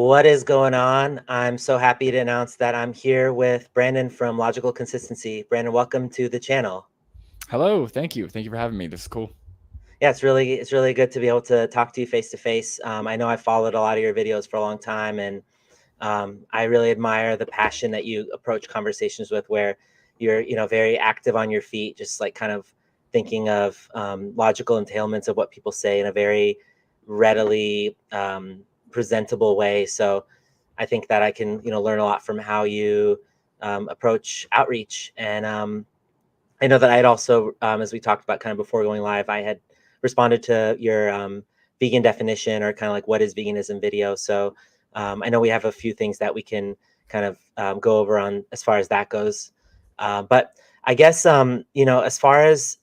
What is going on? I'm so happy to announce that I'm here with Brandon from Logical Consistency. Brandon, welcome to the channel. Hello, thank you. Thank you for having me. This is cool. Yeah, it's really good to be able to talk to you face to face. I know I followed a lot of your videos for a long time, and I really admire the passion that you approach conversations with, where you're very active on your feet, just like kind of thinking of logical entailments of what people say in a very readily presentable way. So I think that I can learn a lot from how you approach outreach. And I know that I had also, as we talked about kind of before going live, I had responded to your vegan definition, or kind of like what is veganism video. So I know we have a few things that we can kind of go over on as far as that goes. But I guess as far as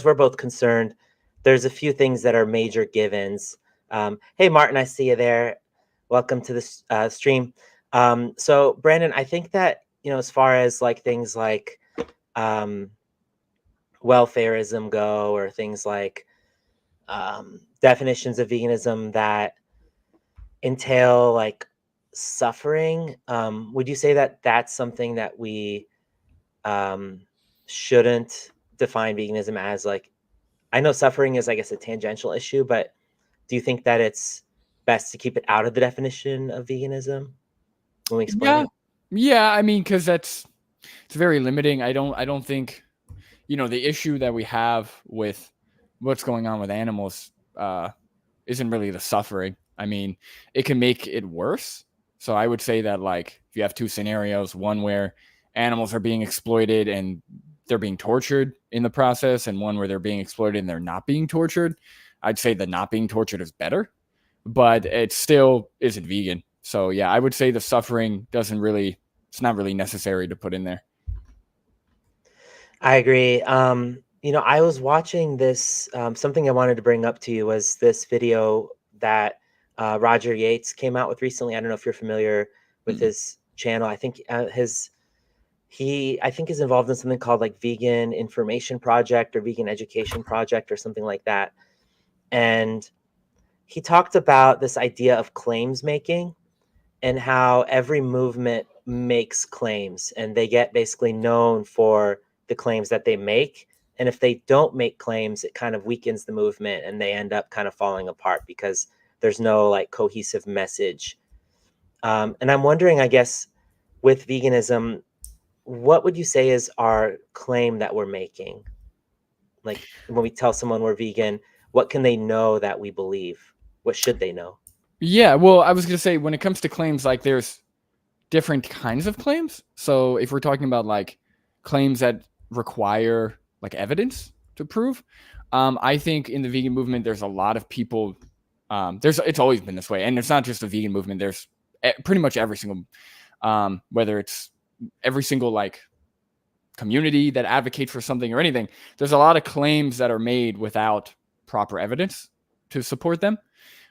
we're both concerned, there's a few things that are major givens. Hey Martin, I see you there. Welcome to this stream. So Brandon, I think that as far as like things like um, welfareism go, or things like definitions of veganism that entail like suffering, would you say that that's something that we um, shouldn't define veganism as? Like, I know suffering is, I guess, a tangential issue, but do you think that it's best to keep it out of the definition of veganism when we explain Yeah, it? yeah. I mean, because it's very limiting. I don't think the issue that we have with what's going on with animals isn't really the suffering. I mean, it can make it worse. So I would say that, like, if you have two scenarios, one where animals are being exploited and they're being tortured in the process, and one where they're being exploited and they're not being tortured, I'd say the not being tortured is better, but it still isn't vegan. So yeah, I would say the suffering it's not really necessary to put in there. I agree. I was watching this. Something I wanted to bring up to you was this video that Roger Yates came out with recently. I don't know if you're familiar with Mm-mm. his channel. I think I think is involved in something called like Vegan Information Project or Vegan Education Project or something like that. And he talked about this idea of claims making, and how every movement makes claims, and they get basically known for the claims that they make. And if they don't make claims, it kind of weakens the movement, and they end up kind of falling apart because there's no like cohesive message. And I'm wondering, I guess, with veganism, what would you say is our claim that we're making? Like, when we tell someone we're vegan, what can they know that we believe? What should they know? Yeah, well, I was gonna say, when it comes to claims, like, there's different kinds of claims. So if we're talking about, like, claims that require, like, evidence to prove, I think in the vegan movement there's a lot of people. It's always been this way, and it's not just the vegan movement. There's pretty much every single, whether it's every single, like, community that advocates for something or anything. There's a lot of claims that are made without proper evidence to support them.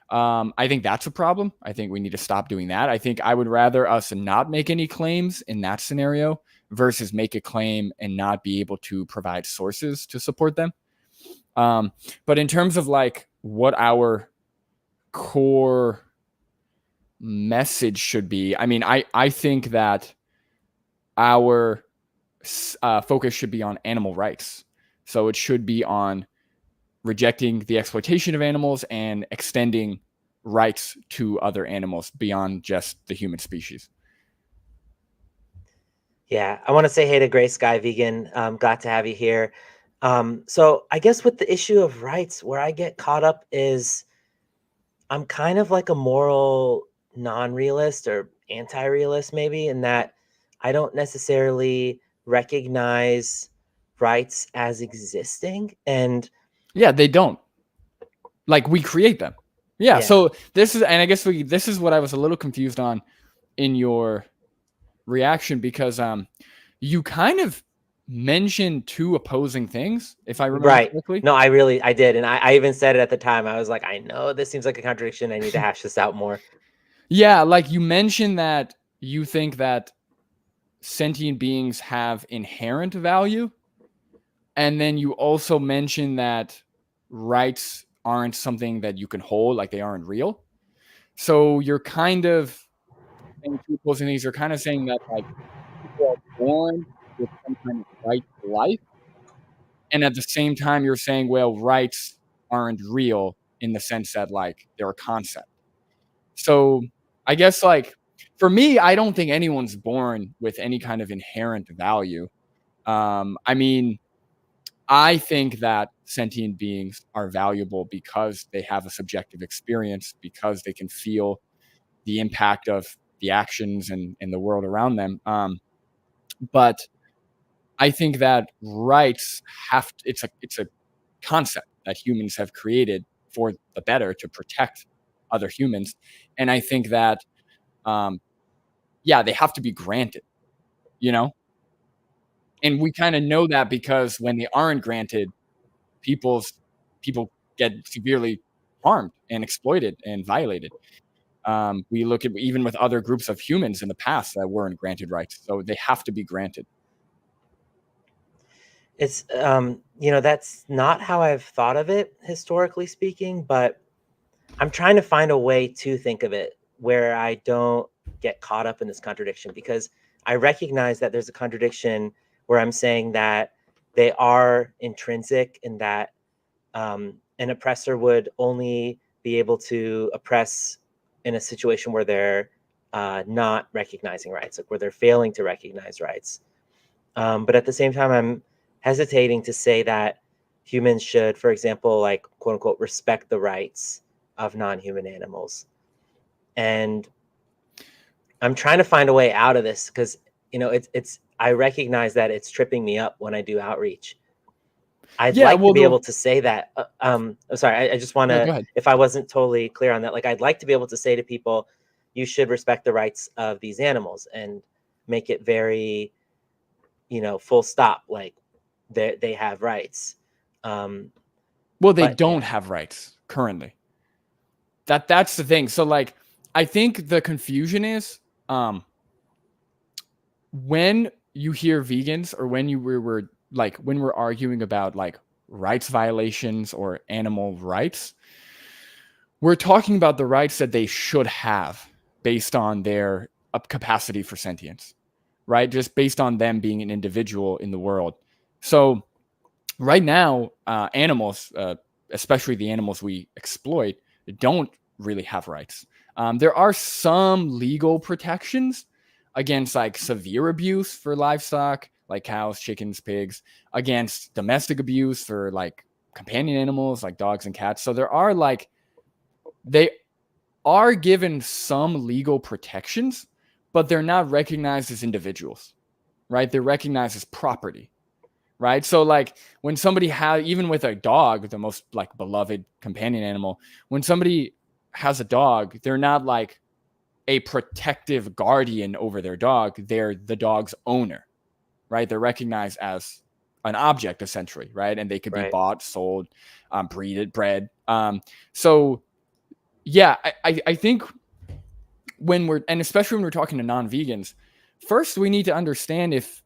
I think that's a problem. I think we need to stop doing that. I think I would rather us not make any claims in that scenario versus make a claim and not be able to provide sources to support them. But in terms of, like, what our core message should be, I mean, I think that our focus should be on animal rights. So it should be on rejecting the exploitation of animals and extending rights to other animals beyond just the human species. Yeah, I want to say hey to Gray Sky Vegan. Glad to have you here. So I guess with the issue of rights, where I get caught up is I'm kind of like a moral non-realist or anti-realist, maybe, in that I don't necessarily recognize rights as existing. And Yeah, they don't. Like, we create them. Yeah, yeah, so I guess this is what I was a little confused on in your reaction, because you kind of mentioned two opposing things, if I remember right. correctly. No, I did. And I even said it at the time. I was like, I know this seems like a contradiction. I need to hash this out more. Yeah, like, you mentioned that you think that sentient beings have inherent value, and then you also mentioned that rights aren't something that you can hold, like, they aren't real. So you're kind of saying two opposing things. You're kind of saying that like people are born with some kind of right to life, and at the same time, you're saying, well, rights aren't real in the sense that like they're a concept. So I guess like for me, I don't think anyone's born with any kind of inherent value. I mean, I think that sentient beings are valuable because they have a subjective experience, because they can feel the impact of the actions and the world around them. But I think that rights it's a concept that humans have created for the better to protect other humans. And I think that, um, yeah, they have to be granted, you know? And we kind of know that because when they aren't granted, people's people get severely harmed and exploited and violated. We look at even with other groups of humans in the past that weren't granted rights, so they have to be granted. It's that's not how I've thought of it historically speaking, but I'm trying to find a way to think of it where I don't get caught up in this contradiction, because I recognize that there's a contradiction where I'm saying that they are intrinsic, in that an oppressor would only be able to oppress in a situation where they're not recognizing rights, like where they're failing to recognize rights. But at the same time, I'm hesitating to say that humans should, for example, like quote unquote, respect the rights of non-human animals. And I'm trying to find a way out of this, because it's I recognize that it's tripping me up when I do outreach. I'd Yeah, like to well, be able to say that. I'm sorry. I just want no, go to, ahead. if I wasn't totally clear on that, like I'd like to be able to say to people, you should respect the rights of these animals, and make it very, full stop. Like they have rights. Well, they But don't yeah, have rights currently. That's the thing. So like I think the confusion is when you hear vegans or when were like when we're arguing about like rights violations or animal rights, we're talking about the rights that they should have based on their capacity for sentience, right? Just based on them being an individual in the world. So right now, animals, especially the animals we exploit, don't really have rights. There are some legal protections against like severe abuse for livestock, like cows, chickens, pigs, against domestic abuse for like companion animals, like dogs and cats. So there are like, they are given some legal protections, but they're not recognized as individuals, right? They're recognized as property, right? So like when somebody has, even with a dog, the most like beloved companion animal, when somebody has a dog, they're not like a protective guardian over their dog. They're the dog's owner, right? They're recognized as an object essentially, right? And they could be right. bought, sold, bred. So yeah, I think and especially when we're talking to non-vegans, first we need to understand if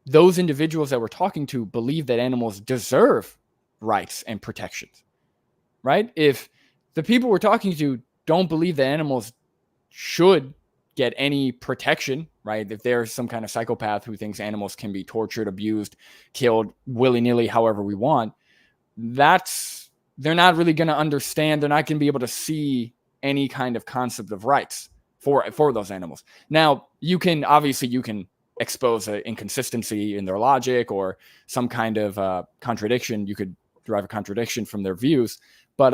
those individuals that we're talking to believe that animals deserve rights and protections, right? If the people we're talking to don't believe that animals should get any protection, right? If there's some kind of psychopath who thinks animals can be tortured, abused, killed willy-nilly however we want, they're not really going to understand. They're not going to be able to see any kind of concept of rights for those animals. Now, you can expose an inconsistency in their logic or some kind of contradiction. You could derive a contradiction from their views, but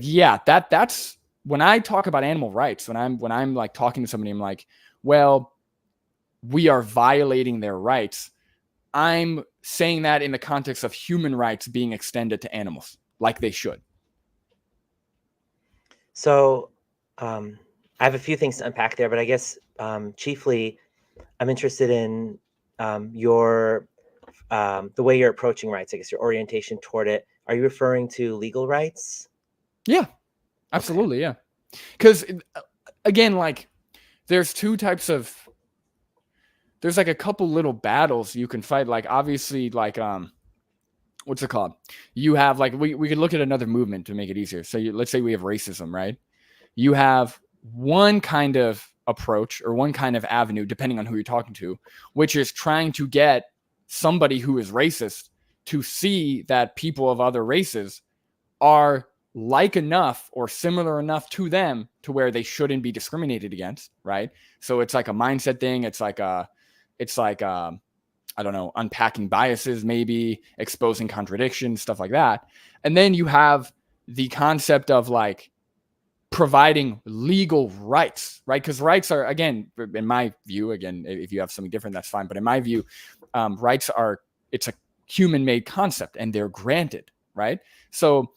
yeah, that's when I talk about animal rights. When I'm like talking to somebody, I'm like, well, we are violating their rights. I'm saying that in the context of human rights being extended to animals, like they should. So I have a few things to unpack there, but I guess chiefly I'm interested in your the way you're approaching rights. I guess your orientation toward it. Are you referring to legal rights? Yeah, absolutely. Okay. Yeah, because again, like there's like a couple little battles you can fight. Like obviously, like what's it called? You have like we could look at another movement to make it easier. So let's say we have racism, right? You have one kind of approach or one kind of avenue, depending on who you're talking to, which is trying to get somebody who is racist to see that people of other races are like enough or similar enough to them to where they shouldn't be discriminated against, right? So it's like a mindset thing. It's like I don't know, unpacking biases, maybe exposing contradictions, stuff like that. And then you have the concept of like providing legal rights, right? Because rights are, again, in my view, again, if you have something different, that's fine. But in my view, rights are, it's a human-made concept and they're granted, right? So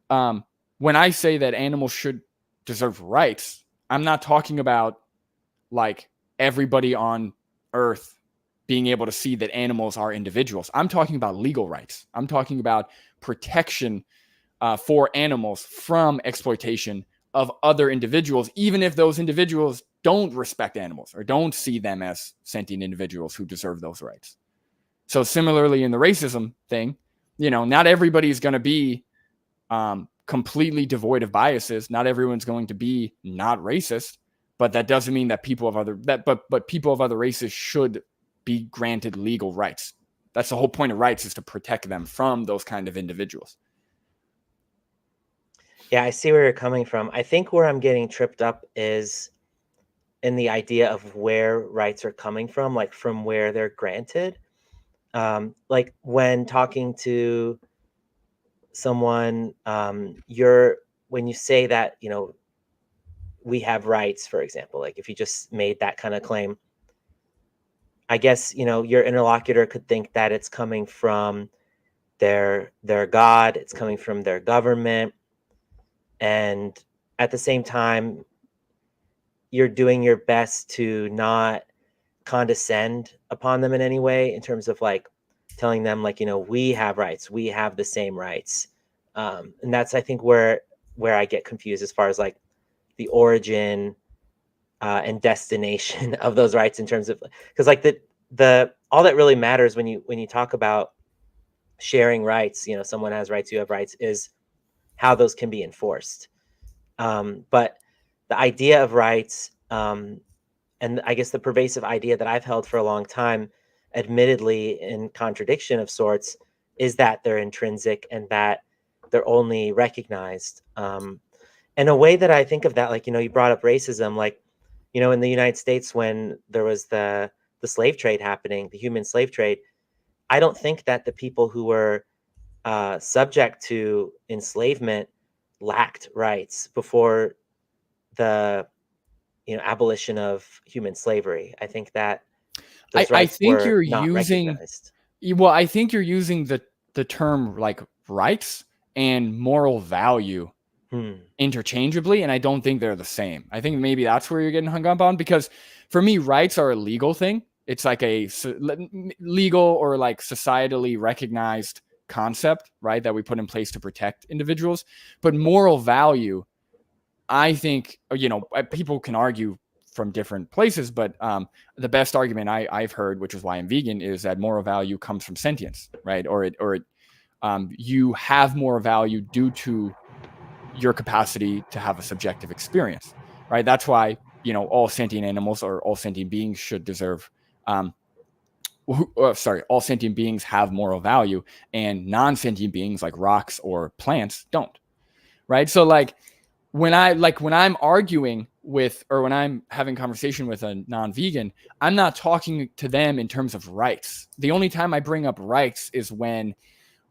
when I say that animals should deserve rights, I'm not talking about like everybody on Earth being able to see that animals are individuals. I'm talking about legal rights. I'm talking about protection for animals from exploitation of other individuals, even if those individuals don't respect animals or don't see them as sentient individuals who deserve those rights. So similarly in the racism thing, you know, not everybody's going to be completely devoid of biases. Not everyone's going to be not racist, but that doesn't mean that people of other but people of other races should be granted legal rights. That's the whole point of rights, is to protect them from those kind of individuals. Yeah, I see where you're coming from. I think where I'm getting tripped up is in the idea of where rights are coming from, like from where they're granted. Like when talking to someone, when you say that, you know, we have rights, for example, like if you just made that kind of claim, I guess, you know, your interlocutor could think that it's coming from their God, it's coming from their government, and at the same time, you're doing your best to not condescend upon them in any way in terms of like telling them like, you know, we have rights, we have the same rights. And that's, I think, where I get confused as far as like the origin and destination of those rights in terms of, because like the all that really matters when you talk about sharing rights, you know, someone has rights, you have rights, is how those can be enforced. But the idea of rights, and I guess the pervasive idea that I've held for a long time, admittedly in contradiction of sorts, is that they're intrinsic and that they're only recognized. And a way that I think of that, like, you know, you brought up racism, like, you know, in the United States when there was the slave trade happening, the human slave trade, I don't think that the people who were subject to enslavement lacked rights before the, you know, abolition of human slavery. I think that those I rights think were you're not using, recognized. well, I think you're using the term like rights and moral value interchangeably, and I don't think they're the same. I think maybe that's where you're getting hung up on, because for me, rights are a legal thing. It's like a legal or like societally recognized concept, right, that we put in place to protect individuals. But moral value, I think, you know, people can argue from different places, but the best argument I've heard, which is why I'm vegan, is that moral value comes from sentience, right? Or you have more value due to your capacity to have a subjective experience, right? That's why, you know, all sentient animals or all sentient beings should deserve, all sentient beings have moral value, and non-sentient beings like rocks or plants don't, right? So like when I'm arguing with, or when I'm having conversation with a non-vegan, I'm not talking to them in terms of rights. The only time I bring up rights is when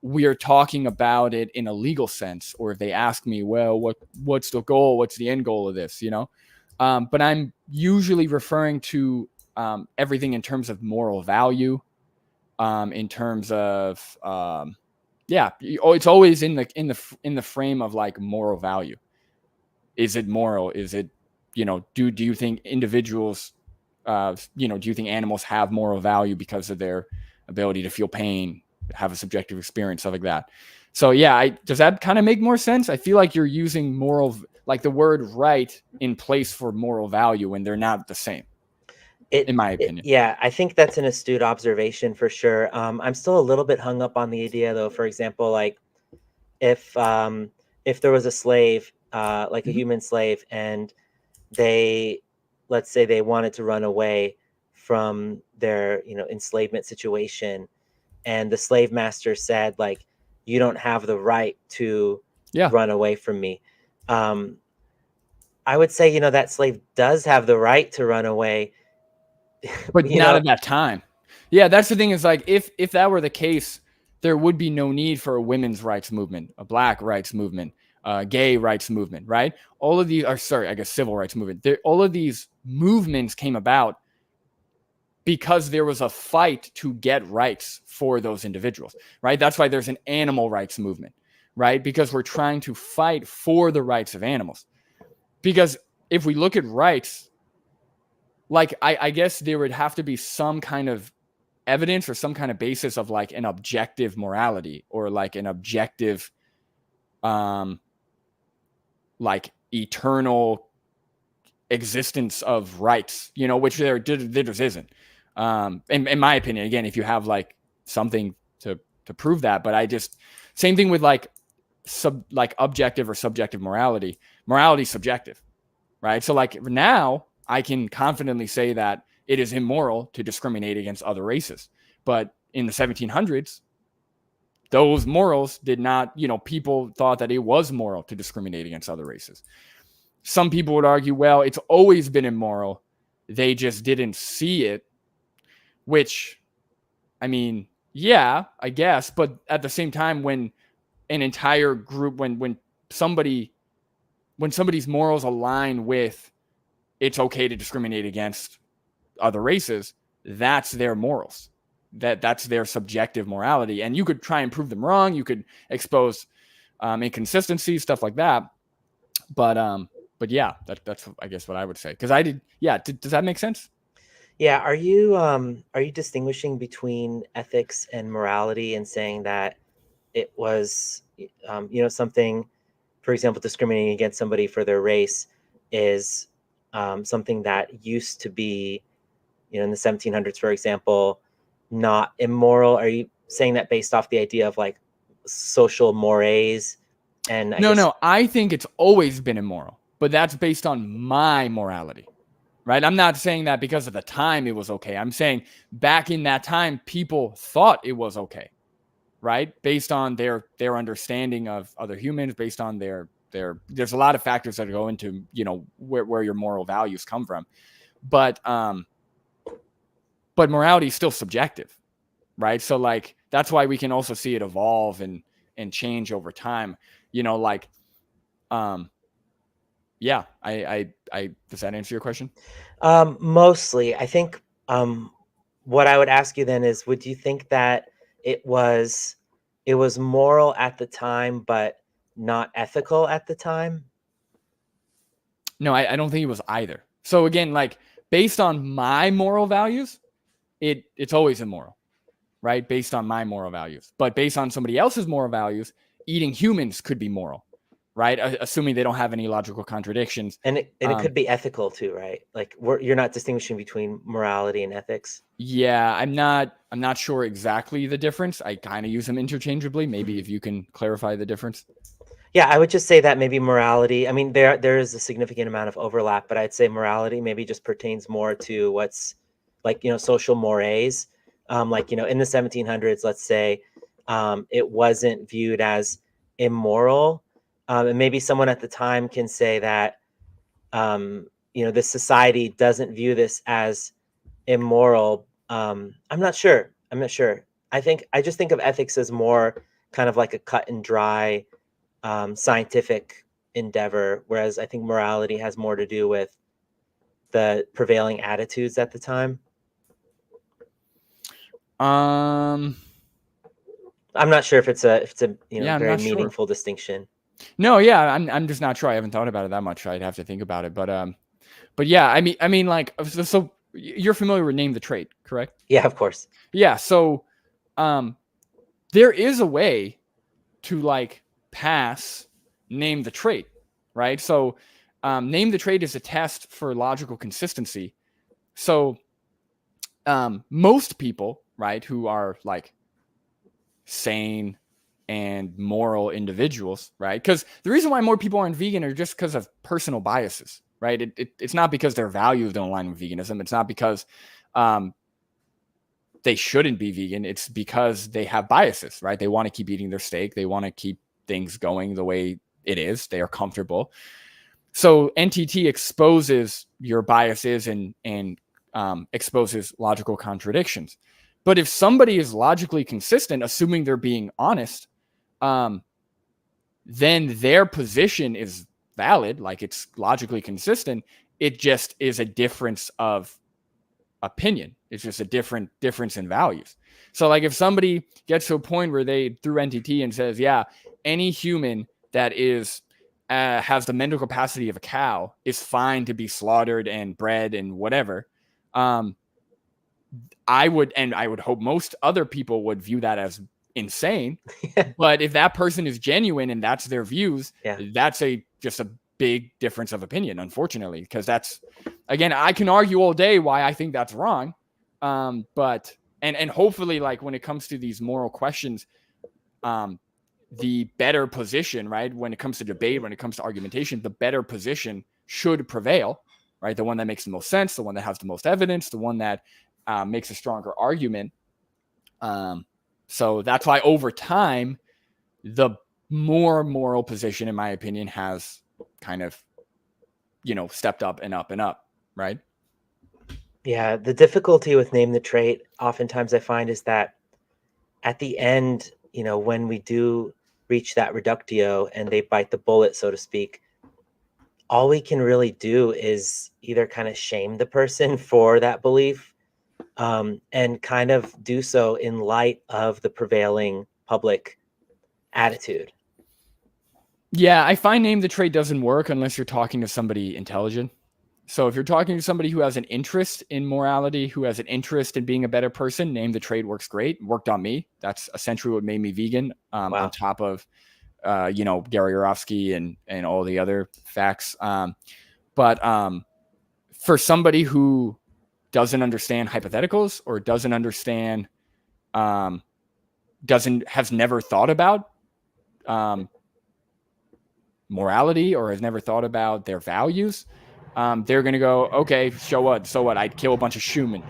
we are talking about it in a legal sense, or if they ask me, well, what's the goal? What's the end goal of this? You know, but I'm usually referring to everything in terms of moral value, in terms of it's always in the frame of like moral value. Is it moral? Is it, you know, do you think individuals, you know, do you think animals have moral value because of their ability to feel pain, have a subjective experience, stuff like that? So yeah, does that kind of make more sense? I feel like you're using moral, like the word right in place for moral value when they're not the same, in my opinion. Yeah, I think that's an astute observation for sure. I'm still a little bit hung up on the idea, though. For example, like if there was a slave, like a human slave, and they let's say they wanted to run away from their, enslavement situation, and the slave master said, like, you don't have the right to Yeah. run away from me. I would say, that slave does have the right to run away. But not at that time. Yeah, that's the thing, is like, if that were the case, there would be no need for a women's rights movement, a black rights movement, gay rights movement, right? All of these are, sorry, I guess civil rights movement. All of these movements came about because there was a fight to get rights for those individuals, right? That's why there's an animal rights movement, right? Because we're trying to fight for the rights of animals. Because if we look at rights, like, I guess there would have to be some kind of evidence or some kind of basis of like an objective morality, or like an objective, like eternal existence of rights, which there just isn't. In my opinion, again, if you have like something to prove that, but I just, same thing with like objective or subjective morality. Morality is subjective, right? So like now I can confidently say that it is immoral to discriminate against other races. But in the 1700s, those morals did not, people thought that it was moral to discriminate against other races. Some people would argue, well, it's always been immoral. They just didn't see it, which, I mean, yeah, I guess. But at the same time, when an entire group, when somebody's morals align with it's okay to discriminate against other races, that's their morals. That's their subjective morality. And you could try and prove them wrong. You could expose inconsistencies, stuff like that. But yeah, that's I guess what I would say. Because I did. Yeah, does that make sense? Yeah. Are you distinguishing between ethics and morality, and saying that it was, something, for example, discriminating against somebody for their race is something that used to be, in the 1700s, for example, not immoral? Are you saying that based off the idea of like social mores? And No, I think it's always been immoral, but that's based on my morality, right? I'm not saying that because of the time it was okay. I'm saying back in that time, people thought it was okay, right? Based on their understanding of other humans, based on their there's a lot of factors that go into, where your moral values come from. But morality is still subjective, right? So like, that's why we can also see it evolve and change over time. Like, yeah, I does that answer your question? Mostly, I think, what I would ask you then is, would you think that it was moral at the time, but not ethical at the time? No, I don't think it was either. So again, like, based on my moral values, it's always immoral, right? Based on my moral values. But based on somebody else's moral values, eating humans could be moral, right? Assuming they don't have any logical contradictions. And it could be ethical too, right? Like, you're not distinguishing between morality and ethics. Yeah, I'm not sure exactly the difference. I kind of use them interchangeably. Maybe if you can clarify the difference. Yeah, I would just say that maybe morality, I mean, there is a significant amount of overlap, but I'd say morality maybe just pertains more to what's like, social mores. Like, in the 1700s, let's say, it wasn't viewed as immoral. And maybe someone at the time can say that, this society doesn't view this as immoral. I'm not sure. I just think of ethics as more kind of like a cut and dry, scientific endeavor, whereas I think morality has more to do with the prevailing attitudes at the time. Um, I'm not sure if it's a Yeah, I'm very not sure. meaningful distinction. No, yeah, I'm just not sure. I haven't thought about it that much. I'd have to think about it. But yeah, I mean, like, so you're familiar with Name the Trade, correct? Yeah, of course. Yeah. So, there is a way to like pass Name the Trade, right? So, Name the Trade is a test for logical consistency. So, most people, right, who are like sane and moral individuals, right? Because the reason why more people aren't vegan are just because of personal biases, right? It's not because their values don't align with veganism. It's not because they shouldn't be vegan. It's because they have biases, right? They want to keep eating their steak. They want to keep things going the way it is. They are comfortable. So NTT exposes your biases and exposes logical contradictions. But if somebody is logically consistent, assuming they're being honest, then their position is valid, like it's logically consistent. It just is a difference of opinion. It's just a difference in values. So like if somebody gets to a point where they through NTT and says, yeah, any human that is has the mental capacity of a cow is fine to be slaughtered and bred and whatever. I would hope most other people would view that as insane. But if that person is genuine and that's their views, that's just a big difference of opinion, unfortunately, because that's, again, I can argue all day why I think that's wrong. But hopefully, like when it comes to these moral questions, the better position, right? When it comes to debate, when it comes to argumentation, the better position should prevail, right? The one that makes the most sense, the one that has the most evidence, the one that makes a stronger argument. So that's why over time, the more moral position, in my opinion, has kind of, stepped up and up and up, right? Yeah, the difficulty with name the trait, oftentimes I find, is that at the end, when we do reach that reductio and they bite the bullet, so to speak, all we can really do is either kind of shame the person for that belief, and kind of do so in light of the prevailing public attitude. Yeah, I find name the trait doesn't work unless you're talking to somebody intelligent. So if you're talking to somebody who has an interest in morality, who has an interest in being a better person, name the trait works great. Worked on me. That's essentially what made me vegan. Wow. On top of, Gary Yourofsky and all the other facts. But for somebody who doesn't understand hypotheticals or doesn't understand, has never thought about morality or has never thought about their values, they're going to go, okay, so what? I'd kill a bunch of Schumann.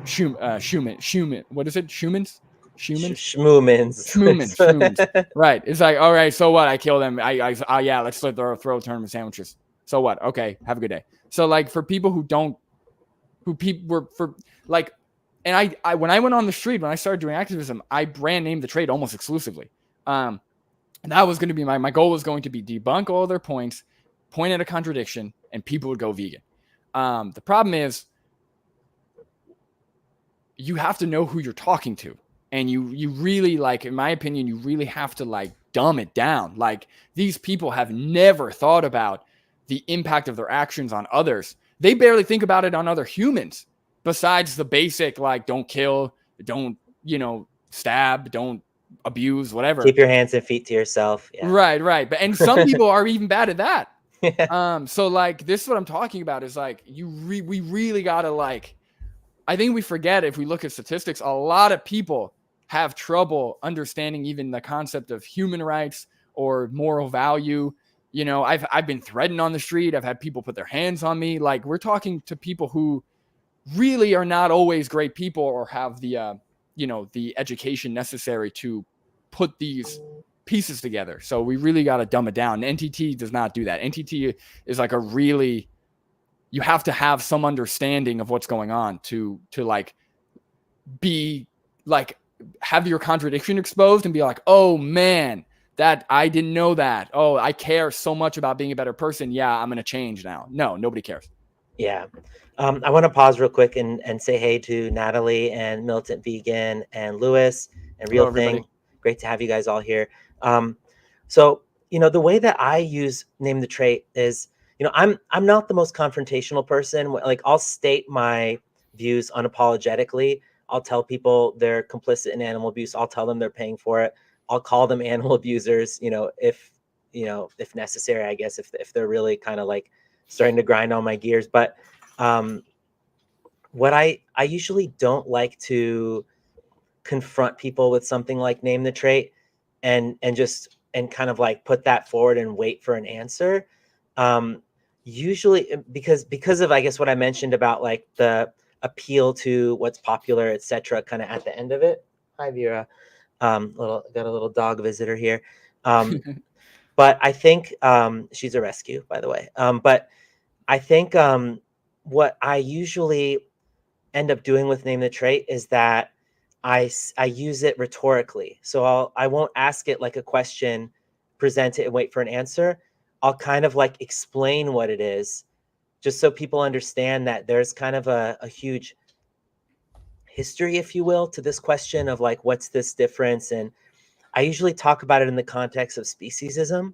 What is it? Schumans? Schmoomans. Right. It's like, all right, so what? I kill them. Yeah, let's throw a tournament sandwiches. So what? Okay, have a good day. So like for people who and I when I went on the street, when I started doing activism, I brand named the trait almost exclusively. And that was going to be my goal was going to be debunk all their points, point at a contradiction, and people would go vegan. The problem is you have to know who you're talking to. And you really, like, in my opinion, you really have to like dumb it down. Like these people have never thought about the impact of their actions on others. They barely think about it on other humans besides the basic, like, don't kill, don't, stab, don't abuse, whatever. Keep your hands and feet to yourself. Yeah. Right. And some people are even bad at that. Yeah. So like, this is what I'm talking about is like, we really gotta like, I think we forget if we look at statistics, a lot of people have trouble understanding even the concept of human rights or moral value. I've been threatened on the street. I've had people put their hands on me. Like we're talking to people who really are not always great people or have the, the education necessary to put these pieces together. So we really got to dumb it down. NTT does not do that. NTT is like you have to have some understanding of what's going on to like be like, have your contradiction exposed and be like, oh man, that I didn't know that. Oh, I care so much about being a better person. Yeah, I'm going to change now. No, nobody cares. Yeah. I want to pause real quick and say hey to Natalie and Militant Vegan and Lewis and Real Thing. Great to have you guys all here. So, the way that I use name the trait is, I'm not the most confrontational person. Like I'll state my views unapologetically. I'll tell people they're complicit in animal abuse. I'll tell them they're paying for it. I'll call them animal abusers, if necessary, I guess, if they're really kind of like starting to grind on my gears. But what I usually don't like to confront people with something like name the trait and kind of like put that forward and wait for an answer. usually because of, I guess, what I mentioned about like the appeal to what's popular, etc., kind of at the end of it. Hi, Vera. Got a little dog visitor here. But I think she's a rescue, by the way. But I think what I usually end up doing with name the trait is that I use it rhetorically. So I won't ask it like a question, present it and wait for an answer. I'll kind of like explain what it is, just so people understand that there's kind of a huge history, if you will, to this question of like, what's this difference? And I usually talk about it in the context of speciesism.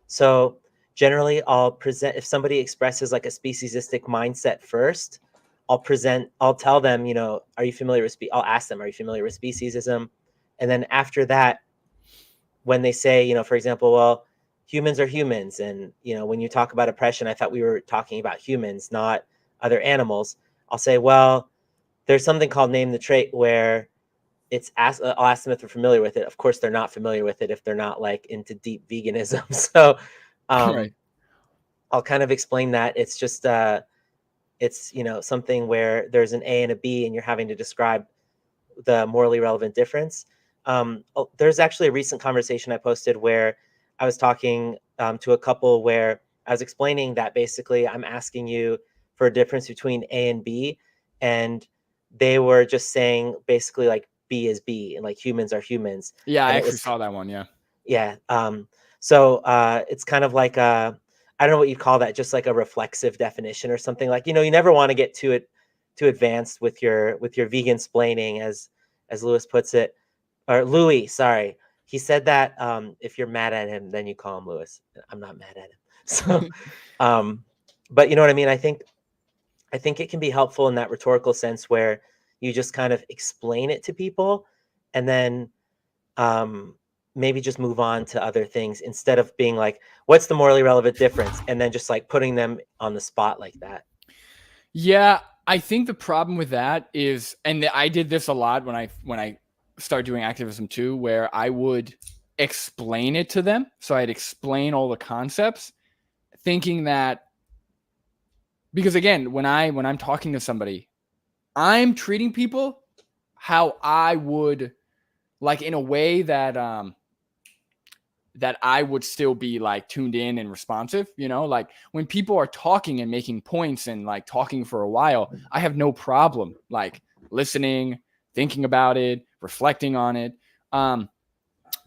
So generally, I'll present, if somebody expresses like a speciesistic mindset first, I'll tell them, are you familiar with, I'll ask them, are you familiar with speciesism? And then after that, when they say, for example, well, humans are humans. And, when you talk about oppression, I thought we were talking about humans, not other animals. I'll say, well, there's something called name the trait where I'll ask them if they're familiar with it. Of course, they're not familiar with it if they're not like into deep veganism. So Right. I'll kind of explain that it's just it's something where there's an A and a B, and you're having to describe the morally relevant difference. There's actually a recent conversation I posted where I was talking to a couple where I was explaining that basically I'm asking you for a difference between A and B, and they were just saying basically like B is B and like humans are humans. Yeah, I And actually saw that one. Yeah. yeah. So it's kind of like I don't know what you call that, just like a reflexive definition or something. Like, you never want to get too advanced with your vegan splaining, as Lewis puts it, or Louis, sorry. He said that if you're mad at him, then you call him Lewis. I'm not mad at him. So but you know what I mean? I think it can be helpful in that rhetorical sense where you just kind of explain it to people and then maybe just move on to other things instead of being like, what's the morally relevant difference? And then just like putting them on the spot like that. Yeah, I think the problem with that is, and I did this a lot when I started doing activism too, where I would explain it to them. So I'd explain all the concepts, thinking that, because again, when I'm talking to somebody, I'm treating people how I would, like, in a way that that I would still be like tuned in and responsive, like when people are talking and making points and like talking for a while, I have no problem like listening, thinking about it, reflecting on it.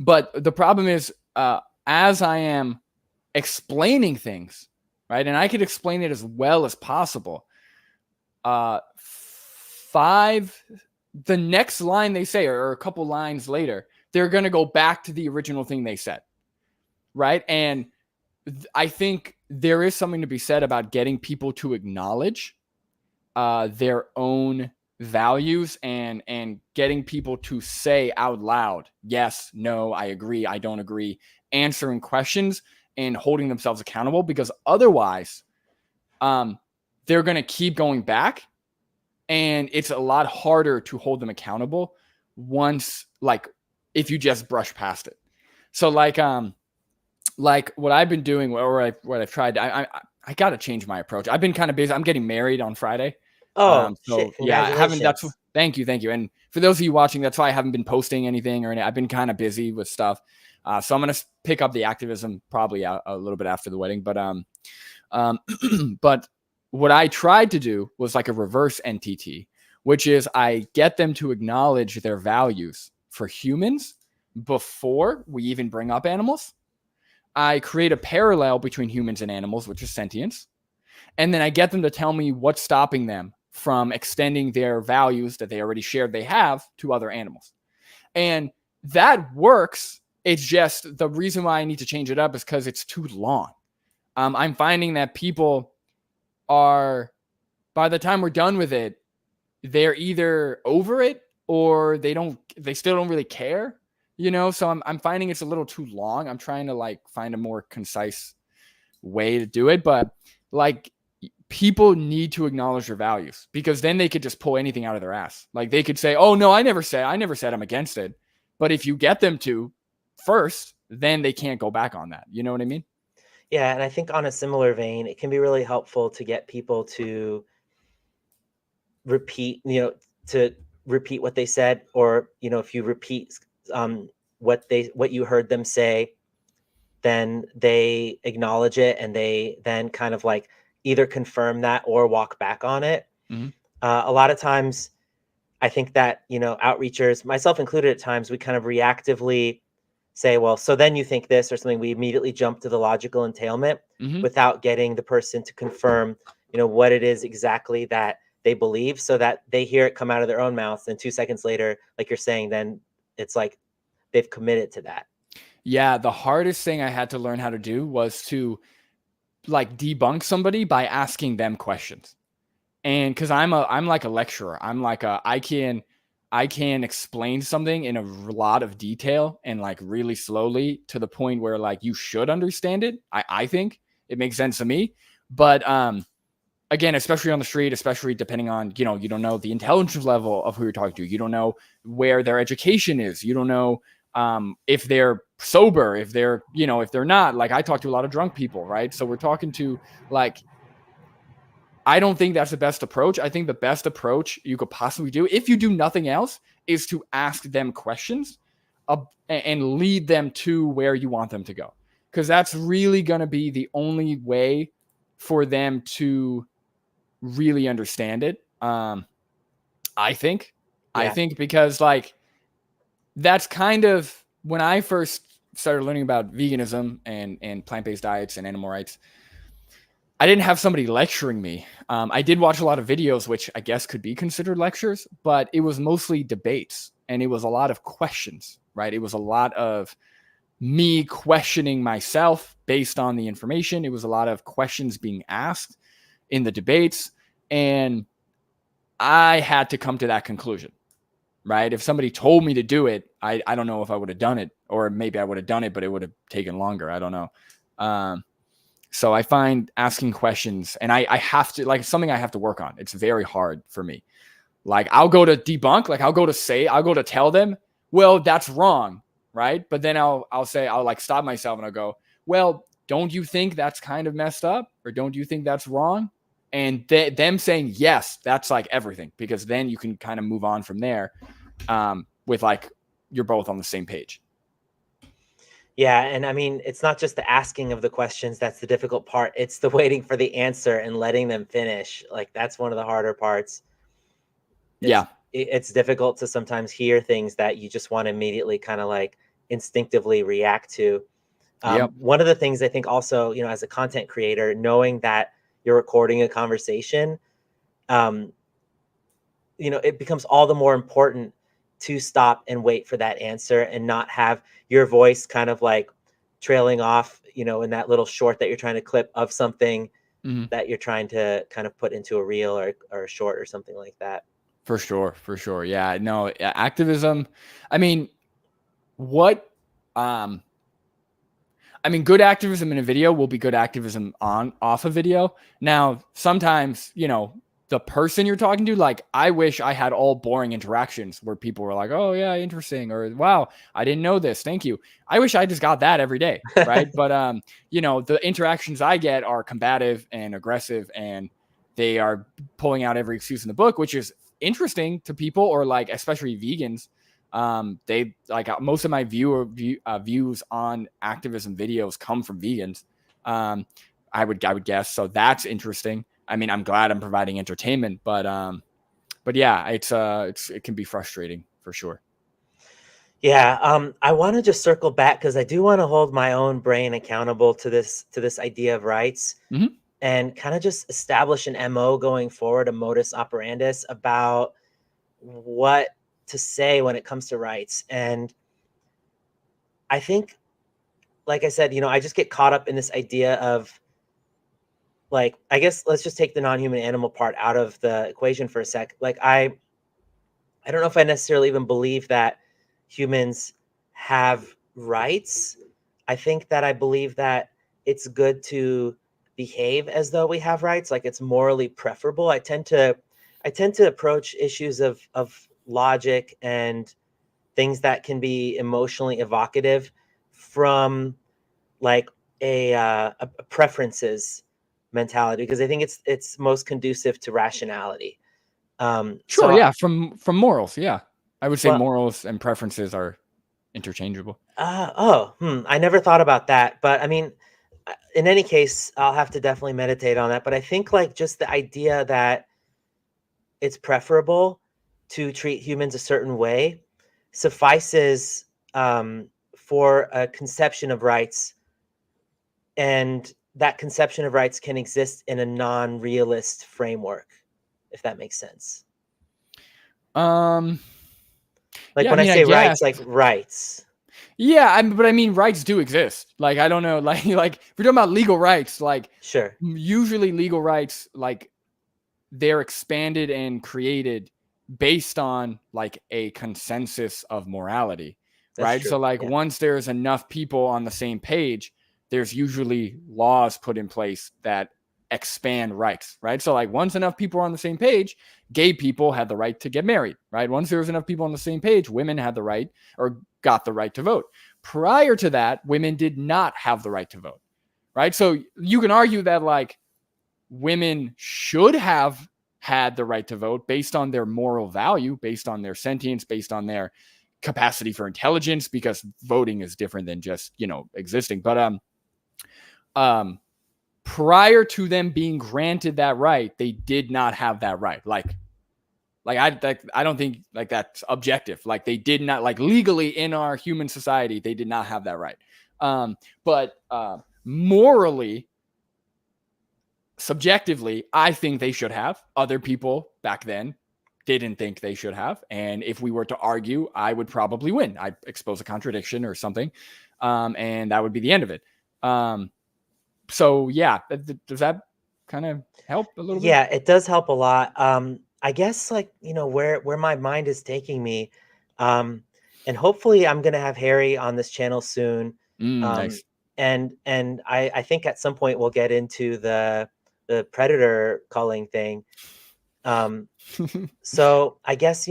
But the problem is, as I am explaining things, right, and I could explain it as well as possible, the next line they say, or a couple lines later, they're going to go back to the original thing they said. Right. And I think there is something to be said about getting people to acknowledge their own values and getting people to say out loud, yes, no, I agree, I don't agree, answering questions and holding themselves accountable, because otherwise they're going to keep going back and it's a lot harder to hold them accountable once, like, if you just brush past it. So like what I've been doing, or what I've tried, I got to change my approach. I've been kind of busy. I'm getting married on Friday. Oh, so shit, yeah, I haven't. congratulations. Thank you. And for those of you watching, that's why I haven't been posting anything or anything. I've been kind of busy with stuff. So I'm gonna pick up the activism probably a little bit after the wedding. But but what I tried to do was like a reverse NTT, which is I get them to acknowledge their values for humans before we even bring up animals. I create a parallel between humans and animals, which is sentience. And then I get them to tell me what's stopping them from extending their values that they already shared they have to other animals. And that works. It's just the reason why I need to change it up is because it's too long. I'm finding that people are, by the time we're done with it, they're either over it or they still don't really care. So I'm finding it's a little too long. I'm trying to like find a more concise way to do it, but like people need to acknowledge their values, because then they could just pull anything out of their ass. Like they could say, "Oh no, I never said I'm against it." But if you get them to first, then they can't go back on that. You know what I mean? Yeah, and I think on a similar vein, it can be really helpful to get people to repeat, to repeat what they said, or if you repeat what you heard them say, then they acknowledge it and they then kind of like either confirm that or walk back on it. Hmm. A lot of times, I think that outreachers, myself included, at times we kind of reactively say, well, so then you think this or something. We immediately jump to the logical entailment Hmm. without getting the person to confirm, what it is exactly that they believe, so that they hear it come out of their own mouth. And 2 seconds later, like you're saying, then it's like they've committed to that. Yeah, the hardest thing I had to learn how to do was to like debunk somebody by asking them questions. And because I'm like a lecturer, I can explain something in a lot of detail and like really slowly to the point where like you should understand it. I think it makes sense to me. But again, especially on the street, especially depending on, you don't know the intelligence level of who you're talking to. You don't know where their education is. You don't know if they're sober, if they're, if they're not. Like I talk to a lot of drunk people, right? So we're talking to like, I don't think that's the best approach. I think the best approach you could possibly do, if you do nothing else, is to ask them questions and lead them to where you want them to go. Because that's really going to be the only way for them to really understand it. I think. I Yeah. think because like that's kind of when I first started learning about veganism and plant-based diets and animal rights. I didn't have somebody lecturing me. I did watch a lot of videos, which I guess could be considered lectures, but it was mostly debates and it was a lot of questions, right? It was a lot of me questioning myself based on the information. It was a lot of questions being asked in the debates. And I had to come to that conclusion, right? If somebody told me to do it, I don't know if I would have done it, or maybe I would have done it, but it would have taken longer. I don't know. So I find asking questions, and I have to, like, something I have to work on. It's very hard for me. Like I'll go to debunk, like I'll go to tell them, well, that's wrong, right? But then I'll like stop myself and I'll go, well, don't you think that's kind of messed up? Or don't you think that's wrong? And them saying, yes, that's like everything, because then you can kind of move on from there with like, you're both on the same page. Yeah, and I mean, it's not just the asking of the questions that's the difficult part. It's the waiting for the answer and letting them finish. Like that's one of the harder parts. It's Yeah. it's difficult to sometimes hear things that you just want to immediately kind of like instinctively react to. Yep. One of the things I think also, as a content creator, knowing that you're recording a conversation, um, it becomes all the more important to stop and wait for that answer and not have your voice kind of like trailing off, in that little short that you're trying to clip of something Mm-hmm. that you're trying to kind of put into a reel or a short or something like that. For sure. For sure. Yeah. No, activism. I mean, what, um, good activism in a video will be good activism off a video. Now, sometimes, the person you're talking to, like, I wish I had all boring interactions where people were like, oh yeah, interesting, or wow, I didn't know this. Thank you. I wish I just got that every day. Right. But the interactions I get are combative and aggressive, and they are pulling out every excuse in the book, which is interesting to people, or like, especially vegans. They like most of my views on activism videos come from vegans. I would guess. So that's interesting. I mean, I'm glad I'm providing entertainment, but yeah, it can be frustrating for sure. Yeah, I want to just circle back because I do want to hold my own brain accountable to this idea of rights, Mm-hmm. and kind of just establish an MO going forward, a modus operandus about what to say when it comes to rights. And I think, like I said, I just get caught up in this idea of, like, I guess let's just take the non-human animal part out of the equation for a sec. Like I don't know if I necessarily even believe that humans have rights. I think that I believe that it's good to behave as though we have rights, like it's morally preferable. I tend to approach issues of logic and things that can be emotionally evocative from, like, a preferences mentality, because I think it's most conducive to rationality. Sure, So, yeah, from morals, yeah. I would say well, morals and preferences are interchangeable. I never thought about that, but I mean, in any case, I'll have to definitely meditate on that. But I think like just the idea that it's preferable to treat humans a certain way suffices for a conception of rights, and that conception of rights can exist in a non-realist framework, if that makes sense. Um, Like yeah, I when I mean, I say guess. rights, like rights. Yeah, but I mean, rights do exist. Like, I don't know, like if we're talking about legal rights, like Sure, usually legal rights, like they're expanded and created based on like a consensus of morality, that's right? So true. like Yeah, once there's enough people on the same page, there's usually laws put in place that expand rights, right? So like once enough people are on the same page, gay people had the right to get married, right? Once there was enough people on the same page, women had the right or got the right to vote. Prior to that, women did not have the right to vote, right? So you can argue that like women should have had the right to vote based on their moral value, based on their sentience, based on their capacity for intelligence, because voting is different than just, existing. But prior to them being granted that right, they did not have that right. I don't think like that's objective. Like they did not, like legally in our human society, they did not have that right. But morally, subjectively, I think they should have. Other people back then didn't think they should have. And if we were to argue, I would probably win. I'd expose a contradiction or something. And that would be the end of it. So yeah, does that kind of help a little bit? yeah, it does help a lot. I guess like where my mind is taking me, um, and hopefully I'm gonna have Harry on this channel soon. Um, Nice. and I think at some point we'll get into the predator culling thing. Um, so I guess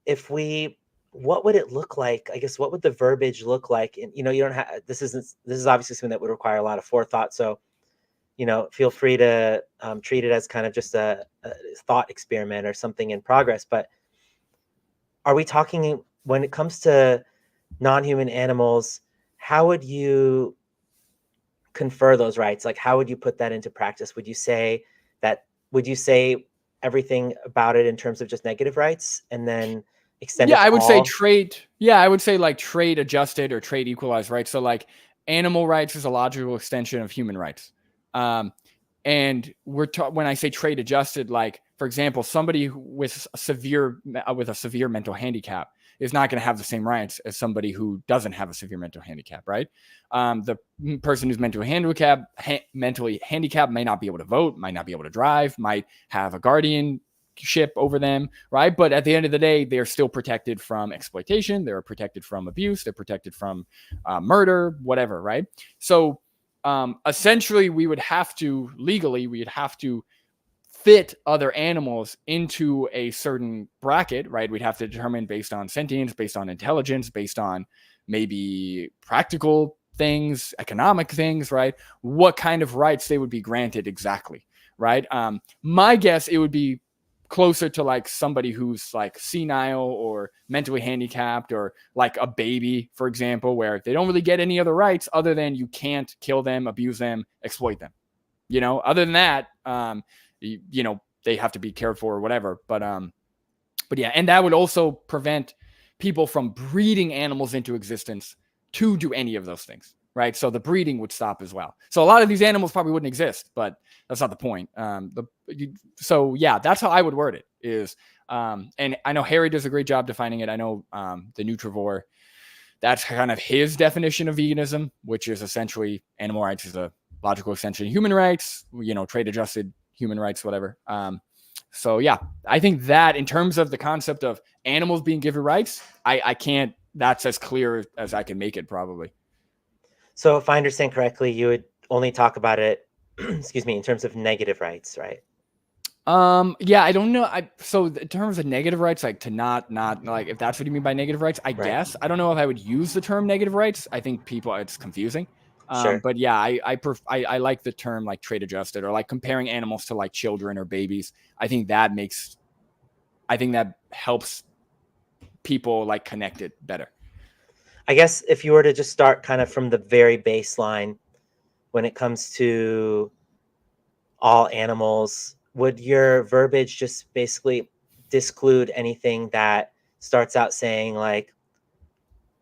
if we, what would it look like? I guess what would the verbiage look like? And you don't have, this is obviously something that would require a lot of forethought. So feel free to treat it as kind of just a thought experiment or something in progress. But are we talking, when it comes to non-human animals, how would you confer those rights? Like, how would you put that into practice? Would you say everything about it in terms of just negative rights and then extend Yeah, it to I would say all? trade. Yeah, I would say like trade adjusted or trade equalized, right? So like animal rights is a logical extension of human rights. And when I say trade adjusted, like for example, somebody with a severe mental handicap is not going to have the same rights as somebody who doesn't have a severe mental handicap, right? The person who's mentally handicapped may not be able to vote, might not be able to drive, might have a guardianship over them, right? But at the end of the day, they're still protected from exploitation, they're protected from abuse, they're protected from murder, whatever, right? So essentially, we would have to fit other animals into a certain bracket, right? We'd have to determine based on sentience, based on intelligence, based on maybe practical things, economic things, right? What kind of rights they would be granted exactly, right? My guess, it would be closer to like somebody who's like senile or mentally handicapped, or like a baby, for example, where they don't really get any other rights other than you can't kill them, abuse them, exploit them. Other than that, they have to be cared for or whatever. But yeah, and that would also prevent people from breeding animals into existence to do any of those things, right? So the breeding would stop as well. So a lot of these animals probably wouldn't exist, but that's not the point. So yeah, that's how I would word it. And I know Harry does a great job defining it. I know the Nutrivore, that's kind of his definition of veganism, which is essentially animal rights is a logical extension of human rights, trade adjusted human rights, whatever. So yeah, I think that in terms of the concept of animals being given rights, I can't, that's as clear as I can make it probably. So if I understand correctly, you would only talk about it, excuse me, in terms of negative rights, right? Yeah, I don't know. So in terms of negative rights, like to not like, if that's what you mean by negative rights, I Right. guess I don't know if I would use the term negative rights. I think it's confusing. Sure. But yeah, I like the term like trait adjusted, or like comparing animals to like children or babies. I think that helps people like connect it better. I guess if you were to just start kind of from the very baseline when it comes to all animals, would your verbiage just basically disclude anything that starts out saying like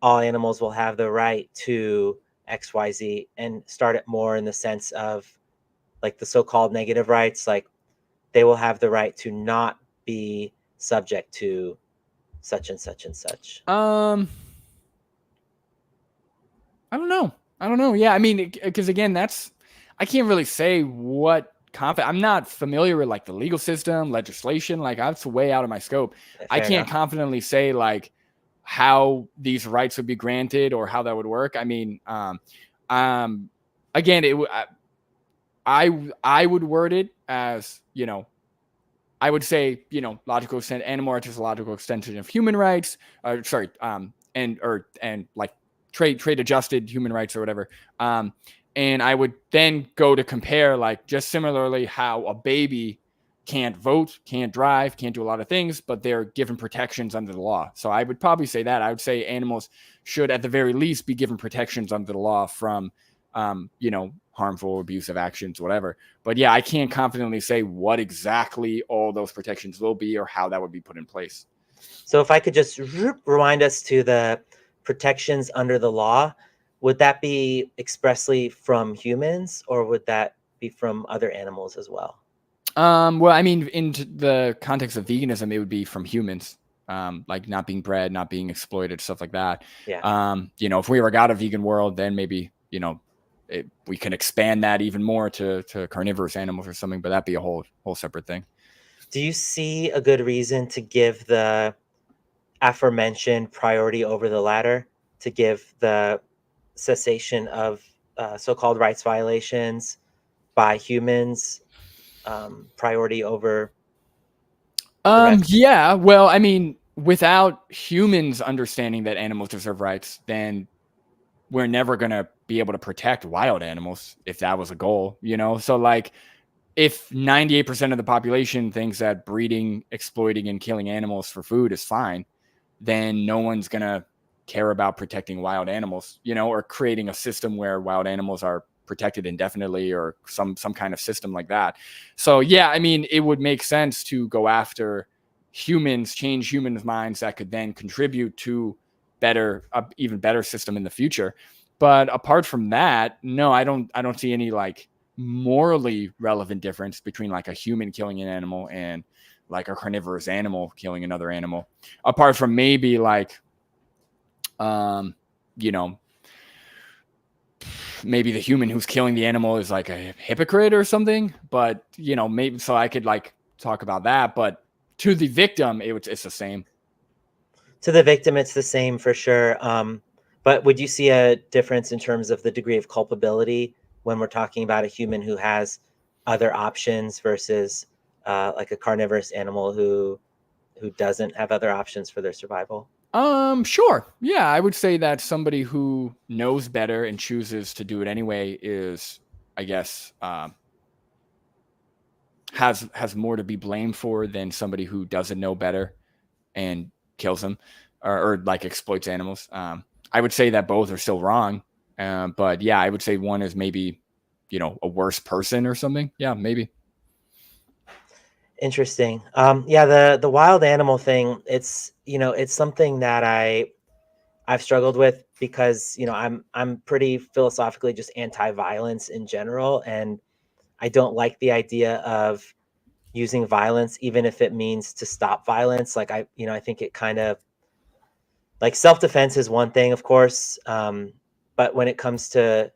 all animals will have the right to XYZ, and start it more in the sense of like the so-called negative rights, like they will have the right to not be subject to such and such and such? I don't know. Yeah, I mean, because again, I can't really say what I'm not familiar with like the legal system, legislation. Like that's way out of my scope. I Fair can't enough. confidently say like how these rights would be granted or how that would work. I mean, again, I would word it as, I would say, logical extent, animal rights is a logical extension of human rights. And like trade adjusted human rights or whatever. And I would then go to compare, like, just similarly how a baby can't vote, can't drive, can't do a lot of things, but they're given protections under the law. So I would probably say that. I would say animals should at the very least be given protections under the law from, harmful, abusive actions, whatever. But yeah, I can't confidently say what exactly all those protections will be or how that would be put in place. So if I could just rewind us to the protections under the law, would that be expressly from humans, or would that be from other animals as well? Well, I mean, in the context of veganism, it would be from humans, like not being bred, not being exploited, stuff like that. Yeah. If we ever got a vegan world, then maybe, we can expand that even more to carnivorous animals or something, but that'd be a whole separate thing. Do you see a good reason to give the aforementioned priority over the latter, to give the cessation of so-called rights violations by humans priority over the rest? Yeah, well, I mean, without humans understanding that animals deserve rights, then we're never going to be able to protect wild animals if that was a goal, So like if 98% of the population thinks that breeding, exploiting, and killing animals for food is fine, then no one's going to care about protecting wild animals, or creating a system where wild animals are protected indefinitely or some kind of system like that. So yeah, I mean, it would make sense to go after humans, change humans' minds that could then contribute to even better system in the future. But apart from that, no, I don't see any like morally relevant difference between like a human killing an animal and like a carnivorous animal killing another animal, apart from maybe like maybe the human who's killing the animal is like a hypocrite or something. But maybe, so I could like talk about that, but to the victim it's the same. To the victim it's the same for sure. But would you see a difference in terms of the degree of culpability when we're talking about a human who has other options versus like a carnivorous animal who doesn't have other options for their survival? Sure. Yeah, I would say that somebody who knows better and chooses to do it anyway is, I guess, has more to be blamed for than somebody who doesn't know better and kills them or like exploits animals. I would say that both are still wrong. But yeah, I would say one is maybe, a worse person or something. Yeah, maybe. Interesting. Yeah, the wild animal thing, it's something that I've struggled with because, I'm pretty philosophically just anti-violence in general, and I don't like the idea of using violence even if it means to stop violence. Like I think it kind of, like, self-defense is one thing, of course, but when it comes to,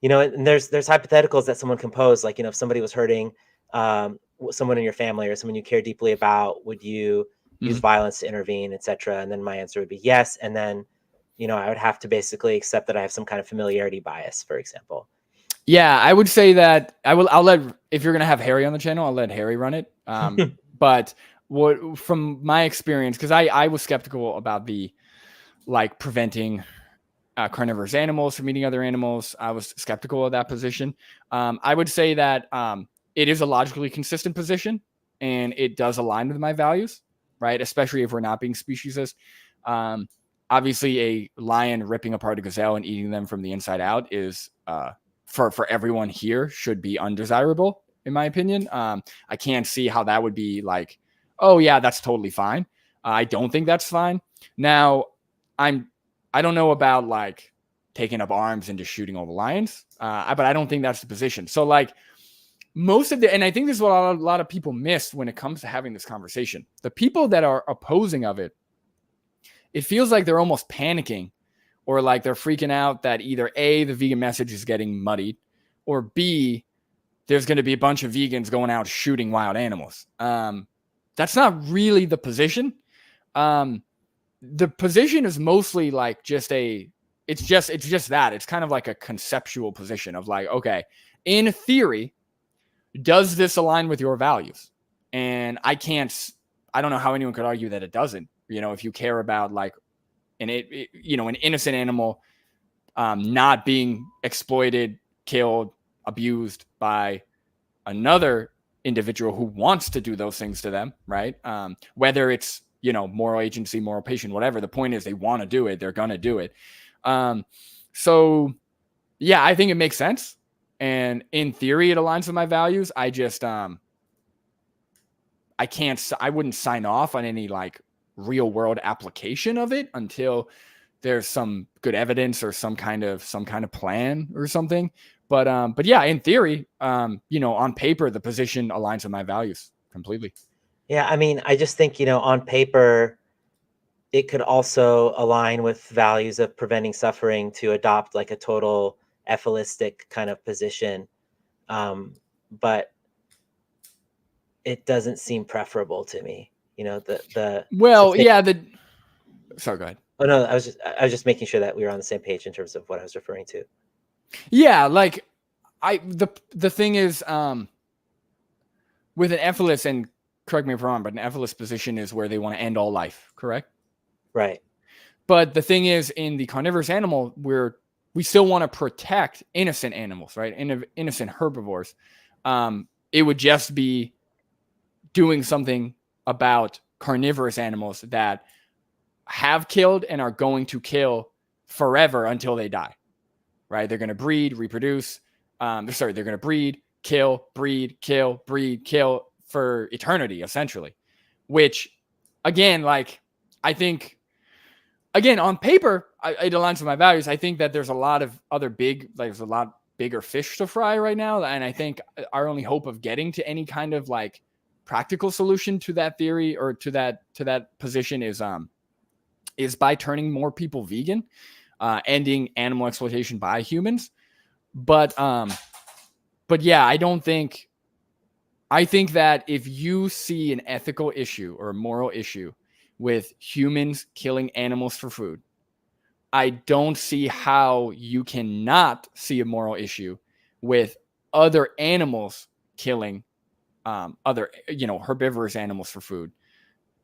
and there's hypotheticals that someone can pose, like, if somebody was hurting someone in your family or someone you care deeply about, would you use violence to intervene, etc.? And then my answer would be yes. And then, I would have to basically accept that I have some kind of familiarity bias, for example. Yeah, I would say that I'll let, if you're going to have Harry on the channel, I'll let Harry run it. But from my experience, because I was skeptical about the like preventing carnivorous animals from eating other animals. I was skeptical of that position. I would say that it is a logically consistent position, and it does align with my values, right? Especially if we're not being speciesist. Obviously, a lion ripping apart a gazelle and eating them from the inside out is, for everyone here, should be undesirable, in my opinion. I can't see how that would be like, oh yeah, that's totally fine. I don't think that's fine. Now, I don't know about like taking up arms and just shooting all the lions, but I don't think that's the position. So like most of and I think this is what a lot of people miss when it comes to having this conversation. The people that are opposing of it, it feels like they're almost panicking, or like they're freaking out that either A, the vegan message is getting muddied, or B, there's going to be a bunch of vegans going out shooting wild animals. That's not really the position. The position is mostly like it's just that. It's kind of like a conceptual position of like, okay, in theory, does this align with your values? And I don't know how anyone could argue that it doesn't. If you care about like an innocent animal not being exploited, killed, abused by another individual who wants to do those things to them, right? Whether it's, moral agency, moral patient, whatever. The point is they want to do it. They're going to do it. So yeah, I think it makes sense. And in theory, it aligns with my values. I just, I wouldn't sign off on any like real world application of it until there's some good evidence or some kind of plan or something. But yeah, in theory, on paper, the position aligns with my values completely. Yeah, I mean, I just think, on paper, it could also align with values of preventing suffering to adopt like a total ethilistic kind of position. But it doesn't seem preferable to me. Sorry, go ahead. Oh no, I was just making sure that we were on the same page in terms of what I was referring to. Yeah, like the thing is, with an ethylist, and correct me if I'm wrong, but an ethylist position is where they want to end all life, correct? Right. But the thing is, in the carnivorous animal, we still want to protect innocent animals, right? Innocent herbivores. It would just be doing something about carnivorous animals that have killed and are going to kill forever until they die, right? They're going to breed, reproduce. They're going to breed, kill for eternity, essentially. Which, again, like, I think, again, on paper, it aligns with my values. I think that there's a lot of other there's a lot bigger fish to fry right now. And I think our only hope of getting to any kind of like practical solution to that theory or to that position is by turning more people vegan, ending animal exploitation by humans. But yeah, I think that if you see an ethical issue or a moral issue with humans killing animals for food, I don't see how you cannot see a moral issue with other animals killing other, herbivorous animals for food,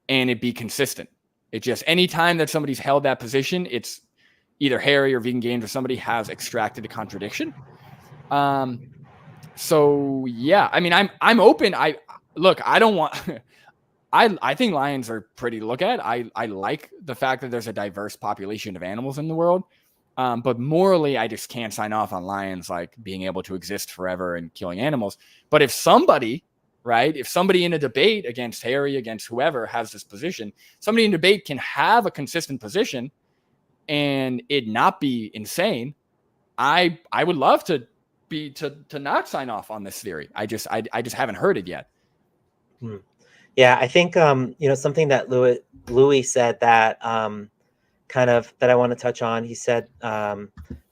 and it be consistent. It just, anytime that somebody's held that position, it's either Harry or Vegan Games or somebody has extracted a contradiction. So yeah, I mean, I'm open. I don't want. I think lions are pretty to look at. I like the fact that there's a diverse population of animals in the world. But morally, I just can't sign off on lions like being able to exist forever and killing animals. But if somebody in a debate against Harry, against whoever has this position, somebody in debate can have a consistent position and it not be insane. I would love to not sign off on this theory. I just haven't heard it yet. Yeah, I think something that Louis said that kind of that I want to touch on. He said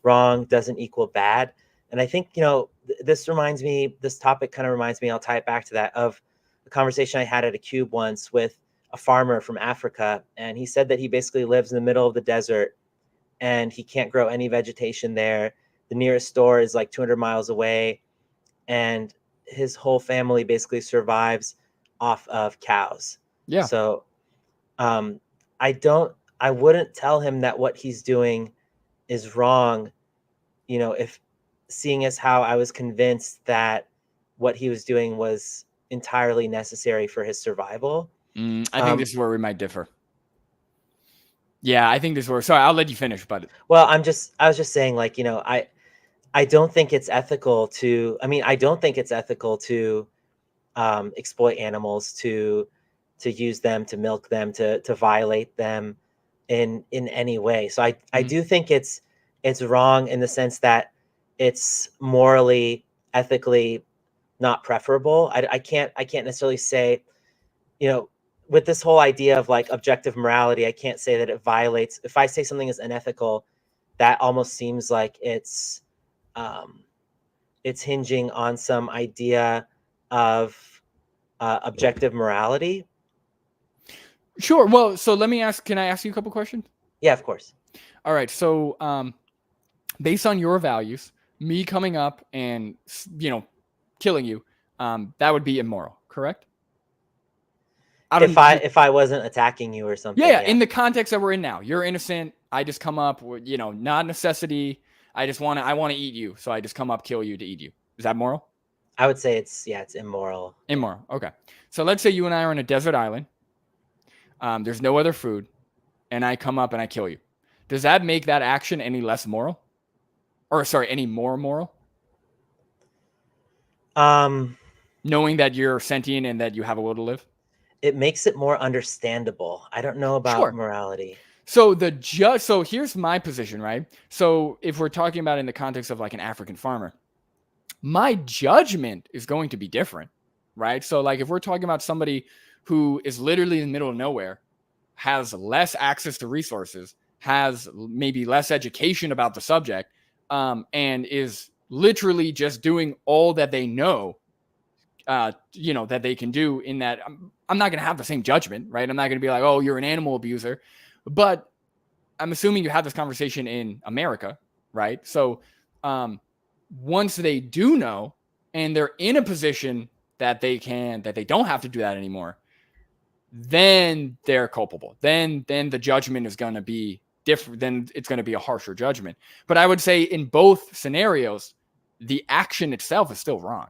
wrong doesn't equal bad, and I think this topic kind of reminds me. I'll tie it back to that of a conversation I had at a cube once with a farmer from Africa, and he said that he basically lives in the middle of the desert, and he can't grow any vegetation there. The nearest store is like 200 miles away, and his whole family basically survives off of cows. Yeah. So I wouldn't tell him that what he's doing is wrong, you know, if seeing as how I was convinced that what he was doing was entirely necessary for his survival. I think this is where we might differ. Yeah, I think this is where. Sorry, I'll let you finish, but well, I was just saying, like, you know, I don't think it's ethical to. I mean, I don't think it's ethical to exploit animals, to use them, to milk them, to violate them in any way. So I do think it's wrong in the sense that it's morally, ethically not preferable. I can't necessarily say, you know, with this whole idea of like objective morality, I can't say that it violates. If I say something is unethical, that almost seems like um, it's hinging on some idea of objective morality. sure. Well, so let me ask. Can I ask you a couple questions? Yeah, of course. All right. So, based on your values, me coming up and killing you, that would be immoral, correct? If I wasn't attacking you or something, yeah. In the context that we're in now, you're innocent. I just come up, not necessity. I want to eat you, so I just come up, kill you to eat you. Is that moral? I would say it's immoral. Immoral. Okay. So let's say you and I are on a desert island. There's no other food, and I come up and I kill you. Does that make that action any less moral? Or sorry, any more moral? Knowing that you're sentient and that you have a will to live? It makes it more understandable. I don't know about morality. So so here's my position, right? So if we're talking about in the context of like an African farmer, my judgment is going to be different, right? So like if we're talking about somebody who is literally in the middle of nowhere, has less access to resources, has maybe less education about the subject, and is literally just doing all that they know, that they can do in that. I'm not going to have the same judgment, right? I'm not going to be like, oh, you're an animal abuser. But I'm assuming you have this conversation in America, right? So once they do know and they're in a position that they don't have to do that anymore, then they're culpable. Then the judgment is going to be different. Then it's going to be a harsher judgment. But I would say in both scenarios, the action itself is still wrong.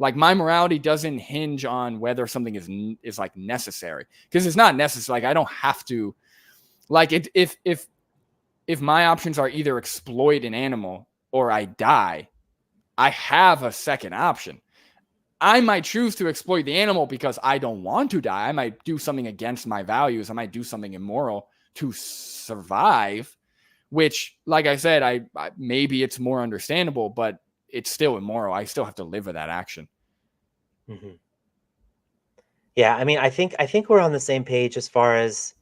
Like my morality doesn't hinge on whether something is like necessary, because it's not necessary. Like I don't have to, like if my options are either exploit an animal or I die, I have a second option. I might choose to exploit the animal because I don't want to die. I might do something against my values. I might do something immoral to survive, which, like I said, I maybe it's more understandable, but it's still immoral. I still have to live with that action. Mm-hmm. Yeah, I mean, I think we're on the same page as far as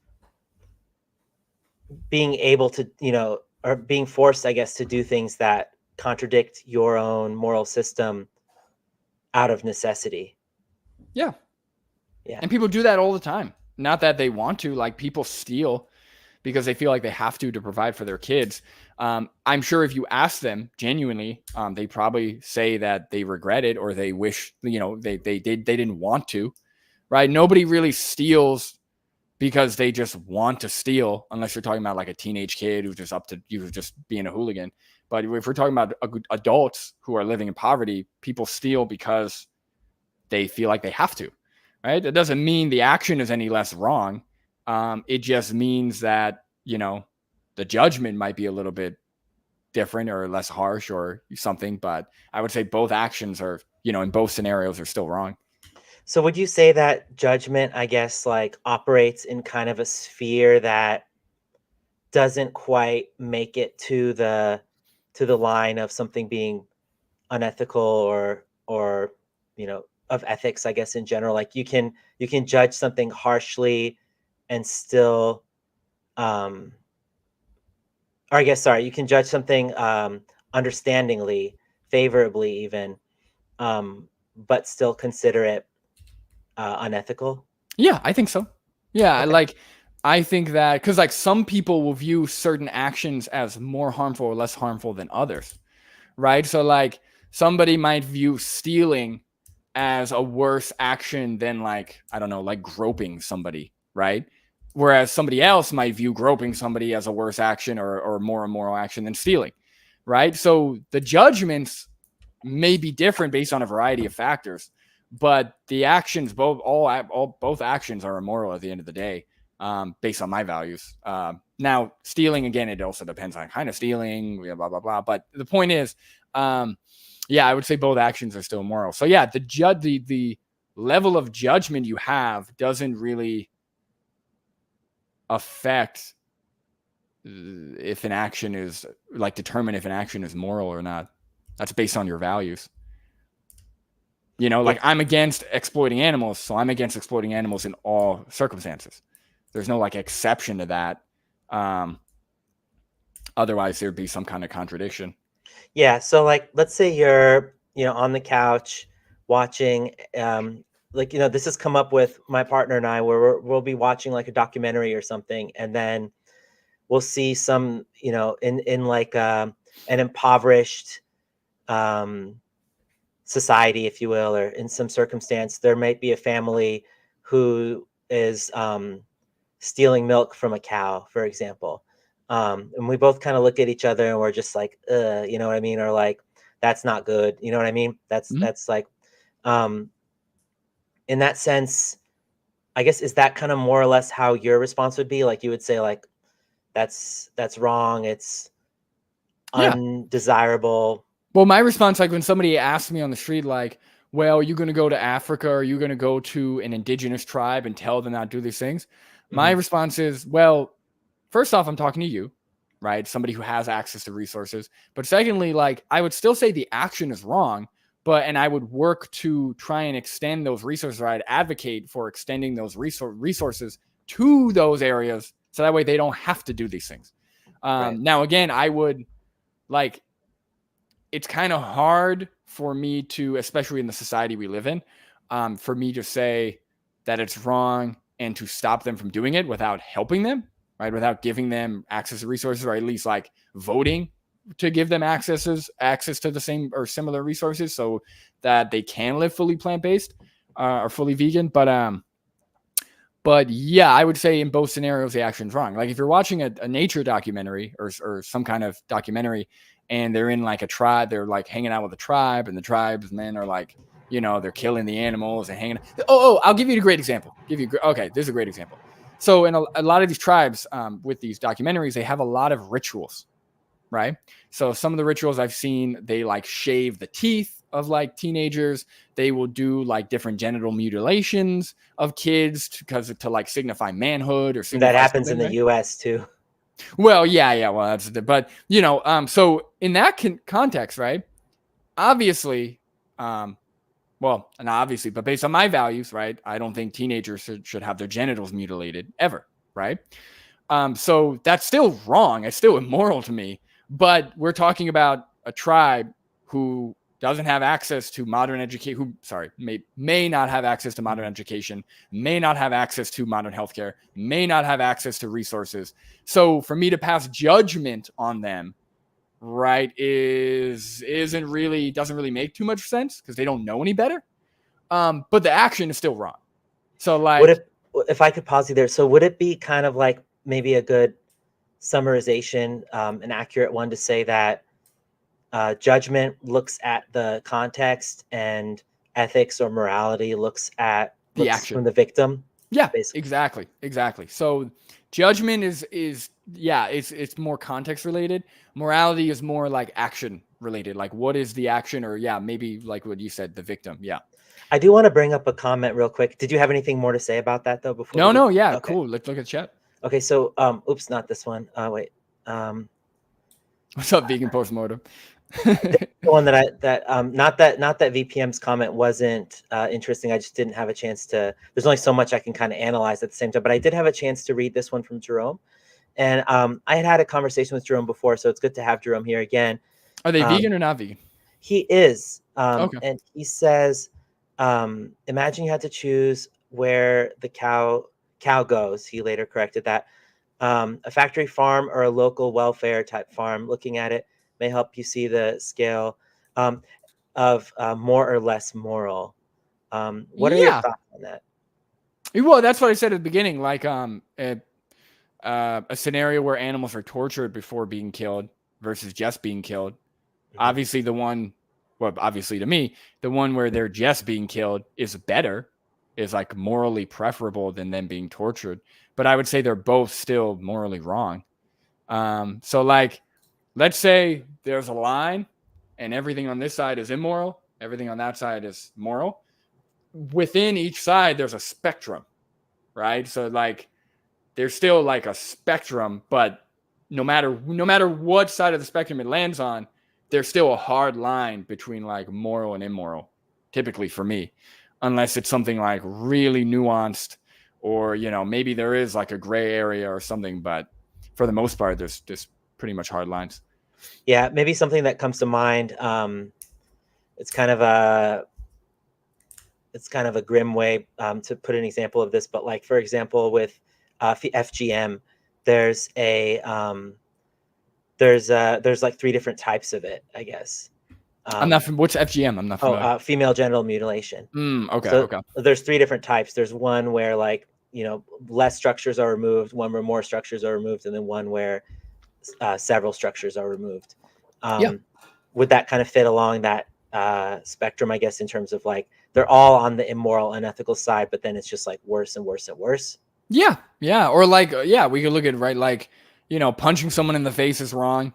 being able to, or being forced, I guess, to do things that contradict your own moral system out of necessity. Yeah. Yeah. And people do that all the time. Not that they want to, like people steal because they feel like they have to provide for their kids. I'm sure if you ask them genuinely, they probably say that they regret it or they wish, they didn't want to, right? Nobody really steals because they just want to steal, unless you're talking about like a teenage kid who's just being a hooligan. But if we're talking about adults who are living in poverty, people steal because they feel like they have to, right? It doesn't mean the action is any less wrong. It just means that, the judgment might be a little bit different or less harsh or something. But I would say both actions are, in both scenarios are still wrong. So would you say that judgment, I guess, like operates in kind of a sphere that doesn't quite make it to the line of something being unethical or of ethics, I guess, in general? Like you can judge something harshly and still or I guess, sorry, you can judge something understandingly, favorably even, but still consider it unethical. Yeah, I think so. Yeah, Okay. I think that because like some people will view certain actions as more harmful or less harmful than others, right? So like somebody might view stealing as a worse action than like, I don't know, like groping somebody, right? Whereas somebody else might view groping somebody as a worse action or more immoral action than stealing, right? So the judgments may be different based on a variety of factors, but the actions, both actions are immoral at the end of the day, based on my values. Now, stealing, again, it also depends on kind of stealing, blah, blah, blah. But the point is, yeah, I would say both actions are still immoral. So yeah, the level of judgment you have doesn't really affect if an action is like determine if an action is moral or not. That's based on your values. You know, like I'm against exploiting animals, so I'm against exploiting animals in all circumstances. There's no like exception to that. Otherwise, there'd be some kind of contradiction. Yeah. So like, let's say you're, on the couch watching, like, this has come up with my partner and I, where we'll be watching like a documentary or something, and then we'll see some, in like an impoverished society, if you will, or in some circumstance, there might be a family who is stealing milk from a cow, for example. And we both kind of look at each other and we're just like, you know what I mean? Or like, that's not good. You know what I mean? That's like, in that sense, I guess, is that kind of more or less how your response would be? Like you would say like, that's wrong. It's undesirable. Well, my response, like when somebody asks me on the street, like, well, are you going to go to Africa or are you going to go to an indigenous tribe and tell them not to do these things? My response is, well, first off, I'm talking to you, right? Somebody who has access to resources. But secondly, like I would still say the action is wrong, and I would work to try and extend those resources, or I'd advocate for extending those resources to those areas so that way they don't have to do these things. Right. Now, again, I would like, it's kind of hard for me to, especially in the society we live in, for me to say that it's wrong and to stop them from doing it without helping them, right? Without giving them access to resources, or at least like voting to give them access to the same or similar resources so that they can live fully plant-based or fully vegan. But yeah, I would say in both scenarios, the action's wrong. Like if you're watching a nature documentary or some kind of documentary and they're in like a tribe, they're like hanging out with a tribe and the tribesmen are like, they're killing the animals and hanging. Oh, I'll give you a great example. Okay, this is a great example. So in a lot of these tribes with these documentaries, they have a lot of rituals, right? So some of the rituals I've seen, they like shave the teeth of like teenagers. They will do like different genital mutilations of kids to like signify manhood or signify that happens in the right? US too. Well, yeah. Well, that's but so in that context, right? Obviously, well, not obviously, but based on my values, right? I don't think teenagers should have their genitals mutilated ever, right? So that's still wrong. It's still immoral to me. But we're talking about a tribe who doesn't have access to modern education, may not have access to modern education, may not have access to modern healthcare, may not have access to resources. So for me to pass judgment on them, right, doesn't really make too much sense because they don't know any better. But the action is still wrong. So like, if I could pause you there, so would it be kind of like maybe a good summarization, an accurate one to say that judgment looks at the context and ethics or morality looks the action from the victim? Yeah, basically. Exactly. So judgment is it's more context related. Morality is more like action related. Like what is the action, or maybe like what you said, the victim. Yeah. I do want to bring up a comment real quick. Did you have anything more to say about that though before? No, yeah, okay. Cool. Let's look at the chat. Okay, so oops, not this one. Wait. What's up, vegan postmortem? The one not that VPM's comment wasn't interesting. I just didn't have a chance to. There's only so much I can kind of analyze at the same time, but I did have a chance to read this one from Jerome, and I had a conversation with Jerome before, so it's good to have Jerome here again. Are they vegan or not vegan? He is, okay. And he says, imagine you had to choose where the cow goes. He later corrected that. A factory farm or a local welfare type farm. Looking at it may help you see the scale of more or less moral. What are your thoughts on that? Well, that's what I said at the beginning. Like a scenario where animals are tortured before being killed versus just being killed. Mhm. Obviously, obviously to me, the one where they're just being killed is better, is like morally preferable than them being tortured. But I would say they're both still morally wrong. So like, let's say there's a line and everything on this side is immoral, everything on that side is moral. Within each side, there's a spectrum, right? So like, there's still like a spectrum, but no matter what side of the spectrum it lands on, there's still a hard line between like moral and immoral, typically for me, unless it's something like really nuanced, or maybe there is like a gray area or something, but for the most part there's just pretty much hard lines. Yeah, maybe something that comes to mind. It's kind of a grim way to put an example of this, but like for example, with FGM, there's there's like three different types of it, I guess. I'm not from what's FGM. I'm not familiar. Female genital mutilation. Okay. So there's three different types. There's one where like less structures are removed, one where more structures are removed, and then one where several structures are removed. Yeah. Would that kind of fit along that spectrum, I guess, in terms of like they're all on the immoral, unethical side, but then it's just like worse and worse and worse? Yeah. Or like, we could look at, right, like, punching someone in the face is wrong.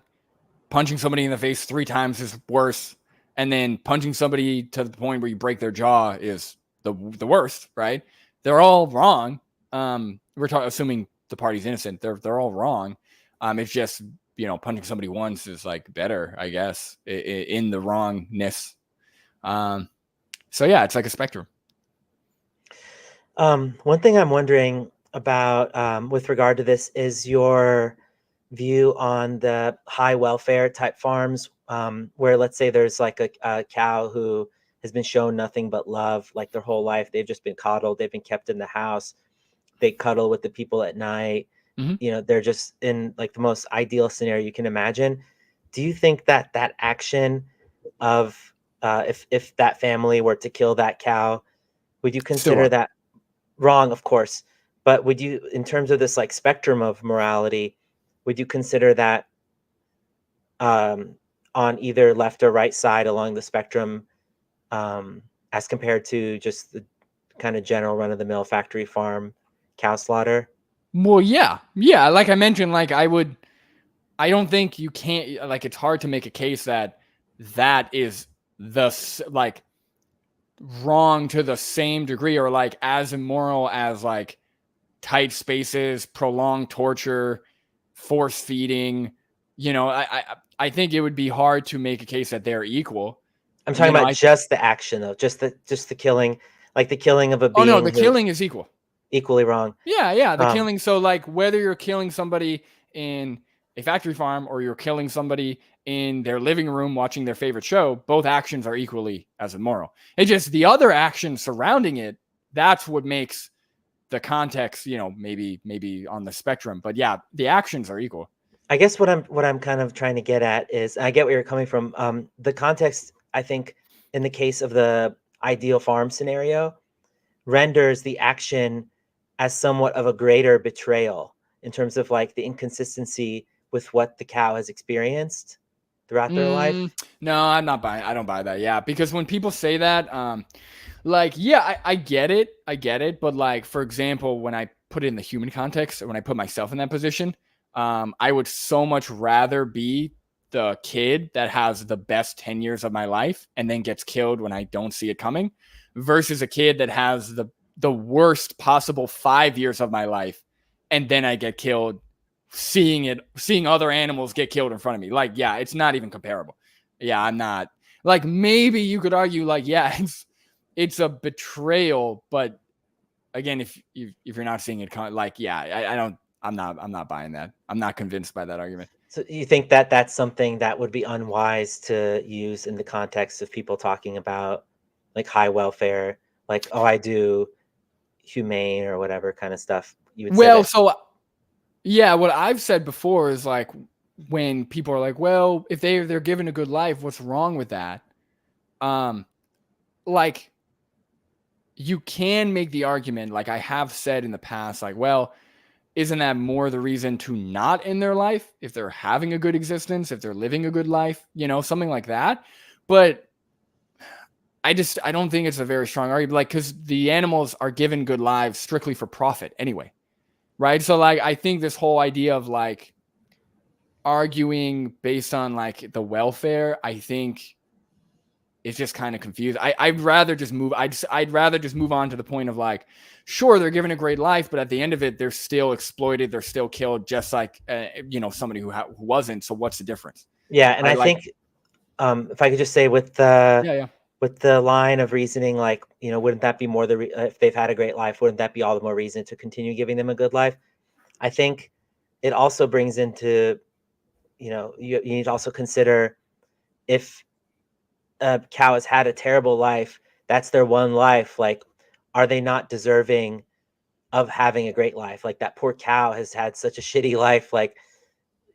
Punching somebody in the face 3 times is worse. And then punching somebody to the point where you break their jaw is the worst, right? They're all wrong. We're assuming the party's innocent. They're all wrong. It's just, punching somebody once is like better, I guess, in the wrongness. So yeah, it's like a spectrum. One thing I'm wondering about with regard to this is your view on the high welfare type farms, where let's say there's like a cow who has been shown nothing but love like their whole life. They've just been coddled. They've been kept in the house. They cuddle with the people at night. Mm-hmm. They're just in like the most ideal scenario you can imagine. Do you think that that action of if that family were to kill that cow, would you consider that wrong? Of course, but would you, in terms of this like spectrum of morality, would you consider that on either left or right side along the spectrum, as compared to just the kind of general run-of-the-mill factory farm cow slaughter? Well, yeah. Like I mentioned, like I don't think you can't, like, it's hard to make a case that is like wrong to the same degree or like as immoral as like tight spaces, prolonged torture, force feeding. I think it would be hard to make a case that they're equal. I'm talking about just the action though, just the killing, like the killing of a being. Oh no, the killing is equally wrong. Yeah, the killing. So like whether you're killing somebody in a factory farm or you're killing somebody in their living room watching their favorite show, both actions are equally as immoral. It's just the other action surrounding it, that's what makes the context, maybe on the spectrum. But yeah, the actions are equal. I guess what I'm kind of trying to get at is, I get where you're coming from. The context, I think, in the case of the ideal farm scenario, renders the action as somewhat of a greater betrayal in terms of like the inconsistency with what the cow has experienced throughout their life. No, I'm not buying. I don't buy that. Yeah, because when people say that, like, yeah, I get it. But like, for example, when I put it in the human context, or when I put myself in that position, I would so much rather be the kid that has the best 10 years of my life and then gets killed when I don't see it coming, versus a kid that has the worst possible 5 years of my life and then I get killed seeing other animals get killed in front of me. Like, yeah, it's not even comparable. Yeah, I'm not, like, maybe you could argue like, yeah, it's a betrayal, but again, if you're not seeing it, like, yeah, I'm not buying that. I'm not convinced by that argument. So you think that that's something that would be unwise to use in the context of people talking about like high welfare, like, oh, I do humane or whatever kind of stuff? You would say that. So yeah, what I've said before is like, when people are like, well, if they're given a good life, what's wrong with that? Like, you can make the argument, like I have said in the past, like, well, isn't that more the reason to not end their life if they're having a good existence, if they're living a good life, something like that. But I don't think it's a very strong argument, like, because the animals are given good lives strictly for profit anyway, right? So like, I think this whole idea of like arguing based on like the welfare, I think it's just kind of confused. I'd rather just move. I'd rather just move on to the point of like, sure, they're given a great life, but at the end of it, they're still exploited. They're still killed, just like somebody who wasn't. So what's the difference? Yeah, and I think if I could just say with the line of reasoning, like, wouldn't that be more if they've had a great life, wouldn't that be all the more reason to continue giving them a good life? I think it also brings into, you need to also consider if a cow has had a terrible life, that's their one life. Like, are they not deserving of having a great life? Like, that poor cow has had such a shitty life. Like,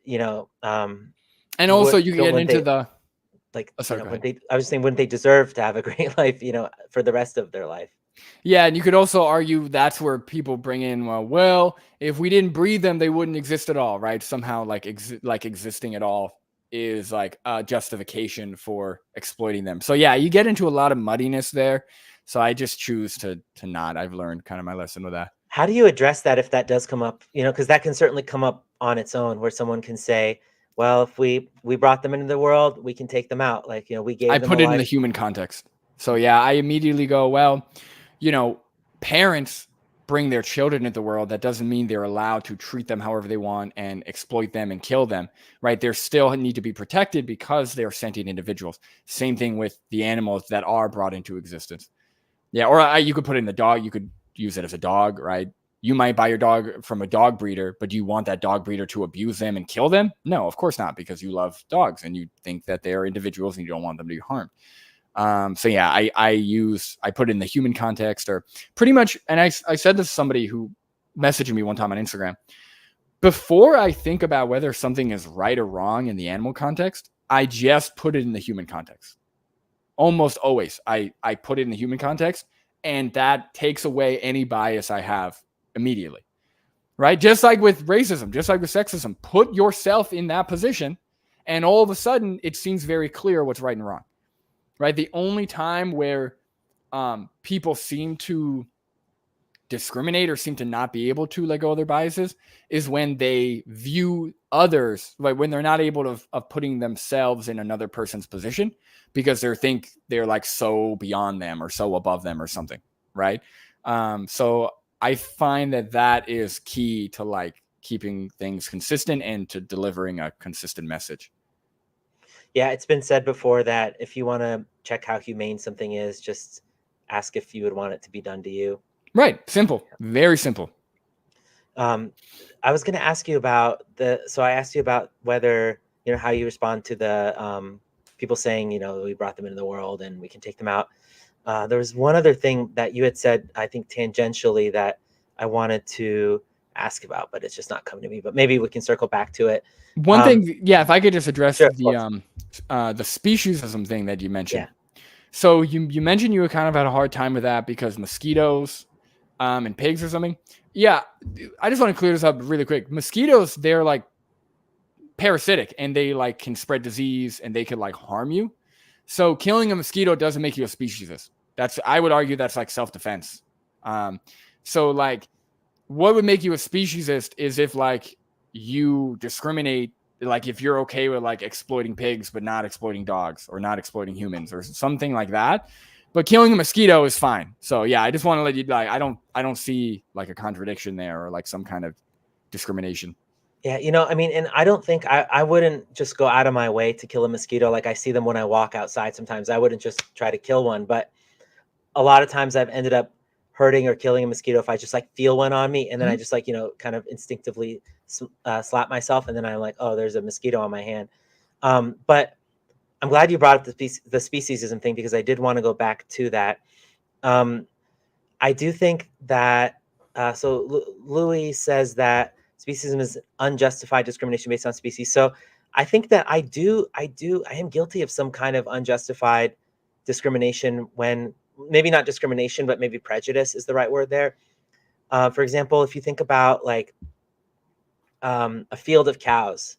and also you get into the, like, I was saying, wouldn't they deserve to have a great life, for the rest of their life? Yeah, and you could also argue that's where people bring in, well, if we didn't breed them, they wouldn't exist at all, right? Somehow, like existing at all is like a justification for exploiting them. So yeah, you get into a lot of muddiness there. So I just choose to not. I've learned kind of my lesson with that. How do you address that if that does come up? Because that can certainly come up on its own, where someone can say, well, if we brought them into the world, we can take them out. Like, we gave them I put it in the human context. So yeah, I immediately go, well, parents bring their children into the world. That doesn't mean they're allowed to treat them however they want and exploit them and kill them, right? They still need to be protected because they're sentient individuals. Same thing with the animals that are brought into existence. Yeah, or you could put it in the dog. You could use it as a dog, right? You might buy your dog from a dog breeder, but do you want that dog breeder to abuse them and kill them? No, of course not, because you love dogs and you think that they are individuals and you don't want them to be harmed. So yeah, I put it in the human context, or pretty much, and I said this to somebody who messaged me one time on Instagram. Before I think about whether something is right or wrong in the animal context, I just put it in the human context. Almost always, I put it in the human context, and that takes away any bias I have immediately, right? Just like with racism, just like with sexism, put yourself in that position, and all of a sudden, it seems very clear what's right and wrong. Right? The only time where people seem to discriminate or seem to not be able to let go of their biases is when they view others, like when they're not able of putting themselves in another person's position because they think they're like so beyond them or so above them or something, right? So I find that is key to like keeping things consistent and to delivering a consistent message. Yeah, it's been said before that if you want to check how humane something is, just ask if you would want it to be done to you. Right. Simple. Very simple. I was going to ask you about I asked you about whether, how you respond to the people saying, we brought them into the world and we can take them out. There was one other thing that you had said, I think tangentially, that I wanted to ask about, but it's just not coming to me, but maybe we can circle back to it. One thing, yeah, if I could just address sure, the speciesism thing that you mentioned. Yeah. So you mentioned you kind of had a hard time with that because mosquitoes and pigs or something. Yeah, I just want to clear this up really quick. Mosquitoes, they're like parasitic and they like can spread disease and they could like harm you. So killing a mosquito doesn't make you a speciesist. I would argue that's like self-defense. So like what would make you a speciesist is if like you discriminate, like if you're okay with like exploiting pigs but not exploiting dogs or not exploiting humans or something like that, but killing a mosquito is fine. So yeah, I just want to let you like I don't see like a contradiction there or like some kind of discrimination. Yeah, I mean, and I don't think I wouldn't just go out of my way to kill a mosquito. Like I see them when I walk outside sometimes. I wouldn't just try to kill one, but a lot of times I've ended up hurting or killing a mosquito if I just like feel one on me and then I just like, kind of instinctively slap myself and then I'm like, oh, there's a mosquito on my hand. But I'm glad you brought up the speciesism thing because I did want to go back to that. I do think that, so Louis says that speciesism is unjustified discrimination based on species. So I think that I am guilty of some kind of unjustified discrimination when maybe not discrimination, but maybe prejudice is the right word there. For example, if you think about like a field of cows,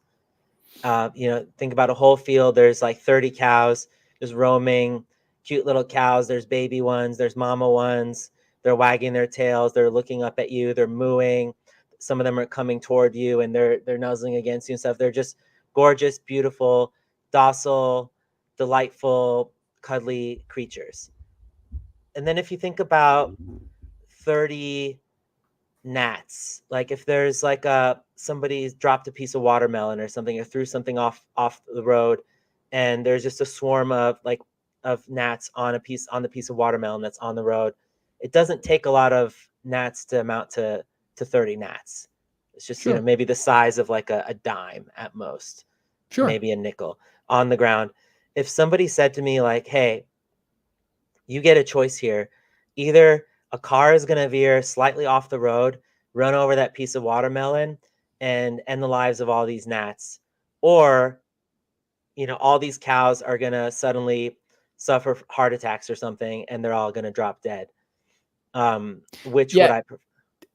think about a whole field. There's like 30 cows just roaming, cute little cows. There's baby ones, there's mama ones. They're wagging their tails. They're looking up at you. They're mooing. Some of them are coming toward you and they're nuzzling against you and stuff. They're just gorgeous, beautiful, docile, delightful, cuddly creatures. And then if you think about 30 gnats, like if there's like somebody's dropped a piece of watermelon or something, or threw something off the road, and there's just a swarm of gnats on the piece of watermelon that's on the road, it doesn't take a lot of gnats to amount to 30 gnats. It's just Sure. maybe the size of like a dime at most, Sure. maybe a nickel on the ground. If somebody said to me like, hey, you get a choice here, either a car is going to veer slightly off the road, run over that piece of watermelon, and end the lives of all these gnats, or all these cows are going to suddenly suffer heart attacks or something, and they're all going to drop dead. Which would I prefer?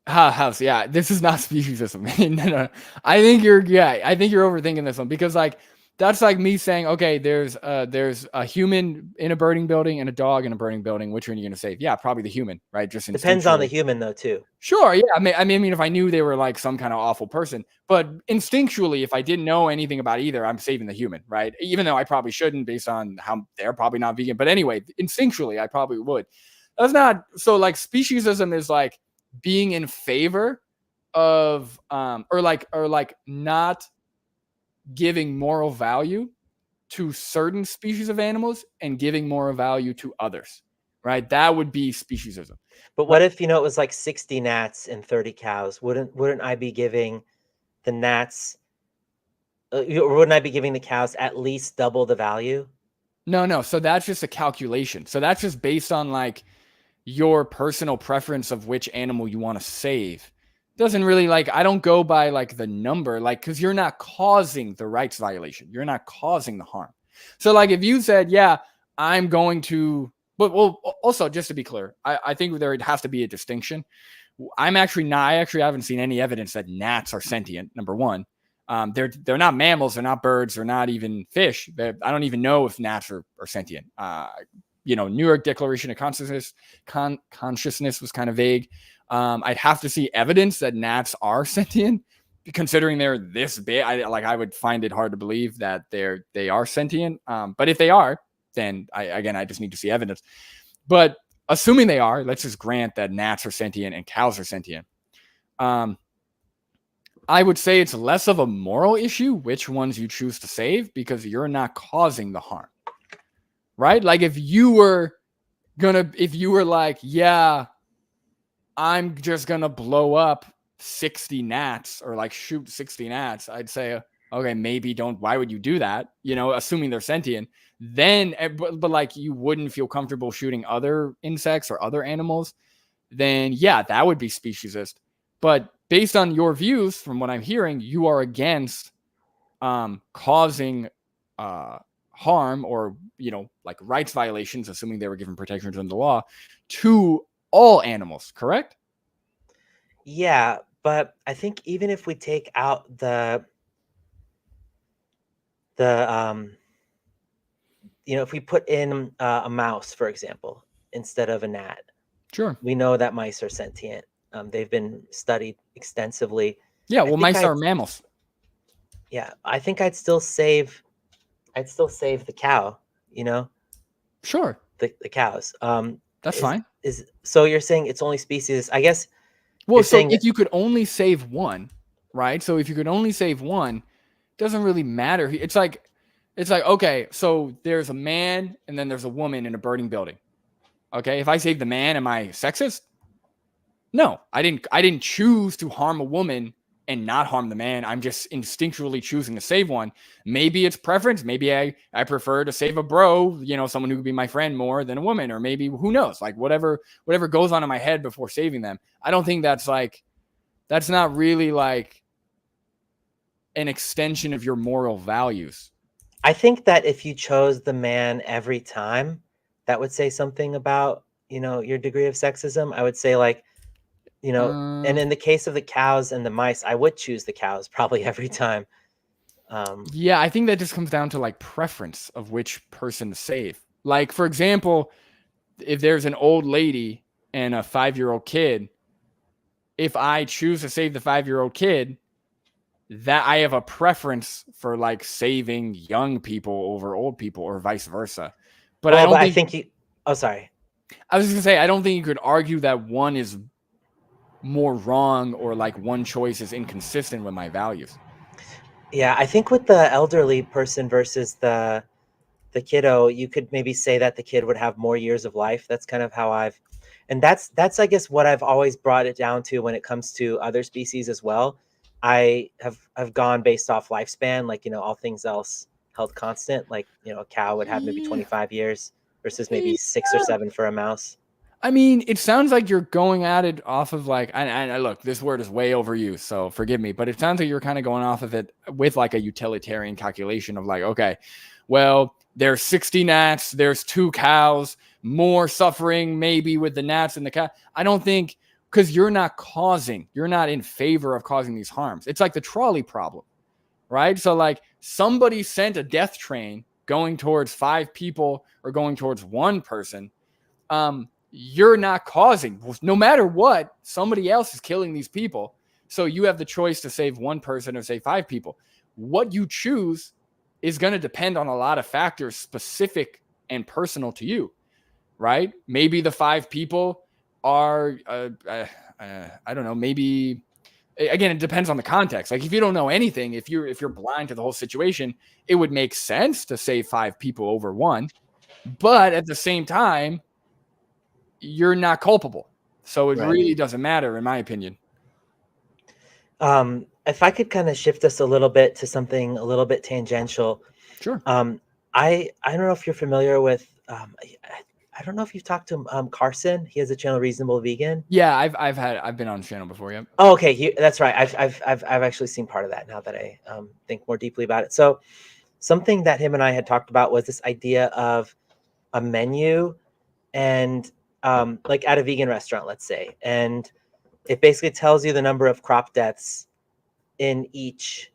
House, yeah, this is not speciesism. No. I think you're overthinking this one, because like that's like me saying, okay, there's a human in a burning building and a dog in a burning building. Which one are you going to save? Yeah, probably the human, right? Just depends on the human though too. Sure, yeah. I mean, if I knew they were like some kind of awful person, but instinctually, if I didn't know anything about either, I'm saving the human, right? Even though I probably shouldn't, based on how they're probably not vegan. But anyway, instinctually, I probably would. That's not so. Like speciesism is like being in favor of or like not giving moral value to certain species of animals and giving moral value to others, right? That would be speciesism. But what if it was like 60 gnats and 30 cows? Wouldn't I be giving the gnats or wouldn't I be giving the cows at least double the value? No, so that's just a calculation. So that's just based on like your personal preference of which animal you want to save. Doesn't really like, I don't go by like the number, like, because you're not causing the rights violation. You're not causing the harm. So like if you said, yeah, I'm going to, but well, also just to be clear, I think there has to be a distinction. I actually haven't seen any evidence that gnats are sentient, number one. They're not mammals, they're not birds, they're not even fish. I don't even know if gnats are sentient. New York Declaration of Consciousness was kind of vague. I'd have to see evidence that gnats are sentient, considering they're this big. I would find it hard to believe that they are sentient. But if they are, then I just need to see evidence. But assuming they are, let's just grant that gnats are sentient and cows are sentient. I would say it's less of a moral issue which ones you choose to save, because you're not causing the harm, right? Like if you were like, yeah, I'm just gonna blow up 60 gnats or like shoot 60 gnats, I'd say, okay, maybe don't. Why would you do that? Assuming they're sentient, then, but like you wouldn't feel comfortable shooting other insects or other animals, then yeah, that would be speciesist. But based on your views, from what I'm hearing, you are against causing harm or, like rights violations, assuming they were given protections under the law, to all animals, correct? Yeah, but I think even if we take out the if we put in a mouse, for example, instead of a gnat, sure, we know that mice are sentient. They've been studied extensively. Yeah, well, mice are mammals. Yeah, I think I'd still save the cow, Sure. The cows. That's fine. So you're saying it's only species, I guess. Well, so if you could only save one, right? So if you could only save one, it doesn't really matter. It's like, okay, so there's a man and then there's a woman in a burning building. Okay, if I save the man, am I sexist? No, I didn't choose to harm a woman and not harm the man. I'm just instinctually choosing to save one. Maybe it's preference. Maybe I prefer to save a bro, someone who could be my friend, more than a woman, or maybe who knows, like whatever goes on in my head before saving them. I don't think that's not really like an extension of your moral values. I think that if you chose the man every time, that would say something about your degree of sexism. I would say like, and in the case of the cows and the mice, I would choose the cows probably every time. Yeah, I think that just comes down to like preference of which person to save. Like, for example, if there's an old lady and a 5-year-old kid, if I choose to save the 5-year-old kid, that I have a preference for like saving young people over old people or vice versa. But I well, don't but I think think you. Oh, sorry. I was gonna say I don't think you could argue that one is more wrong or like one choice is inconsistent with my values. Yeah, I think with the elderly person versus the kiddo, you could maybe say that the kid would have more years of life. That's kind of how and that's I guess what I've always brought it down to when it comes to other species as well. I've gone based off lifespan, like all things else held constant. Like a cow would have maybe Yeah. 25 years versus maybe 6 or 7 for a mouse. I mean, it sounds like you're going at it off of like, and look, this word is way overused, so forgive me, but it sounds like you're kind of going off of it with like a utilitarian calculation of like, okay, well, there's 60 gnats, there's 2 cows, more suffering maybe with the gnats and the cow. I don't think, because you're not in favor of causing these harms. It's like the trolley problem, right? So like somebody sent a death train going towards 5 people or going towards 1 person. You're not causing, no matter what, somebody else is killing these people. So you have the choice to save 1 person or save 5 people. What you choose is going to depend on a lot of factors specific and personal to you, right? Maybe the 5 people are, I don't know, maybe, again, it depends on the context. Like if you don't know anything, if you're blind to the whole situation, it would make sense to save 5 people over 1. But at the same time, you're not culpable. So it Right. really doesn't matter, in my opinion. If I could kind of shift us a little bit to something a little bit tangential. Sure. I don't know if you're familiar with I don't know if you've talked to Carson. He has a channel, Reasonable Vegan. Yeah, I've been on the channel before. Yep. Oh, okay. That's right. I've actually seen part of that now that I think more deeply about it. So something that him and I had talked about was this idea of a menu and like at a vegan restaurant, let's say, and it basically tells you the number of crop deaths in each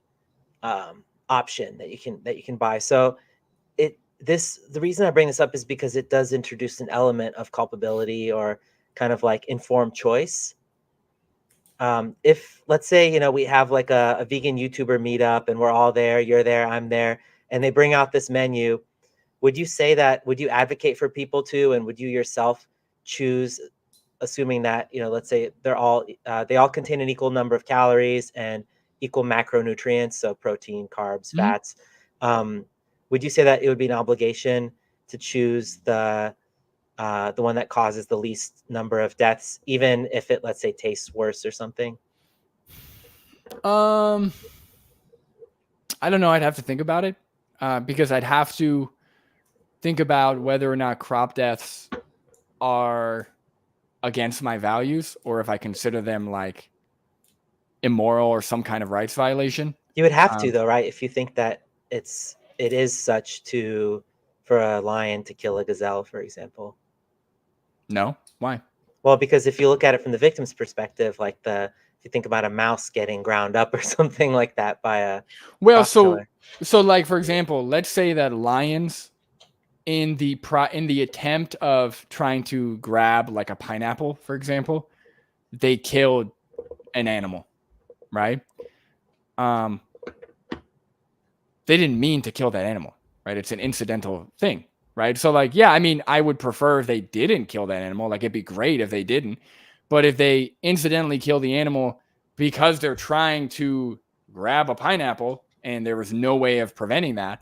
option that you can buy. So the reason I bring this up is because it does introduce an element of culpability or kind of like informed choice. If let's say we have like a vegan YouTuber meetup and we're all there, you're there, I'm there, and they bring out this menu, would you advocate for people to, and would you yourself choose, assuming that let's say they all contain an equal number of calories and equal macronutrients, so protein, carbs, fats. Would you say that it would be an obligation to choose the one that causes the least number of deaths, even if it, let's say, tastes worse or something? I don't know. I'd have to think about it because I'd have to think about whether or not crop deaths are against my values or if I consider them like immoral or some kind of rights violation. You would have to, though, right? If you think that it is such for a lion to kill a gazelle, for example. No, why? Well, because if you look at it from the victim's perspective, like if you think about a mouse getting ground up or something like that by a so like for example, let's say that lions in the attempt of trying to grab like a pineapple, for example, they killed an animal, right? They didn't mean to kill that animal, right? It's an incidental thing, right? So like, yeah, I mean, I would prefer if they didn't kill that animal. Like it'd be great if they didn't, but if they incidentally kill the animal because they're trying to grab a pineapple and there was no way of preventing that,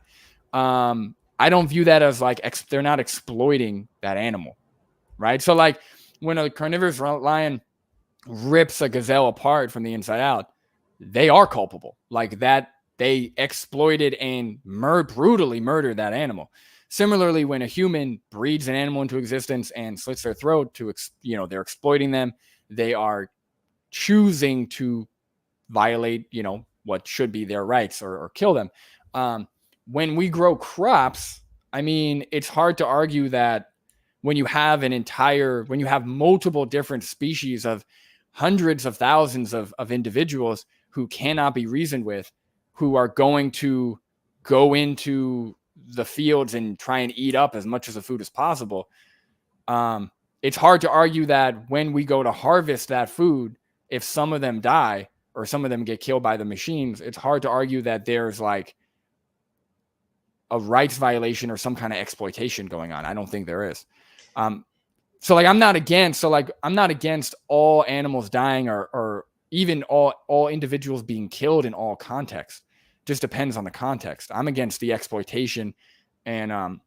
I don't view that as like they're not exploiting that animal, right? So like when a carnivorous lion rips a gazelle apart from the inside out, they are culpable. Like that, they exploited and brutally murdered that animal. Similarly, when a human breeds an animal into existence and slits their throat they're exploiting them. They are choosing to violate, what should be their rights or kill them. When we grow crops, I mean, it's hard to argue that when you have multiple different species of hundreds of thousands of individuals who cannot be reasoned with, who are going to go into the fields and try and eat up as much of the food as possible. It's hard to argue that when we go to harvest that food, if some of them die or some of them get killed by the machines, it's hard to argue that there's like a rights violation or some kind of exploitation going on. I don't think there is. So I'm not against all animals dying or even all individuals being killed in all contexts. Just depends on the context. I'm against the exploitation and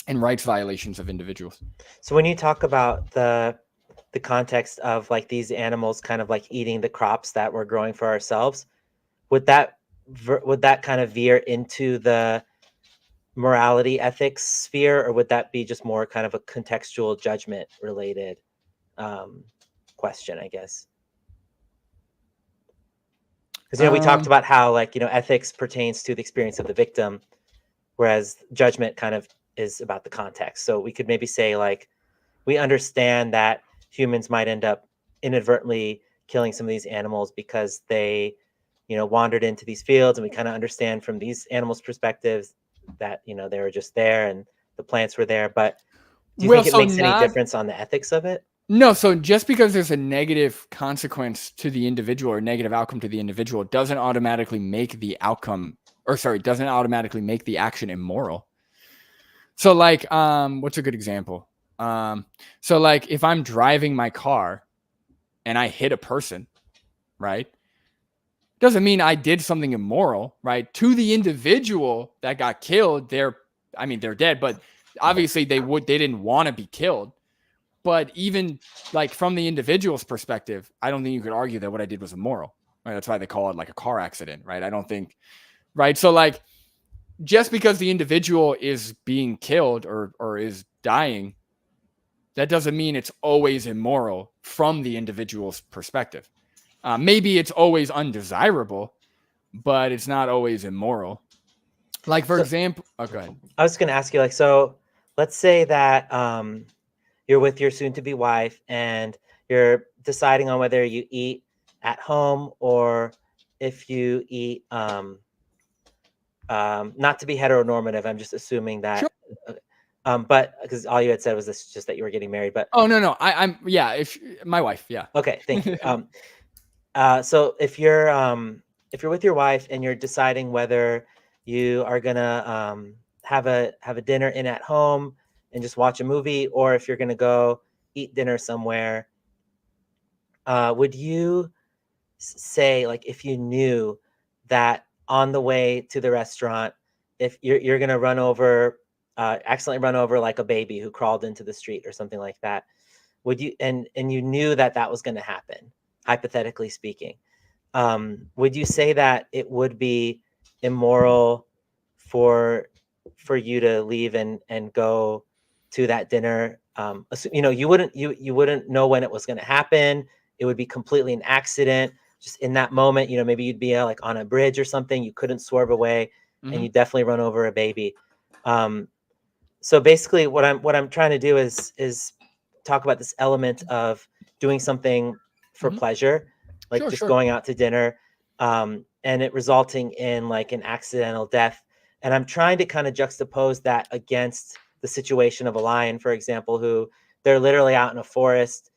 rights violations of individuals. So when you talk about the context of like these animals kind of like eating the crops that we're growing for ourselves, would that kind of veer into the morality ethics sphere, or would that be just more kind of a contextual judgment related question, I guess? Because we talked about how like ethics pertains to the experience of the victim, whereas judgment kind of is about the context. So we could maybe say like we understand that humans might end up inadvertently killing some of these animals because they wandered into these fields, and we kind of understand from these animals' perspectives that they were just there and the plants were there. But do you think it makes any difference on the ethics of it? No. So just because there's a negative consequence to the individual or negative outcome to the individual doesn't automatically make the action immoral. So like, what's a good example? So like if I'm driving my car and I hit a person, right? Doesn't mean I did something immoral, right? To the individual that got killed, they're dead, but obviously they didn't want to be killed. But even like from the individual's perspective, I don't think you could argue that what I did was immoral, right? That's why they call it like a car accident, right? I don't think, right? So like, just because the individual is being killed or is dying, that doesn't mean it's always immoral from the individual's perspective. Maybe it's always undesirable, but it's not always immoral. Like, for example, go ahead. I was going to ask you, like, so let's say that you're with your soon-to-be wife and you're deciding on whether you eat at home or if you eat, not to be heteronormative, I'm just assuming that, Sure. But because all you had said was this, just that you were getting married. But no, if my wife, yeah. Okay, thank you. So if you're with your wife and you're deciding whether you are gonna have a dinner in at home and just watch a movie, or if you're gonna go eat dinner somewhere, would you say, like, if you knew that on the way to the restaurant, if you're gonna accidentally run over like a baby who crawled into the street or something like that, would you, and you knew that was going to happen, hypothetically speaking, would you say that it would be immoral for you to leave and go to that dinner? You wouldn't know when it was going to happen. It would be completely an accident. Just in that moment, maybe you'd be like on a bridge or something. You couldn't swerve away, and you definitely run over a baby. So basically, what I'm trying to do is talk about this element of doing something for pleasure, like going out to dinner, and it resulting in like an accidental death. And I'm trying to kind of juxtapose that against the situation of a lion, for example, who they're literally out in a forest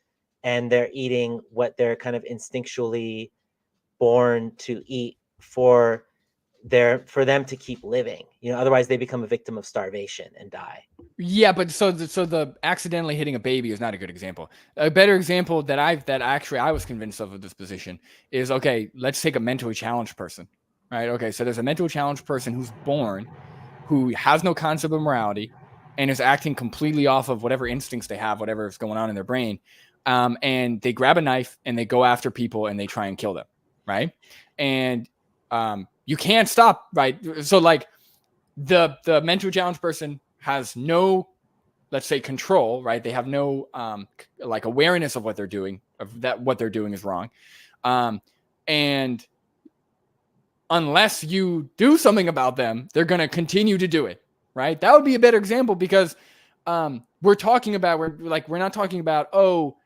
and they're eating what they're kind of instinctually born to eat for them to keep living. Otherwise they become a victim of starvation and die. Yeah, but so the accidentally hitting a baby is not a good example. A better example that I was convinced of this position is, okay, let's take a mentally challenged person, right? Okay, so there's a mentally challenged person who's born, who has no concept of morality and is acting completely off of whatever instincts they have, whatever is going on in their brain. And they grab a knife and they go after people and they try and kill them, right? And you can't stop, right? So like the mentally challenged person has no, let's say, control, right? They have no like awareness of what they're doing, what they're doing is wrong. And unless you do something about them, they're going to continue to do it, right? That would be a better example, because we're talking about, we're not talking about, oh,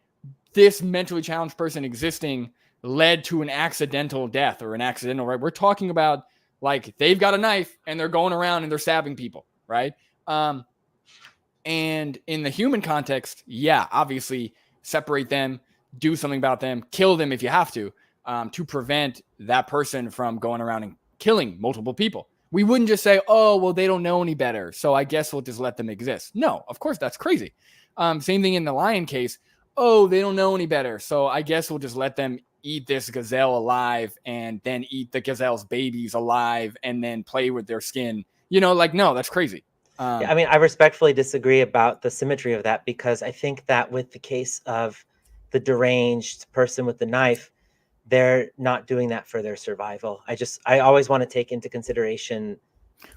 this mentally challenged person existing led to an accidental death or an accidental, right? We're talking about like they've got a knife and they're going around and they're stabbing people, right? And in the human context, yeah, obviously separate them, do something about them, kill them if you have to prevent that person from going around and killing multiple people. We wouldn't just say, oh, well, they don't know any better, so I guess we'll just let them exist. No, of course, that's crazy. Same thing in the lion case. Oh, they don't know any better, so I guess we'll just let them eat this gazelle alive and then eat the gazelle's babies alive and then play with their skin. You know, like, no, that's crazy. Yeah, I mean, I respectfully disagree about the symmetry of that, because I think that with the case of the deranged person with the knife, they're not doing that for their survival. I always want to take into consideration.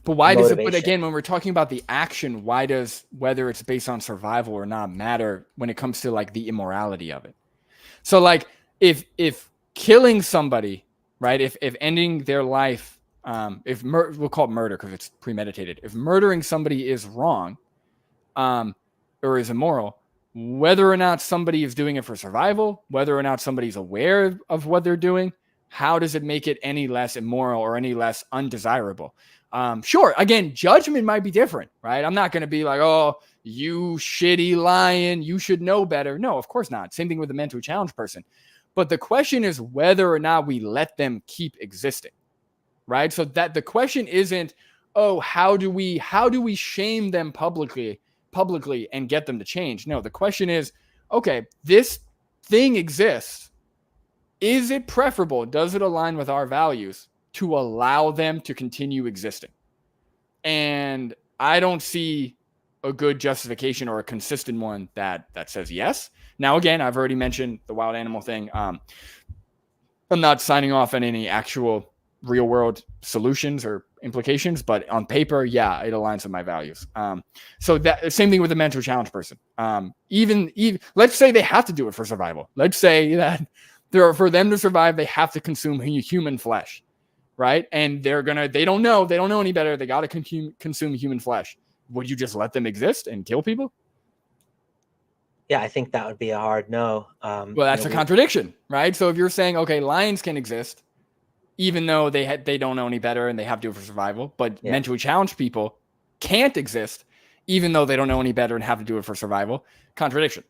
But why does it, but again, when we're talking about the action, why does whether it's based on survival or not matter when it comes to like the immorality of it? So like if killing somebody, right, if ending their life, we'll call it murder because it's premeditated. If murdering somebody is wrong, or is immoral, whether or not somebody is doing it for survival, whether or not somebody's aware of what they're doing, how does it make it any less immoral or any less undesirable? Sure, again, judgment might be different, right? I'm not going to be like, oh, you shitty lion, you should know better. No, of course not. Same thing with the mentally challenged person. But the question is whether or not we let them keep existing, right? So that the question isn't, oh, how do we shame them publicly and get them to change? No, the question is, okay, this thing exists. Is it preferable? Does it align with our values to allow them to continue existing? And I don't see a good justification or a consistent one that says yes. Now, again, I've already mentioned the wild animal thing. I'm not signing off on any actual real world solutions or implications, but on paper, yeah, it aligns with my values. So that same thing with the mentally challenged person. Even let's say they have to do it for survival. Let's say that for them to survive, they have to consume human flesh, right? And they don't know any better. They got to consume human flesh. Would you just let them exist and kill people? Yeah, I think that would be a hard no. Well, that's a contradiction, right? So if you're saying, okay, lions can exist, even though they don't know any better and they have to do it for survival, but mentally challenged people can't exist, even though they don't know any better and have to do it for survival. Contradiction.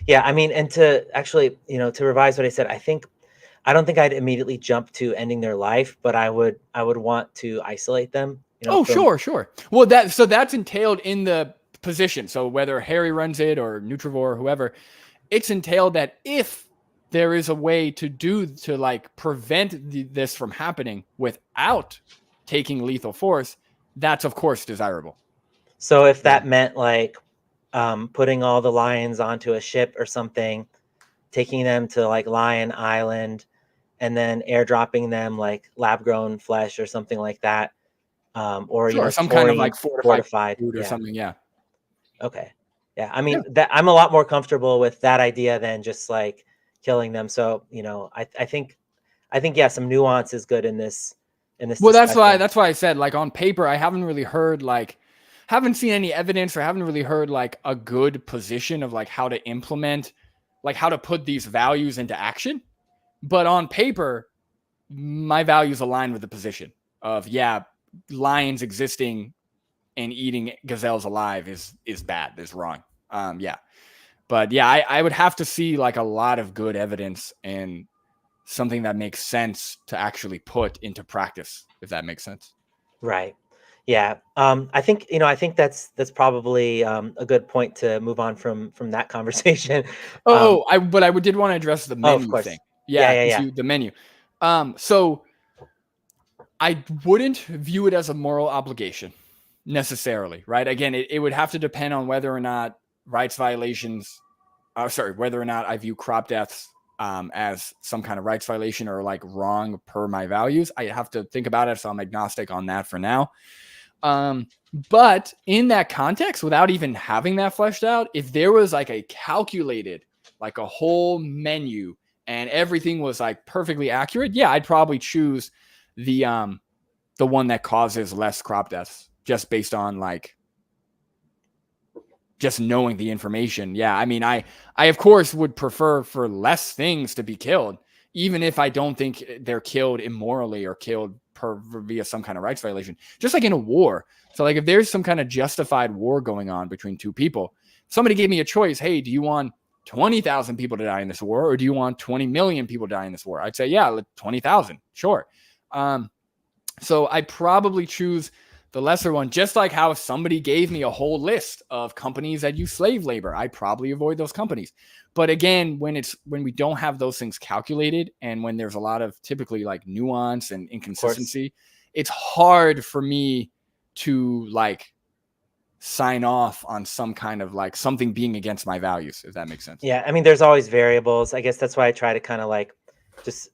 Yeah, I mean, and to actually, to revise what I said, I don't think I'd immediately jump to ending their life, but I would want to isolate them. Sure. Well, that's entailed in the position. So whether Harry runs it or Nutrivore or whoever, it's entailed that if there is a way to like prevent this from happening without taking lethal force, that's of course desirable. So if that meant like putting all the lions onto a ship or something, taking them to like Lion Island, and then airdropping them like lab-grown flesh or something like that, or sure, some kind of like fortified food or something. Yeah. Okay. Yeah. I mean, that I'm a lot more comfortable with that idea than just like killing them. So, I think yeah, some nuance is good in this. Well, discussion. that's why I said, like, on paper, I haven't really heard haven't seen any evidence or haven't really heard like a good position of like how to implement, like how to put these values into action. But on paper, my values align with the position of, lions existing and eating gazelles alive is bad, is wrong. But I would have to see like a lot of good evidence and something that makes sense to actually put into practice, if that makes sense. Right. Yeah. I think that's probably a good point to move on from that conversation. I did want to address the menu thing. Yeah. The menu. So I wouldn't view it as a moral obligation necessarily, right? Again, it would have to depend on whether or not rights violations, whether or not I view crop deaths as some kind of rights violation or like wrong per my values. I have to think about it, so I'm agnostic on that for now. But in that context, without even having that fleshed out, if there was like a calculated, like a whole menu and everything was like perfectly accurate, I'd probably choose the one that causes less crop deaths just based on just knowing the information. Yeah, I mean, I of course would prefer for less things to be killed, even if I don't think they're killed immorally or killed via some kind of rights violation. Just like in a war. So like if there's some kind of justified war going on between two people, somebody gave me a choice. Hey, do you want 20,000 people to die in this war, or do you want 20 million people to die in this war? I'd say, yeah, 20,000. Sure. So I probably choose the lesser one, just like how if somebody gave me a whole list of companies that use slave labor, I probably avoid those companies. But again, when we don't have those things calculated, and when there's a lot of typically like nuance and inconsistency, it's hard for me to like sign off on some kind of like something being against my values, if that makes sense. Yeah, I mean, there's always variables. I guess that's why I try to kind of like just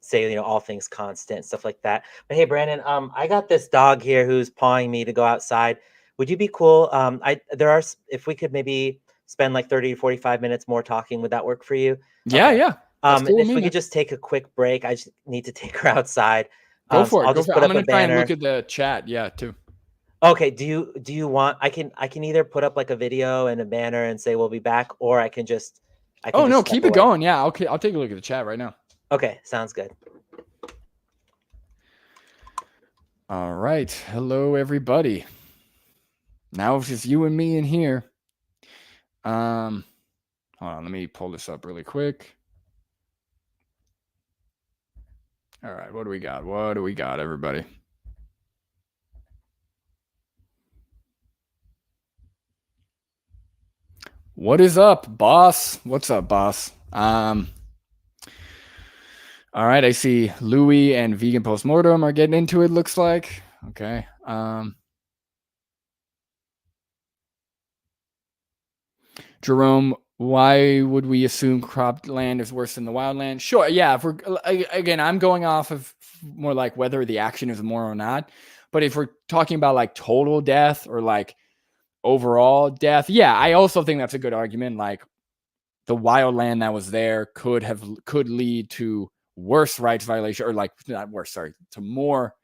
say, you know, all things constant, stuff like that. But hey, Brandon, I got this dog here who's pawing me to go outside. Would you be cool? If we could maybe spend like 30 to 45 minutes more talking, would that work for you? Yeah, Okay. yeah. Cool, if we could just take a quick break, I just need to take her outside. Go for it. I'll just put I'm up gonna a banner. try and look at the chat, yeah, too. Okay, do you want, I can either put up like a video and a banner and say we'll be back, or I can just keep it going. Yeah, okay, I'll take a look at the chat right now. Okay, sounds good. All right. Hello, everybody. Now it's just you and me in here. Hold on, let me pull this up really quick. All right, what do we got? What do we got, everybody? What is up, boss? What's up, boss? All right, I see Louis and Vegan Postmortem are getting into it, looks like. Okay. Jerome, why would we assume cropped land is worse than the wild land? Sure, yeah. If we're again, I'm going off of more like whether the action is immoral or not. But if we're talking about like total death or like overall death, yeah, I also think that's a good argument. Like the wild land that was there could lead to worse rights violation, or like not worse, sorry, to more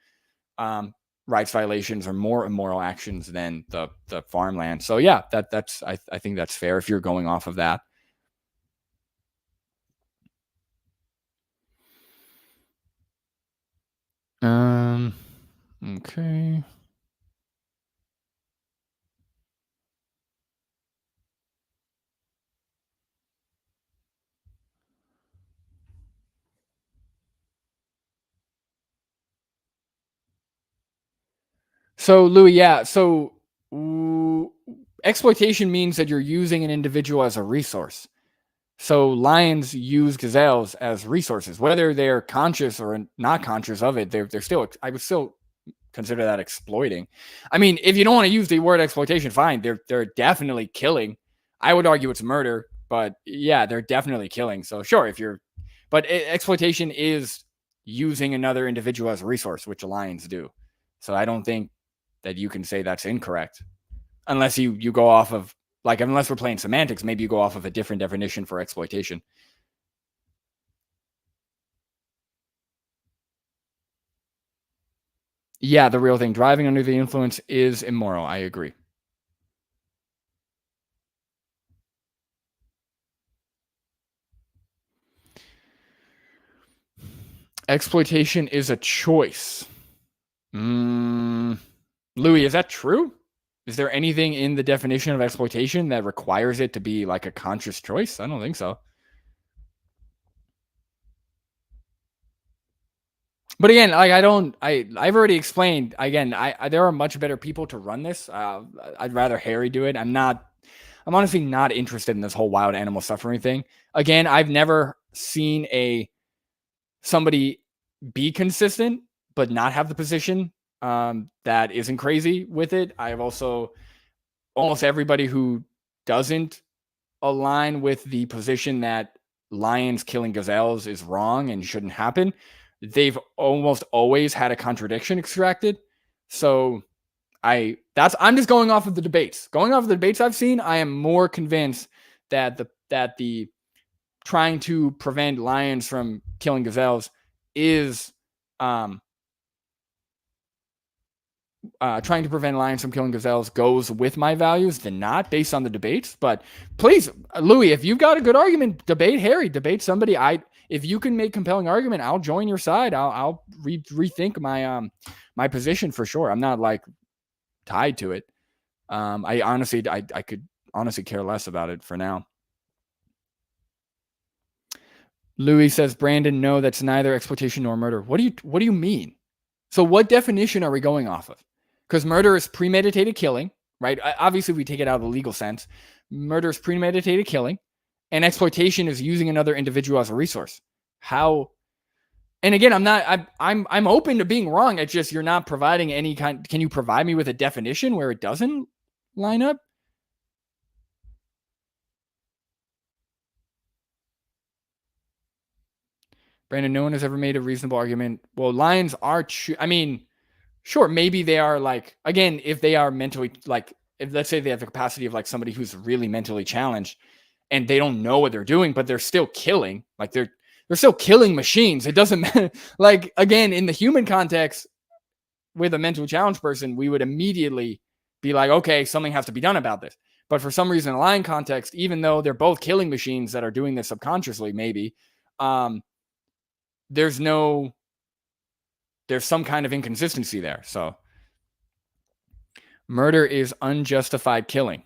rights violations or more immoral actions than the farmland. So yeah, that's I think that's fair if you're going off of that. Okay. So Louis, yeah. So exploitation means that you're using an individual as a resource. So lions use gazelles as resources, whether they're conscious or not conscious of it. They're still. I would still consider that exploiting. I mean, if you don't want to use the word exploitation, fine. They're definitely killing. I would argue it's murder, but yeah, they're definitely killing. So sure, but exploitation is using another individual as a resource, which lions do. So I don't think that you can say that's incorrect, unless you go off of like, unless we're playing semantics, maybe you go off of a different definition for exploitation. Yeah, the real thing. Driving under the influence is immoral. I agree. Exploitation is a choice. Louis, is that true? Is there anything in the definition of exploitation that requires it to be like a conscious choice? I don't think so. But again, like I've already explained. Again, there are much better people to run this. I'd rather Harry do it. I'm honestly not interested in this whole wild animal suffering thing. Again, I've never seen somebody be consistent but not have the position that isn't crazy with it. I have also almost everybody who doesn't align with the position that lions killing gazelles is wrong and shouldn't happen. They've almost always had a contradiction extracted. So I'm just going off of the debates. Going off of the debates I've seen, I am more convinced that the trying to prevent lions from killing gazelles is trying to prevent lions from killing gazelles goes with my values than not, based on the debates. But please, Louis, if you've got a good argument, debate Harry, debate somebody. If you can make compelling argument, I'll join your side. I'll rethink my position for sure. I'm not like tied to it. I could honestly care less about it for now. Louis says, Brandon, no, that's neither exploitation nor murder. What do you mean? So what definition are we going off of? Because murder is premeditated killing, right? Obviously, we take it out of the legal sense. Murder is premeditated killing, and exploitation is using another individual as a resource. How? And again, I'm open to being wrong. It's just you're not providing any kind. Can you provide me with a definition where it doesn't line up? Brandon, no one has ever made a reasonable argument. Well, lions are, I mean, sure, maybe they are like, again, if they are mentally, like, if let's say they have the capacity of like somebody who's really mentally challenged and they don't know what they're doing, but they're still killing, like they're still killing machines. It doesn't matter. Like, again, in the human context with a mentally challenged person, we would immediately be like, okay, something has to be done about this. But for some reason, in a lion context, even though they're both killing machines that are doing this subconsciously, maybe, there's some kind of inconsistency there. So murder is unjustified killing.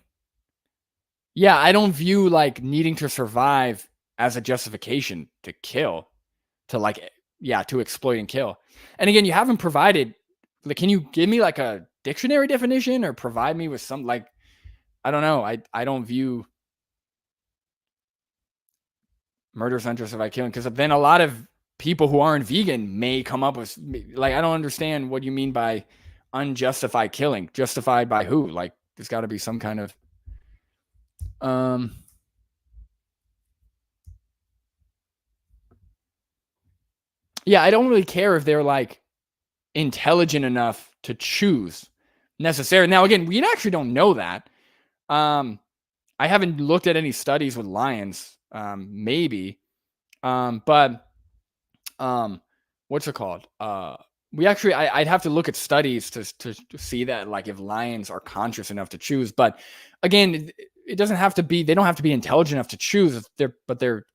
Yeah, I don't view like needing to survive as a justification to kill, to exploit and kill. And again, you haven't provided, like, can you give me like a dictionary definition or provide me with some, like, I don't know. I don't view murder as unjustified killing, because then a lot of people who aren't vegan may come up with, like, I don't understand what you mean by unjustified killing. Justified by who? Like, there's got to be some kind of yeah, I don't really care if they're like intelligent enough to choose necessarily. Now, again, we actually don't know that. I haven't looked at any studies with lions. Maybe, but what's it called? We actually, I'd have to look at studies to see that, like, if lions are conscious enough to choose. But again, it doesn't have to be, they don't have to be intelligent enough to choose. But they're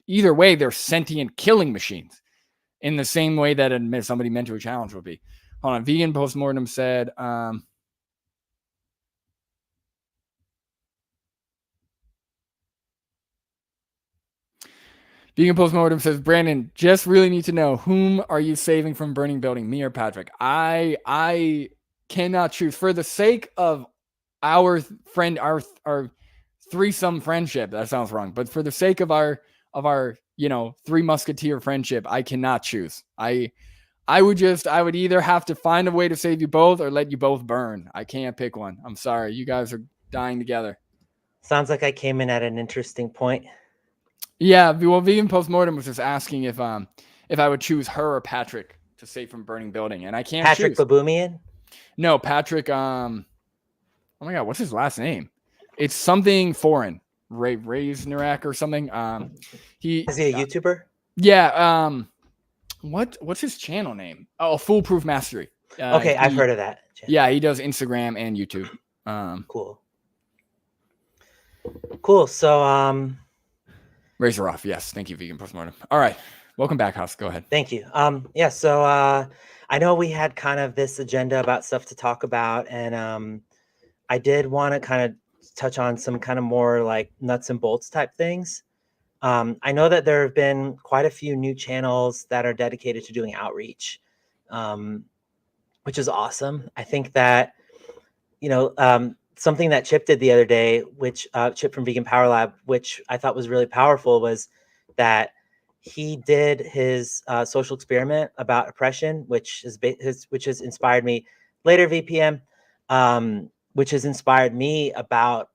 either way, they're sentient killing machines in the same way that somebody mentally challenged would be. Hold on. Vegan Postmortem said, Vegan Postmortem says, Brandon, just really need to know, whom are you saving from burning building, me or Patrick? I cannot choose. For the sake of our threesome friendship, that sounds wrong, but for the sake of our three musketeer friendship, I cannot choose. I would either have to find a way to save you both or let you both burn. I can't pick one. I'm sorry. You guys are dying together. Sounds like I came in at an interesting point. Yeah, well, Vegan Postmortem was just asking if I would choose her or Patrick to save from burning building, and I can't Patrick choose. Baboumian? No, Patrick. Oh my God, what's his last name? It's something foreign. Raisnerak or something. Is he a YouTuber? Yeah. What's his channel name? Oh, Foolproof Mastery. Okay, I've heard of that. Yeah, he does Instagram and YouTube. Cool. So Razor off. Yes. Thank you, Vegan Postmortem. All right. Welcome back, House. Go ahead. Thank you. Yeah, so I know we had kind of this agenda about stuff to talk about, and I did want to kind of touch on some kind of more like nuts and bolts type things. I know that there have been quite a few new channels that are dedicated to doing outreach, which is awesome. I think that, something that Chip did the other day, which Chip from Vegan Power Lab, which I thought was really powerful, was that he did his social experiment about oppression, which has inspired me later VPM, which has inspired me about,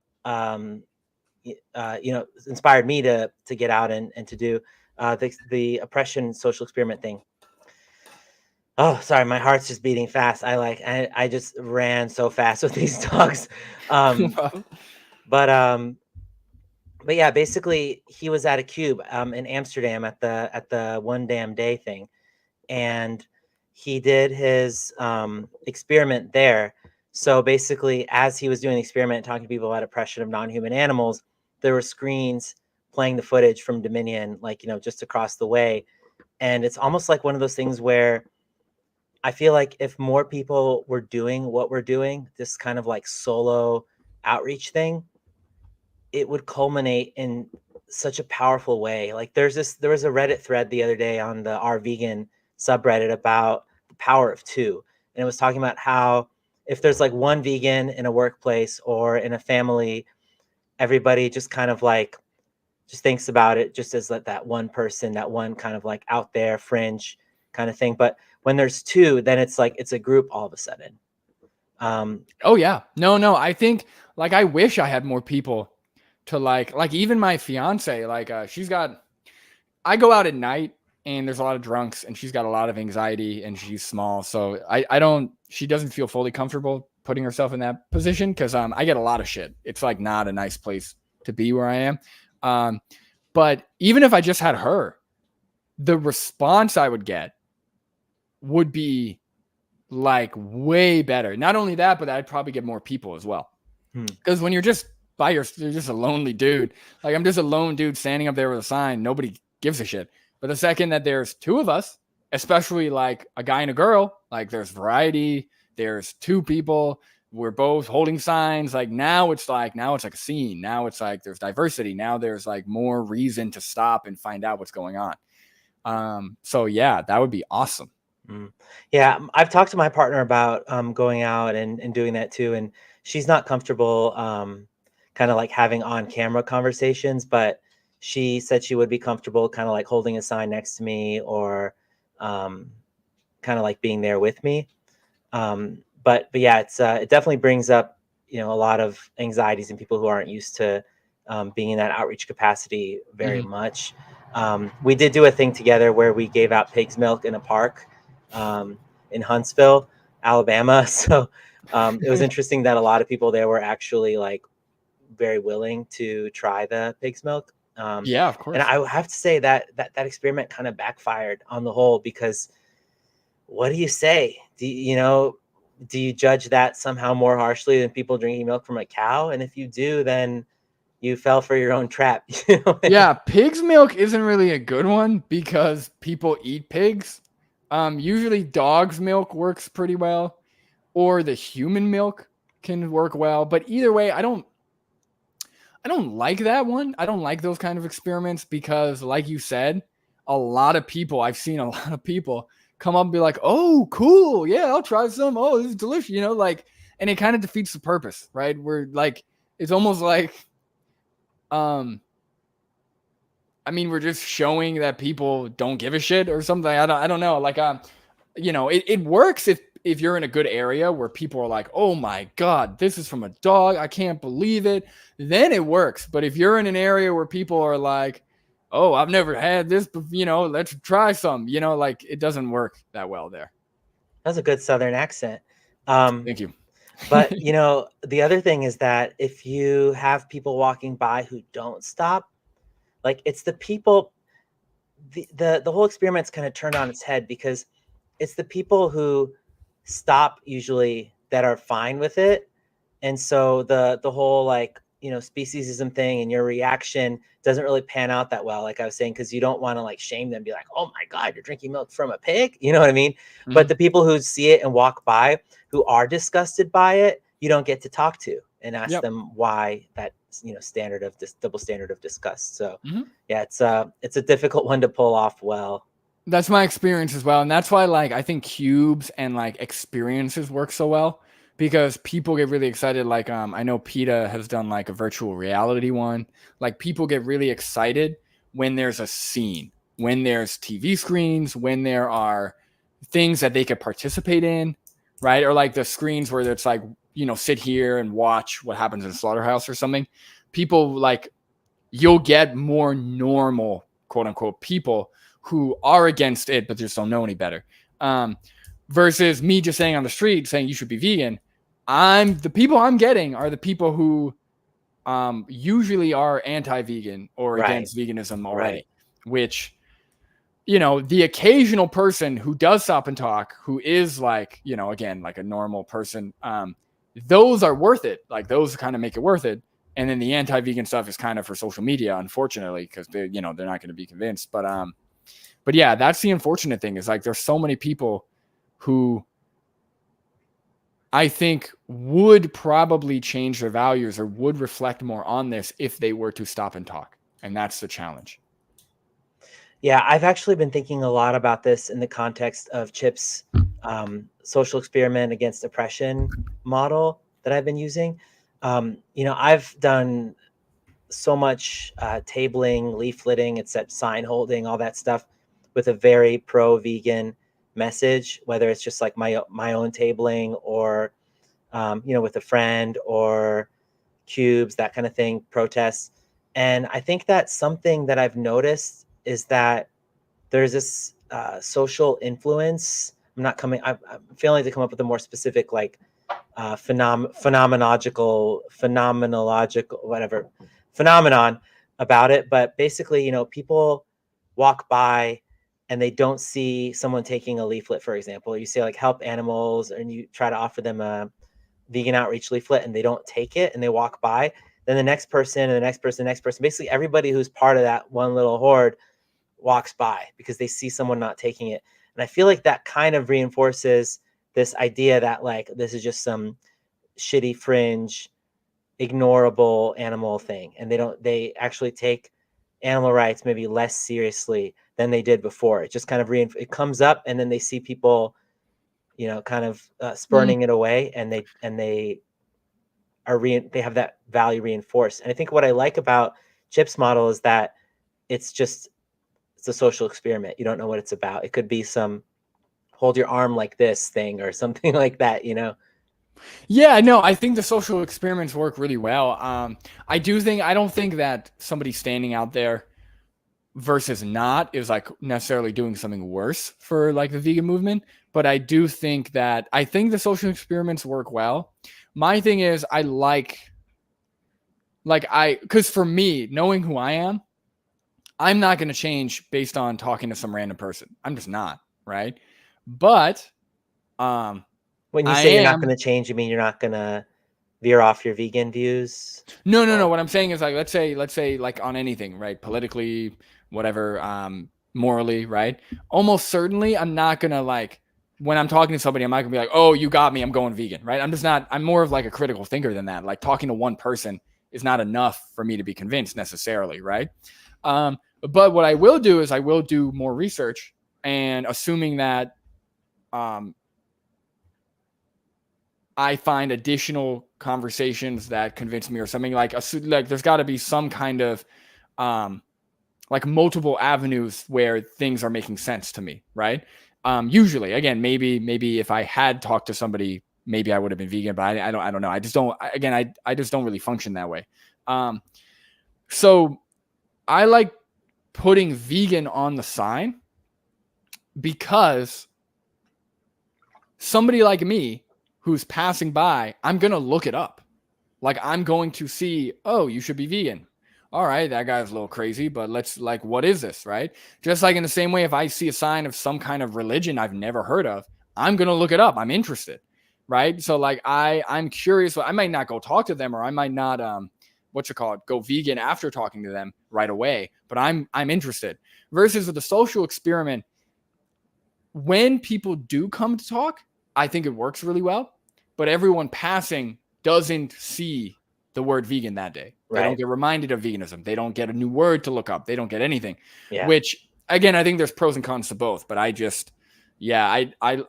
inspired me to get out and to do the oppression social experiment thing. Oh, sorry, my heart's just beating fast. I just ran so fast with these dogs. But yeah, basically he was at a cube in Amsterdam at the one damn day thing, and he did his experiment there. So basically, as he was doing the experiment, talking to people about oppression of non-human animals, there were screens playing the footage from Dominion, like, you know, just across the way. And it's almost like one of those things where I feel like if more people were doing what we're doing, this kind of like solo outreach thing, it would culminate in such a powerful way. Like there was a Reddit thread the other day on the R Vegan subreddit about the power of two. And it was talking about how if there's like one vegan in a workplace or in a family, everybody just kind of like just thinks about it just as like that one person, that one kind of like out there fringe kind of thing. But when there's two, then it's like it's a group all of a sudden. Oh yeah. No. I think like I wish I had more people to like even my fiance, like I go out at night and there's a lot of drunks and she's got a lot of anxiety and she's small. So she doesn't feel fully comfortable putting herself in that position because I get a lot of shit. It's like not a nice place to be where I am. But even if I just had her, the response I would get would be like way better. Not only that, but I'd probably get more people as well. Because when you're just you're just a lonely dude. Like I'm just a lone dude standing up there with a sign. Nobody gives a shit. But the second that there's two of us, especially like a guy and a girl, like there's variety. There's two people. We're both holding signs. Like now it's like a scene. Now it's like there's diversity. Now there's like more reason to stop and find out what's going on. So yeah, that would be awesome. Yeah, I've talked to my partner about going out and doing that too, and she's not comfortable kind of like having on camera conversations, but she said she would be comfortable kind of like holding a sign next to me or kind of like being there with me. But yeah, it definitely brings up, you know, a lot of anxieties in people who aren't used to being in that outreach capacity very much. We did do a thing together where we gave out pig's milk in a park in Huntsville, Alabama. So it was interesting that a lot of people there were actually like very willing to try the pig's milk. Yeah, of course. And I have to say that experiment kind of backfired on the whole, because what do you say? Do you judge that somehow more harshly than people drinking milk from a cow? And if you do, then you fell for your own trap. Yeah, pig's milk isn't really a good one because people eat pigs. Usually dog's milk works pretty well, or the human milk can work well. But either way, I don't like that one. I don't like those kind of experiments because, like you said, I've seen a lot of people come up and be like, oh, cool. Yeah, I'll try some. Oh, this is delicious. You know, like, and it kind of defeats the purpose, right? We're like, it's almost like, I mean, we're just showing that people don't give a shit or something. I don't know. Like, you know, it works if you're in a good area where people are like, oh my God, this is from a dog. I can't believe it. Then it works. But if you're in an area where people are like, oh, I've never had this, but you know, let's try some, you know, like it doesn't work that well there. That's a good Southern accent. Thank you. But, you know, the other thing is that if you have people walking by who don't stop, like it's the people, the whole experiment's kind of turned on its head, because it's the people who stop usually that are fine with it. And so the whole like, you know, speciesism thing and your reaction doesn't really pan out that well, like I was saying, because you don't want to like shame them, be like, oh my God, you're drinking milk from a pig. You know what I mean? But the people who see it and walk by who are disgusted by it, you don't get to talk to and ask them why that, you know, standard of this double standard of disgust. So yeah, it's a difficult one to pull off well. That's my experience as well. And that's why, like, I think cubes and like experiences work so well, because people get really excited. Like, I know PETA has done like a virtual reality one. Like, people get really excited when there's a scene, when there's TV screens, when there are things that they could participate in, right? Or like the screens where it's like, you know, sit here and watch what happens in a slaughterhouse or something. People like, you'll get more normal, quote unquote, people who are against it, but just don't know any better. Versus me just saying on the street, saying you should be vegan. The people I'm getting are the people who usually are anti-vegan or against veganism already, which you know, the occasional person who does stop and talk, who is like, you know, again, like a normal person, those are worth it. Like those kind of make it worth it. And then the anti-vegan stuff is kind of for social media, unfortunately, because they, you know, they're not going to be convinced. But yeah, that's the unfortunate thing is like there's so many people who I think would probably change their values or would reflect more on this if they were to stop and talk. And that's the challenge. Yeah, I've actually been thinking a lot about this in the context of Chip's social experiment against oppression model that I've been using. You know, I've done so much tabling, leafleting, except sign holding, all that stuff with a very pro-vegan message, whether it's just like my own tabling or, you know, with a friend or cubes, that kind of thing, protests. And I think that's something that I've noticed is that there's this social influence. I'm failing to come up with a more specific, like phenomenological, whatever phenomenon about it. But basically, you know, people walk by and they don't see someone taking a leaflet, for example. You say like help animals, and you try to offer them a vegan outreach leaflet and they don't take it and they walk by. Then the next person and the next person, the next person, basically everybody who's part of that one little horde walks by because they see someone not taking it. And I feel like that kind of reinforces this idea that like this is just some shitty fringe ignorable animal thing, and they actually take animal rights maybe less seriously than they did before. It just kind of it comes up and then they see people, you know, kind of spurning it away, and they they have that value reinforced. And I think what I like about Chip's model is that it's a social experiment. You don't know what it's about. It could be some hold your arm like this thing or something like that, you know? Yeah, no, I think the social experiments work really well. I don't think that somebody standing out there versus not is like necessarily doing something worse for like the vegan movement. But I do think the social experiments work well. My thing is because for me, knowing who I am, I'm not going to change based on talking to some random person. I'm just not, right? But when you say you're not going to change, you mean you're not going to veer off your vegan views? No. What I'm saying is like, let's say like on anything, right? Politically, whatever, morally, right? Almost certainly I'm not going to like, when I'm talking to somebody, I'm not gonna be like, oh, you got me, I'm going vegan, right? I'm more of like a critical thinker than that. Like talking to one person is not enough for me to be convinced necessarily, right? But what I will do is I will do more research, and assuming that I find additional conversations that convince me or something like there's got to be some kind of like multiple avenues where things are making sense to me, right? Usually, again, maybe if I had talked to somebody, maybe I would have been vegan, but I don't know. I just don't really function that way. So I like putting vegan on the sign because somebody like me who's passing by, I'm going to look it up. Like I'm going to see, oh, you should be vegan. All right, that guy's a little crazy, but let's like, what is this, right? Just like in the same way, if I see a sign of some kind of religion I've never heard of, I'm going to look it up. I'm interested, right? So like I'm curious. I might not go talk to them, or I might not, go vegan after talking to them right away, but I'm interested. Versus with the social experiment, when people do come to talk, I think it works really well, but everyone passing doesn't see the word vegan that day. They don't get reminded of veganism. They don't get a new word to look up. They don't get anything, which again, I think there's pros and cons to both, but I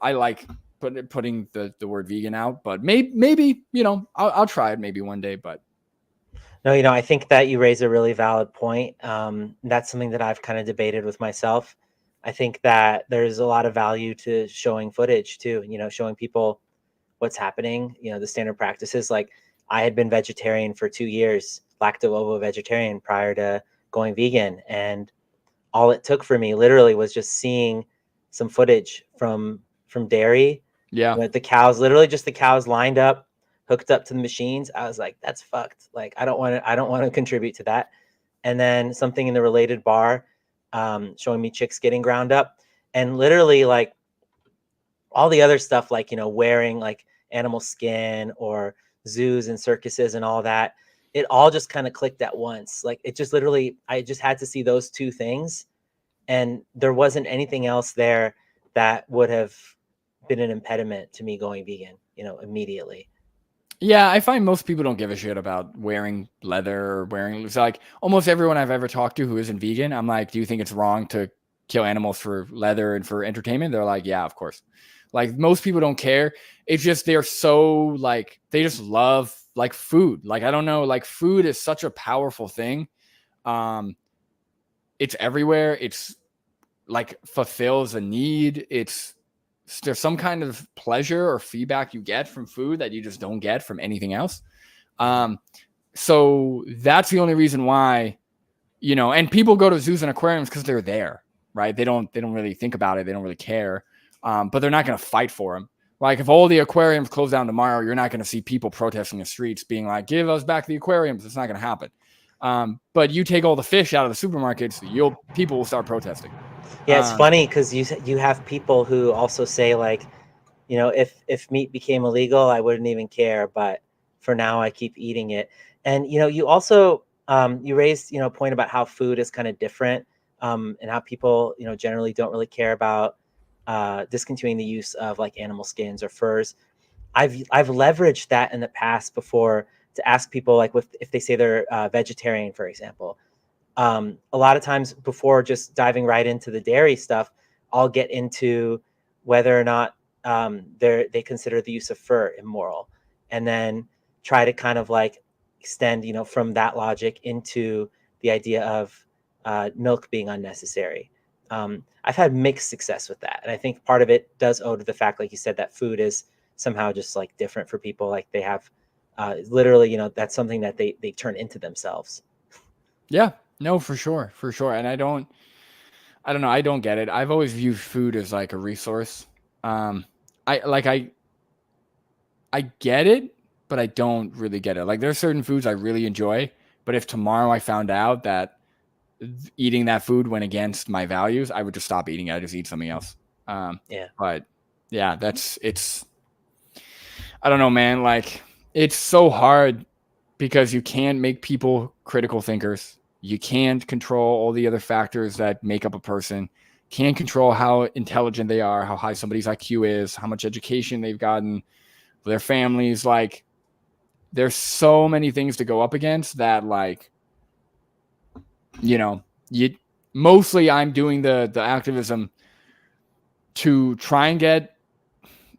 like putting the word vegan out, but maybe, you know, I'll try it maybe one day, but. No, you know, I think that you raise a really valid point. That's something that I've kind of debated with myself. I think that there's a lot of value to showing footage too, you know, showing people what's happening, you know, the standard practices. Like I had been vegetarian for 2 years, lacto-ovo vegetarian prior to going vegan. And all it took for me literally was just seeing some footage from dairy. Yeah. With the cows, literally just the cows lined up, hooked up to the machines. I was like, that's fucked. Like, I don't want to contribute to that. And then something in the related bar, showing me chicks getting ground up, and literally like all the other stuff, like, you know, wearing like animal skin or zoos and circuses and all that, it all just kind of clicked at once. Like it just literally, I just had to see those two things, and there wasn't anything else there that would have been an impediment to me going vegan, you know, immediately. Yeah, I find most people don't give a shit about wearing leather or wearing. It's like almost everyone I've ever talked to who isn't vegan, I'm like, do you think it's wrong to kill animals for leather and for entertainment? They're like, yeah, of course. Like most people don't care. It's just they're so like they just love like food. Like I don't know, like food is such a powerful thing. Um, it's everywhere. It's like fulfills a need. There's some kind of pleasure or feedback you get from food that you just don't get from anything else. So that's the only reason why, you know, and people go to zoos and aquariums because they're there, right? They don't really think about it. They don't really care. But they're not going to fight for them. Like if all the aquariums close down tomorrow, you're not going to see people protesting the streets being like, give us back the aquariums. It's not going to happen. But you take all the fish out of the supermarkets, people will start protesting. Yeah, it's funny because you have people who also say like, you know, if meat became illegal, I wouldn't even care, but for now I keep eating it. And you know, you also you raised, you know, a point about how food is kind of different, and how people, you know, generally don't really care about discontinuing the use of like animal skins or furs. I've leveraged that in the past before to ask people like if they say they're vegetarian, for example. A lot of times before just diving right into the dairy stuff, I'll get into whether or not they consider the use of fur immoral, and then try to kind of like extend, you know, from that logic into the idea of milk being unnecessary. I've had mixed success with that, and I think part of it does owe to the fact, like you said, that food is somehow just like different for people. Like they have literally, you know, that's something that they turn into themselves. Yeah, no, for sure, for sure. And I don't know, I don't get it. I've always viewed food as like a resource. I like I get it, but I don't really get it. Like there's certain foods I really enjoy, but if tomorrow I found out that eating that food went against my values, I would just stop eating it. I just eat something else. Yeah. But yeah, I don't know, man. Like it's so hard because you can't make people critical thinkers. You can't control all the other factors that make up a person. Can't control how intelligent they are, how high somebody's IQ is, how much education they've gotten, their families. Like there's so many things to go up against that, like, you know, mostly I'm doing the activism to try and get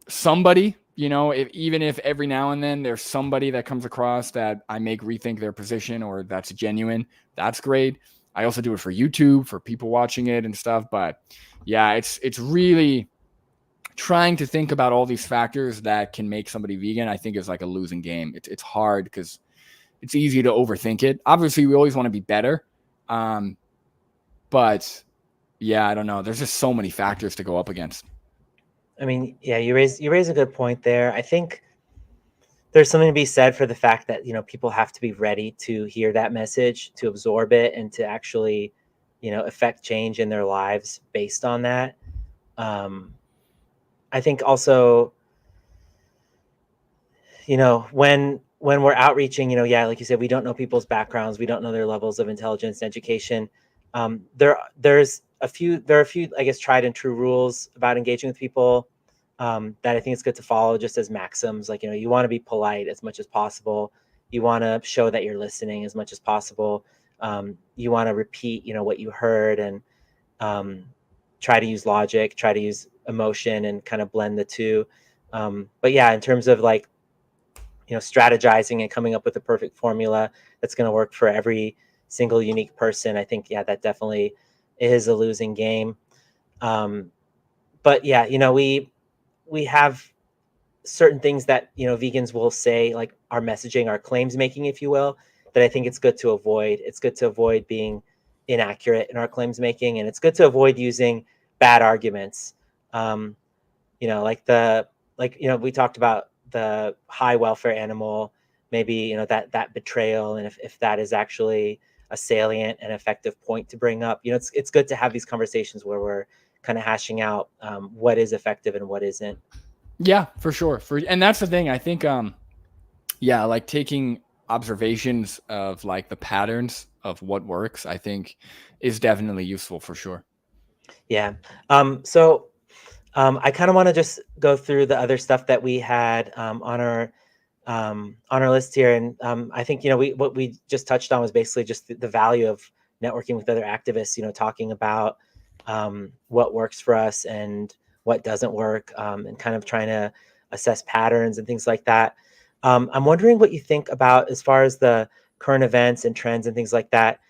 somebody, you know, even if every now and then there's somebody that comes across that I make rethink their position or that's genuine, that's great. I also do it for YouTube, for people watching it and stuff. But yeah, it's really trying to think about all these factors that can make somebody vegan, I think is like a losing game. It's hard because it's easy to overthink it. Obviously, we always want to be better. But yeah, I don't know. There's just so many factors to go up against. I mean, yeah, you raise a good point there. I think there's something to be said for the fact that, you know, people have to be ready to hear that message, to absorb it, and to actually, you know, affect change in their lives based on that. I think also, you know, when we're outreaching, you know, yeah, like you said, we don't know people's backgrounds, we don't know their levels of intelligence and education. There's a few, I guess, tried and true rules about engaging with people, that I think it's good to follow just as maxims. Like, you know, you want to be polite as much as possible. You want to show that you're listening as much as possible. You want to repeat, you know, what you heard, and try to use logic, try to use emotion, and kind of blend the two. But yeah, in terms of like, you know, strategizing and coming up with a perfect formula that's going to work for every single unique person, I think, yeah, that definitely is a losing game. But yeah, you know, we have certain things that, you know, vegans will say, like our messaging, our claims making, if you will, that I think it's good to avoid. It's good to avoid being inaccurate in our claims making, and it's good to avoid using bad arguments. You know, you know, we talked about the high welfare animal, maybe, you know, that betrayal, and if that is actually a salient and effective point to bring up. It's good to have these conversations where we're kind of hashing out what is effective and what isn't. Yeah, for sure. And that's the thing. I think, yeah, like taking observations of like the patterns of what works, I think is definitely useful for sure. Yeah. So I kind of want to just go through the other stuff that we had on our list here, and I think what we just touched on was basically just the value of networking with other activists. Talking about what works for us and what doesn't work, and kind of trying to assess patterns and things like that. I'm wondering what you think about as far as the current events and trends and things like that.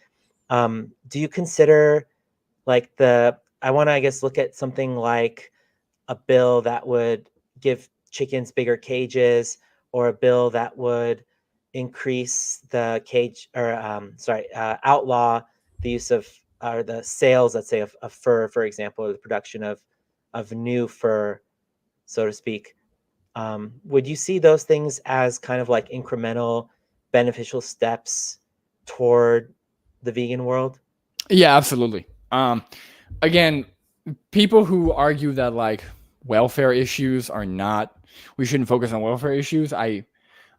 Do you consider like I want to, I guess, look at something like a bill that would give chickens bigger cages, or a bill that would increase the cage, or outlaw the use of, or the sales, let's say, of fur, for example, or the production of new fur, so to speak. Would you see those things as kind of like incremental beneficial steps toward the vegan world? Yeah, absolutely. Again, people who argue that like welfare issues are not, we shouldn't focus on welfare issues. I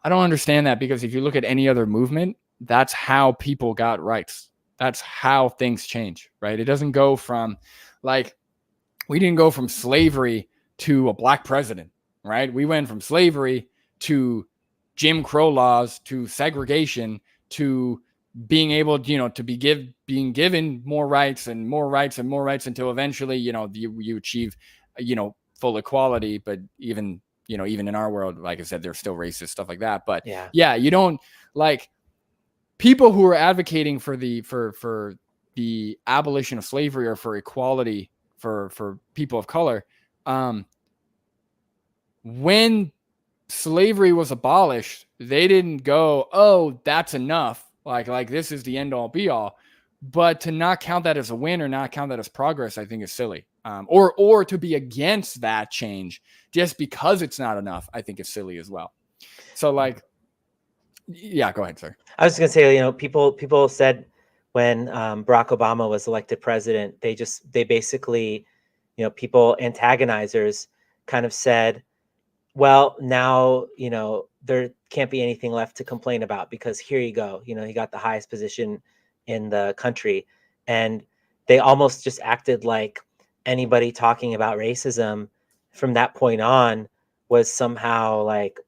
don't understand that, because if you look at any other movement, that's how people got rights. That's how things change, right? It doesn't go from like, we didn't go from slavery to a black president, right? We went from slavery to Jim Crow laws to segregation to being able, to being given more rights and more rights and more rights until eventually, you achieve, full equality. But even in our world, like I said, there's still racist stuff like that. But yeah, you don't like people who are advocating for the abolition of slavery or for equality for people of color. When slavery was abolished, they didn't go, oh, that's enough. Like this is the end all be all. But to not count that as a win or not count that as progress, I think is silly. Or to be against that change just because it's not enough, I think is silly as well. So like, yeah, go ahead, sir. I was going to say, people said when Barack Obama was elected president, they basically, people antagonizers kind of said, well, now, there can't be anything left to complain about, because here you go, he got the highest position in the country. And they almost just acted like anybody talking about racism from that point on was somehow like,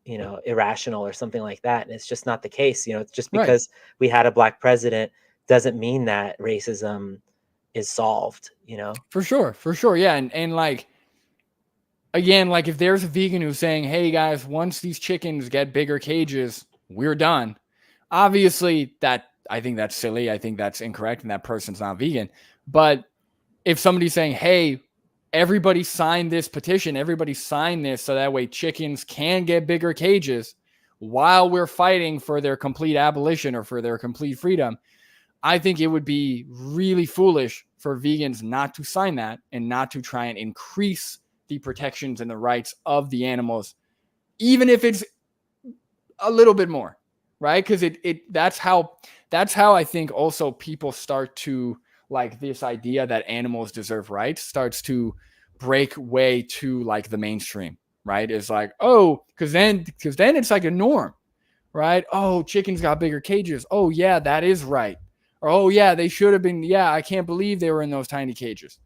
irrational or something like that. And it's just not the case. It's just because we had a black president doesn't mean that racism is solved, For sure. Yeah. And like, again, like if there's a vegan who's saying, hey guys, once these chickens get bigger cages, we're done. Obviously I think that's silly. I think that's incorrect. And that person's not vegan. But if somebody's saying, hey, everybody sign this petition, everybody sign this so that way chickens can get bigger cages while we're fighting for their complete abolition or for their complete freedom, I think it would be really foolish for vegans not to sign that and not to try and increase the protections and the rights of the animals, even if it's a little bit more, right? Because that's how I think also people start to like this idea that animals deserve rights starts to break way to like the mainstream, right? It's like, oh, because then it's like a norm, right? Oh, chickens got bigger cages. Oh yeah, that is right. Or oh yeah, they should have been. Yeah, I can't believe they were in those tiny cages.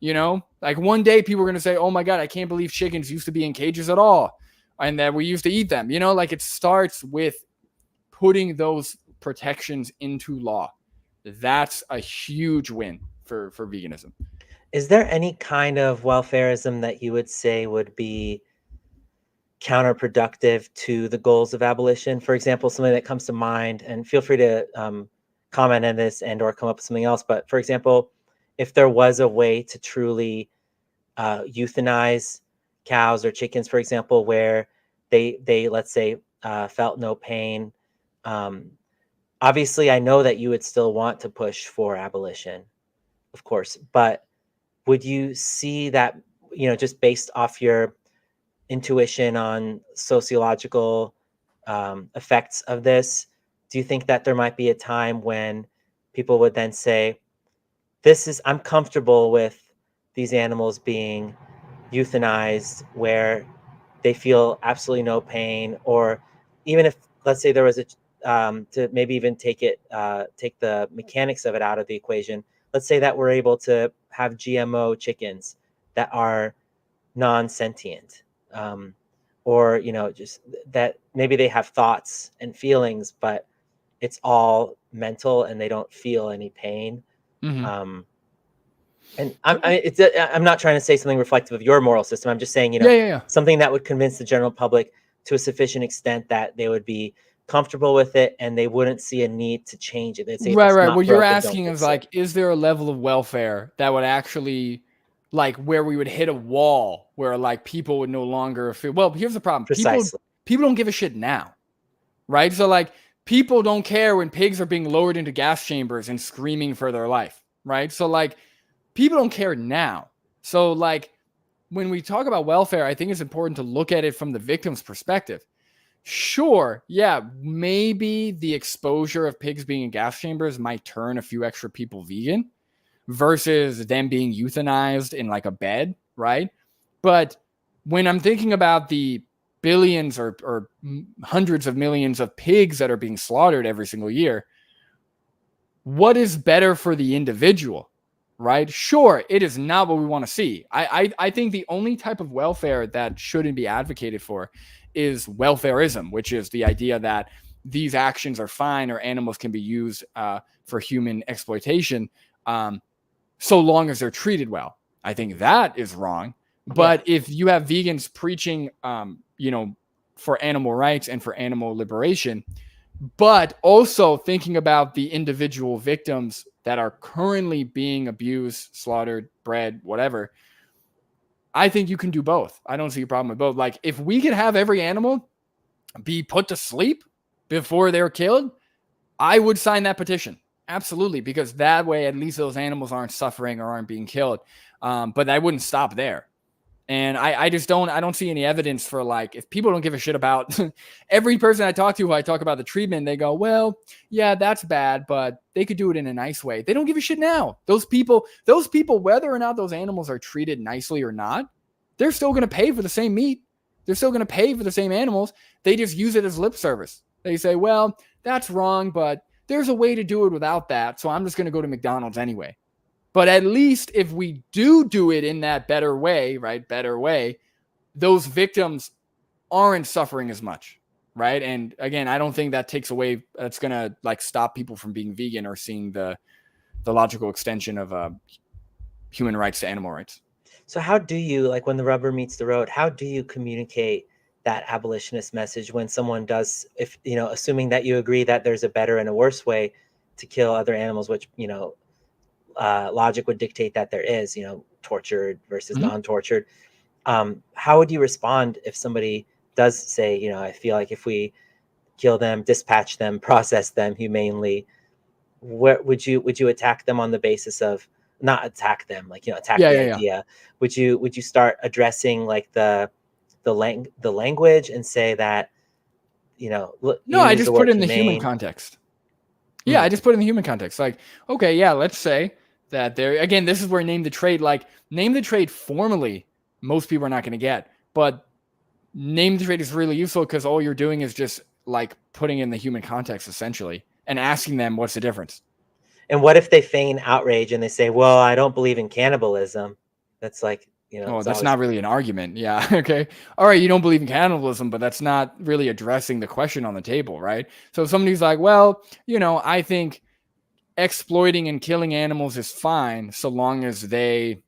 Like one day people are going to say, oh my God, I can't believe chickens used to be in cages at all. And that we used to eat them, like it starts with putting those protections into law. That's a huge win for veganism. Is there any kind of welfareism that you would say would be counterproductive to the goals of abolition? For example, something that comes to mind, and feel free to comment on this and or come up with something else. But for example, if there was a way to truly euthanize cows or chickens, for example, where they let's say felt no pain. Obviously, I know that you would still want to push for abolition, of course, but would you see that, just based off your intuition on sociological effects of this, do you think that there might be a time when people would then say, I'm comfortable with these animals being euthanized where they feel absolutely no pain, or even if, let's say there was to maybe even take the mechanics of it out of the equation. Let's say that we're able to have GMO chickens that are non-sentient, or, just that maybe they have thoughts and feelings, but it's all mental and they don't feel any pain. Mm-hmm. And I'm not trying to say something reflective of your moral system. I'm just saying, Yeah. something that would convince the general public to a sufficient extent that they would be comfortable with it and they wouldn't see a need to change it. They'd say, if it's Right. not What you're broken, don't asking is fix it. like, is there a level of welfare that would actually, like, where we would hit a wall where like people would no longer feel? Well, here's the problem: Precisely. people don't give a shit now, right? So like, people don't care when pigs are being lowered into gas chambers and screaming for their life, right? So like, people don't care now. So like, when we talk about welfare, I think it's important to look at it from the victim's perspective. Sure, yeah, maybe the exposure of pigs being in gas chambers might turn a few extra people vegan versus them being euthanized in like a bed, right? But when I'm thinking about the billions or hundreds of millions of pigs that are being slaughtered every single year, what is better for the individual, right? Sure, it is not what we want to see. I think the only type of welfare that shouldn't be advocated for is welfareism, which is the idea that these actions are fine or animals can be used for human exploitation, so long as they're treated well. I think that is wrong. But if you have vegans preaching, for animal rights and for animal liberation, but also thinking about the individual victims that are currently being abused, slaughtered, bred, whatever, I think you can do both. I don't see a problem with both. Like, if we could have every animal be put to sleep before they're killed, I would sign that petition. Absolutely. Because that way, at least those animals aren't suffering or aren't being killed. But I wouldn't stop there. And I don't see any evidence for, like, if people don't give a shit about every person I talk to who I talk about the treatment, they go, well, yeah, that's bad, but they could do it in a nice way. They don't give a shit now. Those people, whether or not those animals are treated nicely or not, they're still going to pay for the same meat. They're still going to pay for the same animals. They just use it as lip service. They say, well, that's wrong, but there's a way to do it without that. So I'm just going to go to McDonald's anyway. But at least if we do it in that better way, right? Better way, those victims aren't suffering as much, right? And again, I don't think that takes away, that's going to like stop people from being vegan or seeing the logical extension of human rights to animal rights. So how do you, like, when the rubber meets the road, how do you communicate that abolitionist message when someone does, if, assuming that you agree that there's a better and a worse way to kill other animals, which, logic would dictate that there is, tortured versus non-tortured. How would you respond if somebody does say, I feel like if we kill them, dispatch them, process them humanely, what would you attack them on the basis of, not attack them, like, attack the idea? Would you start addressing like the language and say that, no, I just put it in the human context. Yeah, I just put it in the human context. Like, okay, yeah, let's say that there, again, this is where name the trade, like, name the trade formally, most people are not going to get, but name the trade is really useful because all you're doing is just like putting in the human context essentially and asking them what's the difference. And what if they feign outrage and they say, well, I don't believe in cannibalism? That's like, that's not really an argument. Yeah. Okay. All right. You don't believe in cannibalism, but that's not really addressing the question on the table, right? So if somebody's like, well, I think exploiting and killing animals is fine so long as they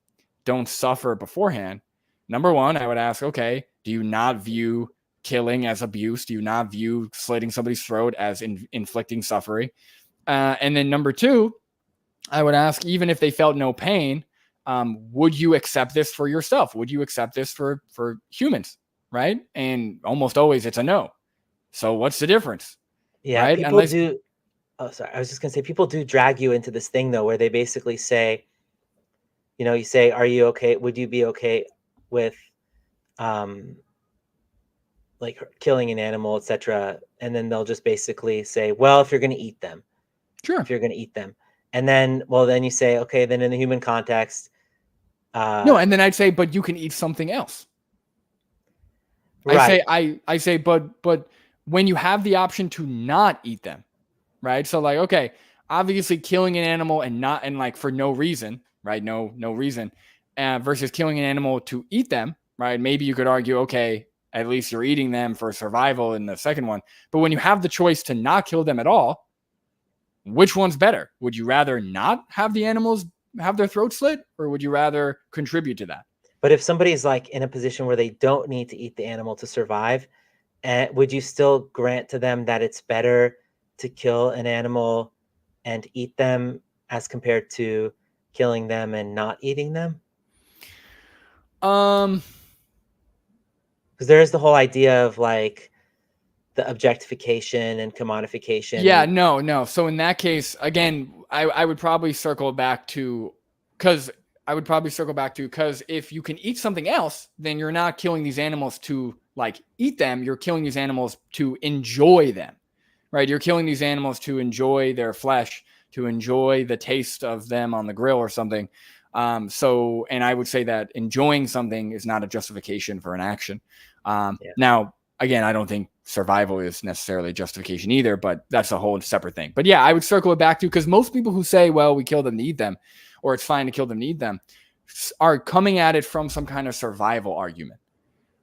don't suffer beforehand. Number one, I would ask, okay, do you not view killing as abuse? Do you not view slitting somebody's throat as inflicting suffering? And then number two, I would ask, even if they felt no pain, would you accept this for yourself? Would you accept this for humans? Right? And almost always it's a no. So what's the difference? Yeah, right? People do. Oh, sorry. I was just going to say, people do drag you into this thing, though, where they basically say, you say, are you okay? Would you be okay with like killing an animal, etc. And then they'll just basically say, well, if you're going to eat them, Sure. if you're going to eat them. And then, well, then you say, okay, then in the human context, No, and then I'd say, but you can eat something else. right. I say, but when you have the option to not eat them, right? So like, okay, obviously killing an animal and like for no reason, right? No reason, versus killing an animal to eat them, right? Maybe you could argue, okay, at least you're eating them for survival in the second one. But when you have the choice to not kill them at all, which one's better? Would you rather not have the animals have their throat slit, or would you rather contribute to that? But if somebody's like in a position where they don't need to eat the animal to survive, would you still grant to them that it's better to kill an animal and eat them as compared to killing them and not eating them? Because there is the whole idea of like the objectification and commodification. Yeah, no. So in that case, again, I would probably circle back to because if you can eat something else, then you're not killing these animals to like eat them. You're killing these animals to enjoy them, right? You're killing these animals to enjoy their flesh, to enjoy the taste of them on the grill or something. And I would say that enjoying something is not a justification for an action. Now, again, I don't think survival is necessarily justification either, but that's a whole separate thing. But yeah, I would circle it back to, because most people who say, well, we kill them to eat them, or it's fine to kill them to eat them, are coming at it from some kind of survival argument.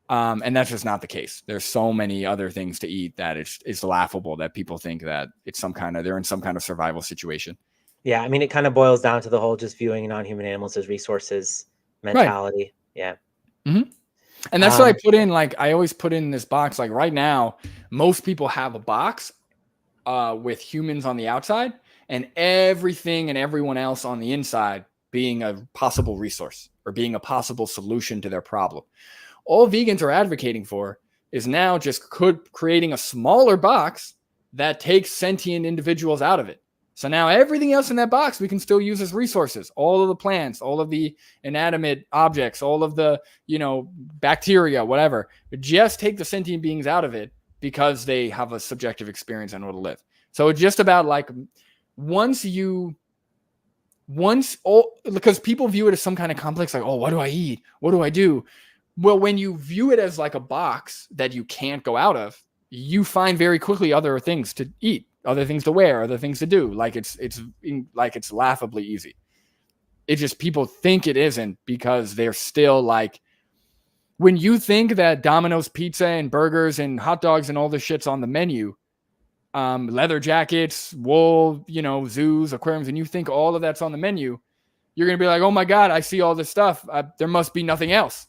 And that's just not the case. There's so many other things to eat that it's laughable that people think that they're in some kind of survival situation. Yeah, I mean, it kind of boils down to the whole just viewing non-human animals as resources mentality. Right. Yeah. Mm-hmm. And that's what I put in. Like, I always put in this box. Like right now, most people have a box with humans on the outside and everything and everyone else on the inside being a possible resource or being a possible solution to their problem. All vegans are advocating for is now just creating a smaller box that takes sentient individuals out of it. So now everything else in that box we can still use as resources. All of the plants, all of the inanimate objects, all of the, bacteria, whatever. Just take the sentient beings out of it because they have a subjective experience and know to live. So it's just about like because people view it as some kind of complex, like, oh, what do I eat? What do I do? Well, when you view it as like a box that you can't go out of, you find very quickly other things to eat, other things to wear, other things to do. Like it's laughably easy. It's just people think it isn't because they're still like, when you think that Domino's pizza and burgers and hot dogs and all this shit's on the menu, leather jackets, wool, zoos, aquariums, and you think all of that's on the menu, you're going to be like, oh my God, I see all this stuff. There must be nothing else.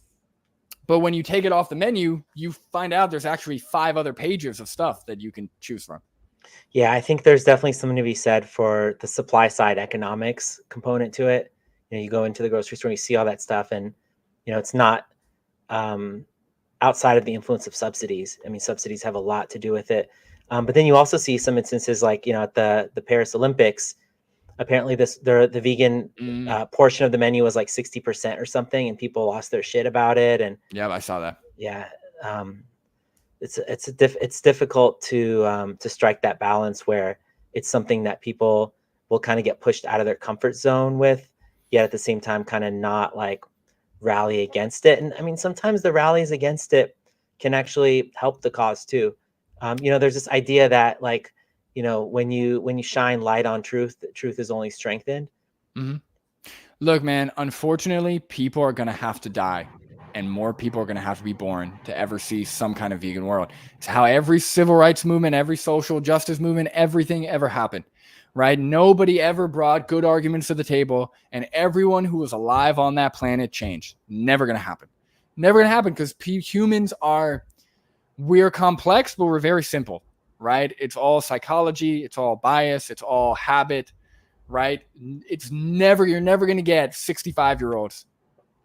But when you take it off the menu, you find out there's actually 5 other pages of stuff that you can choose from. Yeah, I think there's definitely something to be said for the supply side economics component to it. You go into the grocery store and you see all that stuff, and it's not outside of the influence of subsidies. I mean, subsidies have a lot to do with it. But then you also see some instances like, at the Paris Olympics, apparently the vegan portion of the menu was like 60% or something, and people lost their shit about it. And yeah, I saw that. Yeah. It's difficult to strike that balance where it's something that people will kind of get pushed out of their comfort zone with, yet at the same time kind of not like rally against it. And I mean, sometimes the rallies against it can actually help the cause too. There's this idea that like, when you shine light on truth, the truth is only strengthened. Mm-hmm. Look, man, unfortunately, people are going to have to die. And more people are going to have to be born to ever see some kind of vegan world. It's how every civil rights movement, every social justice movement, everything ever happened, right? Nobody ever brought good arguments to the table, and everyone who was alive on that planet changed. Never going to happen. Never going to happen because humans we're complex, but we're very simple, right? It's all psychology. It's all bias. It's all habit, right? You're never going to get 65-year-olds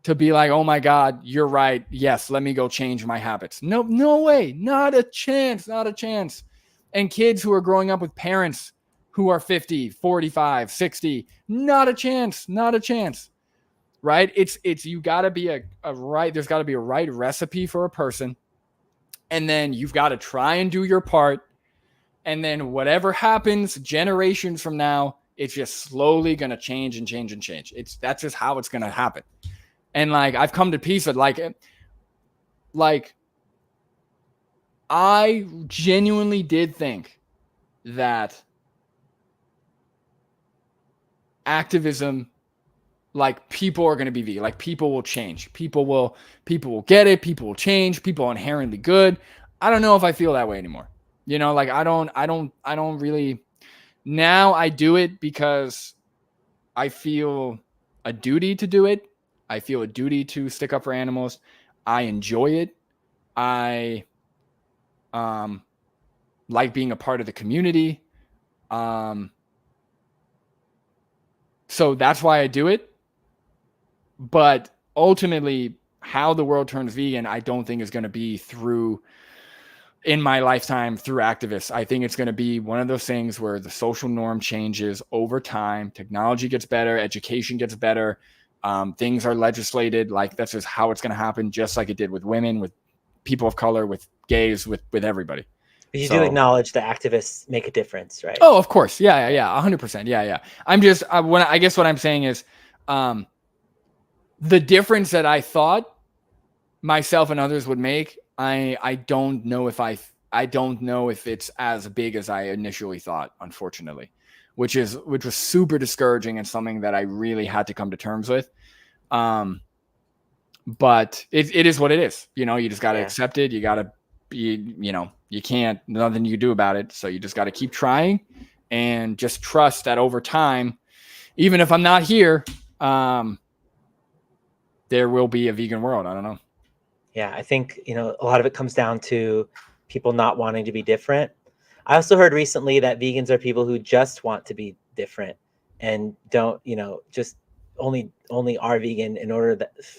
to be like, oh my God, you're right. Yes, let me go change my habits. No way. Not a chance. And kids who are growing up with parents who are 50, 45, 60, not a chance. Right? It's you gotta be there's gotta be a right recipe for a person. and then you've got to try and do your part. And then whatever happens generations from now, it's just slowly going to change and change and change. That's just how it's going to happen. And like, I've come to peace with like I genuinely did think that activism, like people are going to be vegan, like people will change, people will get it, people will change, people are inherently good. I don't know if I feel that way anymore. You know, like I don't really. Now I do it because I feel a duty to do it. I feel a duty to stick up for animals. I enjoy it. I like being a part of the community. So that's why I do it. But ultimately, how the world turns vegan, I don't think is going to be through, in my lifetime, through activists. I think it's going to be one of those things where the social norm changes over time. Technology gets better, education gets better, things are legislated. Like that's just how it's going to happen, just like it did with women, with people of color, with gays, with everybody. But you do acknowledge that activists make a difference, right? Oh, of course. Yeah. 100%. Yeah. I'm just, I guess what I'm saying is the difference that I thought myself and others would make, I don't know if it's as big as I initially thought, unfortunately, which was super discouraging and something that I really had to come to terms with. But it is what it is. You know, you just got to accept it. You got to be, you know, you can't, nothing you do about it. So you just got to keep trying and just trust that over time, even if I'm not here, there will be a vegan world. I don't know. Yeah, I think, you know, a lot of it comes down to people not wanting to be different. I also heard recently that vegans are people who just want to be different and don't, you know, just only are vegan in order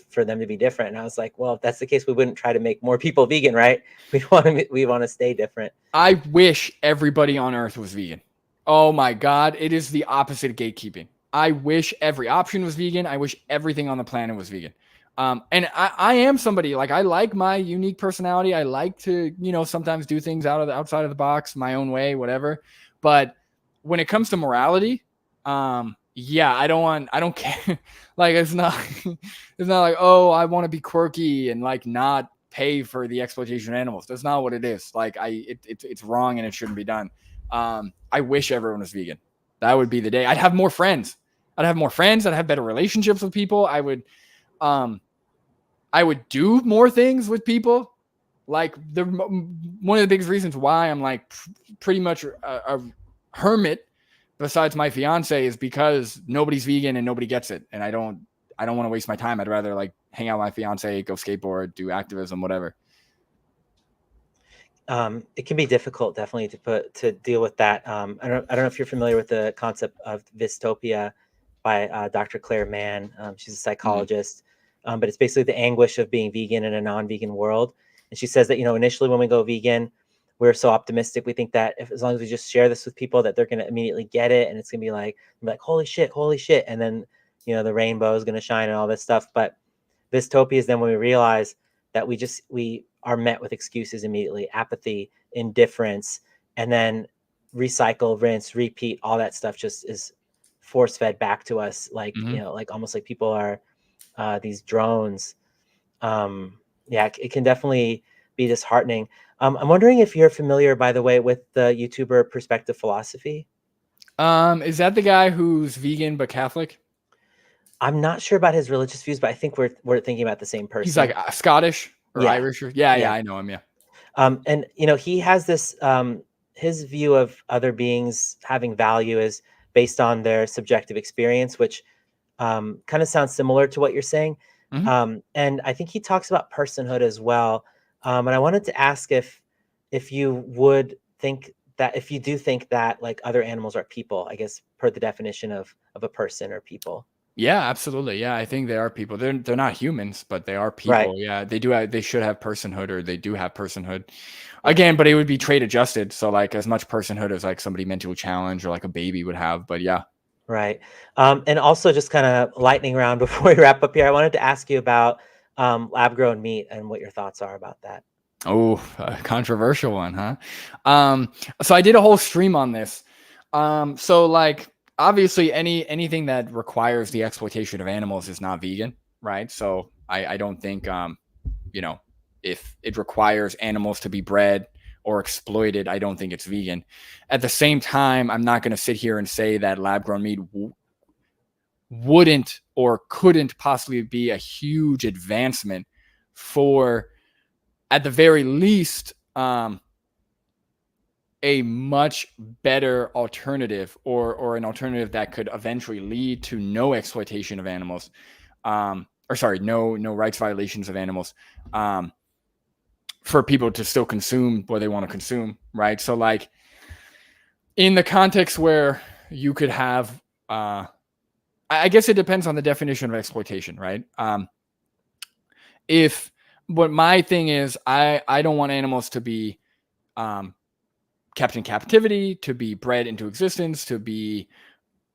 for them to be different. And I was like, well, if that's the case, we wouldn't try to make more people vegan, right? We want to stay different. I wish everybody on earth was vegan. Oh my God, it is the opposite of gatekeeping. I wish every option was vegan. I wish everything on the planet was vegan. And I am somebody, like, I like my unique personality. I like to, you know, sometimes do things outside of the box, my own way, whatever. But when it comes to morality, yeah, I don't care. Like, it's not like, oh, I want to be quirky and like not pay for the exploitation of animals. That's not what it is. Like, it's wrong and it shouldn't be done. I wish everyone was vegan. That would be the day. I'd have more friends. I'd have better relationships with people. I would do more things with people. Like, one of the biggest reasons why I'm like pretty much a hermit besides my fiance is because nobody's vegan and nobody gets it. And I don't want to waste my time. I'd rather like hang out with my fiance, go skateboard, do activism, whatever. It can be difficult, definitely, to deal with that. I don't know if you're familiar with the concept of dystopia by Dr. Claire Mann. She's a psychologist, but it's basically the anguish of being vegan in a non-vegan world. And she says that, you know, initially when we go vegan, we're so optimistic. We think that as long as we just share this with people, that they're going to immediately get it, and it's going to be like, holy shit, and then, you know, the rainbow is going to shine and all this stuff. But dystopia is then when we realize that we are met with excuses immediately, apathy, indifference, and then recycle, rinse, repeat, all that stuff just is force fed back to us, like, you know, like almost like people are these drones. Yeah, it can definitely be disheartening. I'm wondering if you're familiar, by the way, with the YouTuber Perspective Philosophy. Is that the guy who's vegan but Catholic? I'm not sure about his religious views, but I think we're thinking about the same person. He's like Scottish or Irish. Yeah, I know him. Yeah. And you know, he has this his view of other beings having value is based on their subjective experience, which kind of sounds similar to what you're saying. And I think he talks about personhood as well. And I wanted to ask if you would think that, if you do think that like other animals are people, I guess, per the definition of a person or people. Yeah, absolutely. Yeah, I think they are people. They're not humans, but they are people. Right. Yeah, they should have personhood, or they do have personhood. Again, but it would be trait adjusted. So like as much personhood as like somebody mentally challenged or like a baby would have. But yeah. Right. And also just kind of lightning round before we wrap up here, I wanted to ask you about lab grown meat and what your thoughts are about that. Oh, a controversial one, huh? So I did a whole stream on this. So like obviously anything that requires the exploitation of animals is not vegan, right? So I don't think you know, if it requires animals to be bred or exploited, I don't think it's vegan. At the same time, I'm not going to sit here and say that lab grown meat wouldn't or couldn't possibly be a huge advancement for, at the very least, a much better alternative, or an alternative that could eventually lead to no exploitation of animals, or sorry, no rights violations of animals, for people to still consume what they want to consume, right? So like in the context where you could have, I guess it depends on the definition of exploitation, right? If what my thing is, I don't want animals to be kept in captivity, to be bred into existence, to be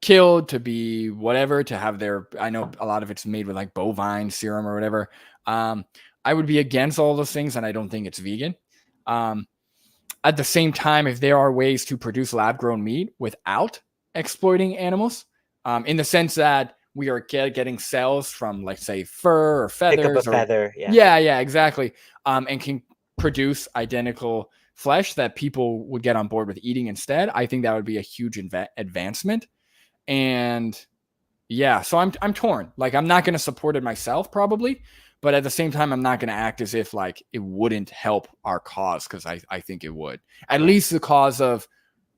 killed, to be whatever, to have their, I know a lot of it's made with like bovine serum or whatever. I would be against all those things, and I don't think it's vegan. At the same time, if there are ways to produce lab grown meat without exploiting animals, in the sense that we are getting cells from, like, say, fur or Pick up a feathers, or feather. yeah, exactly, and can produce identical flesh that people would get on board with eating instead, I think that would be a huge advancement. And yeah, so I'm torn. Like, I'm not going to support it myself, probably, but at the same time, I'm not going to act as if like it wouldn't help our cause, because I think it would. At least the cause of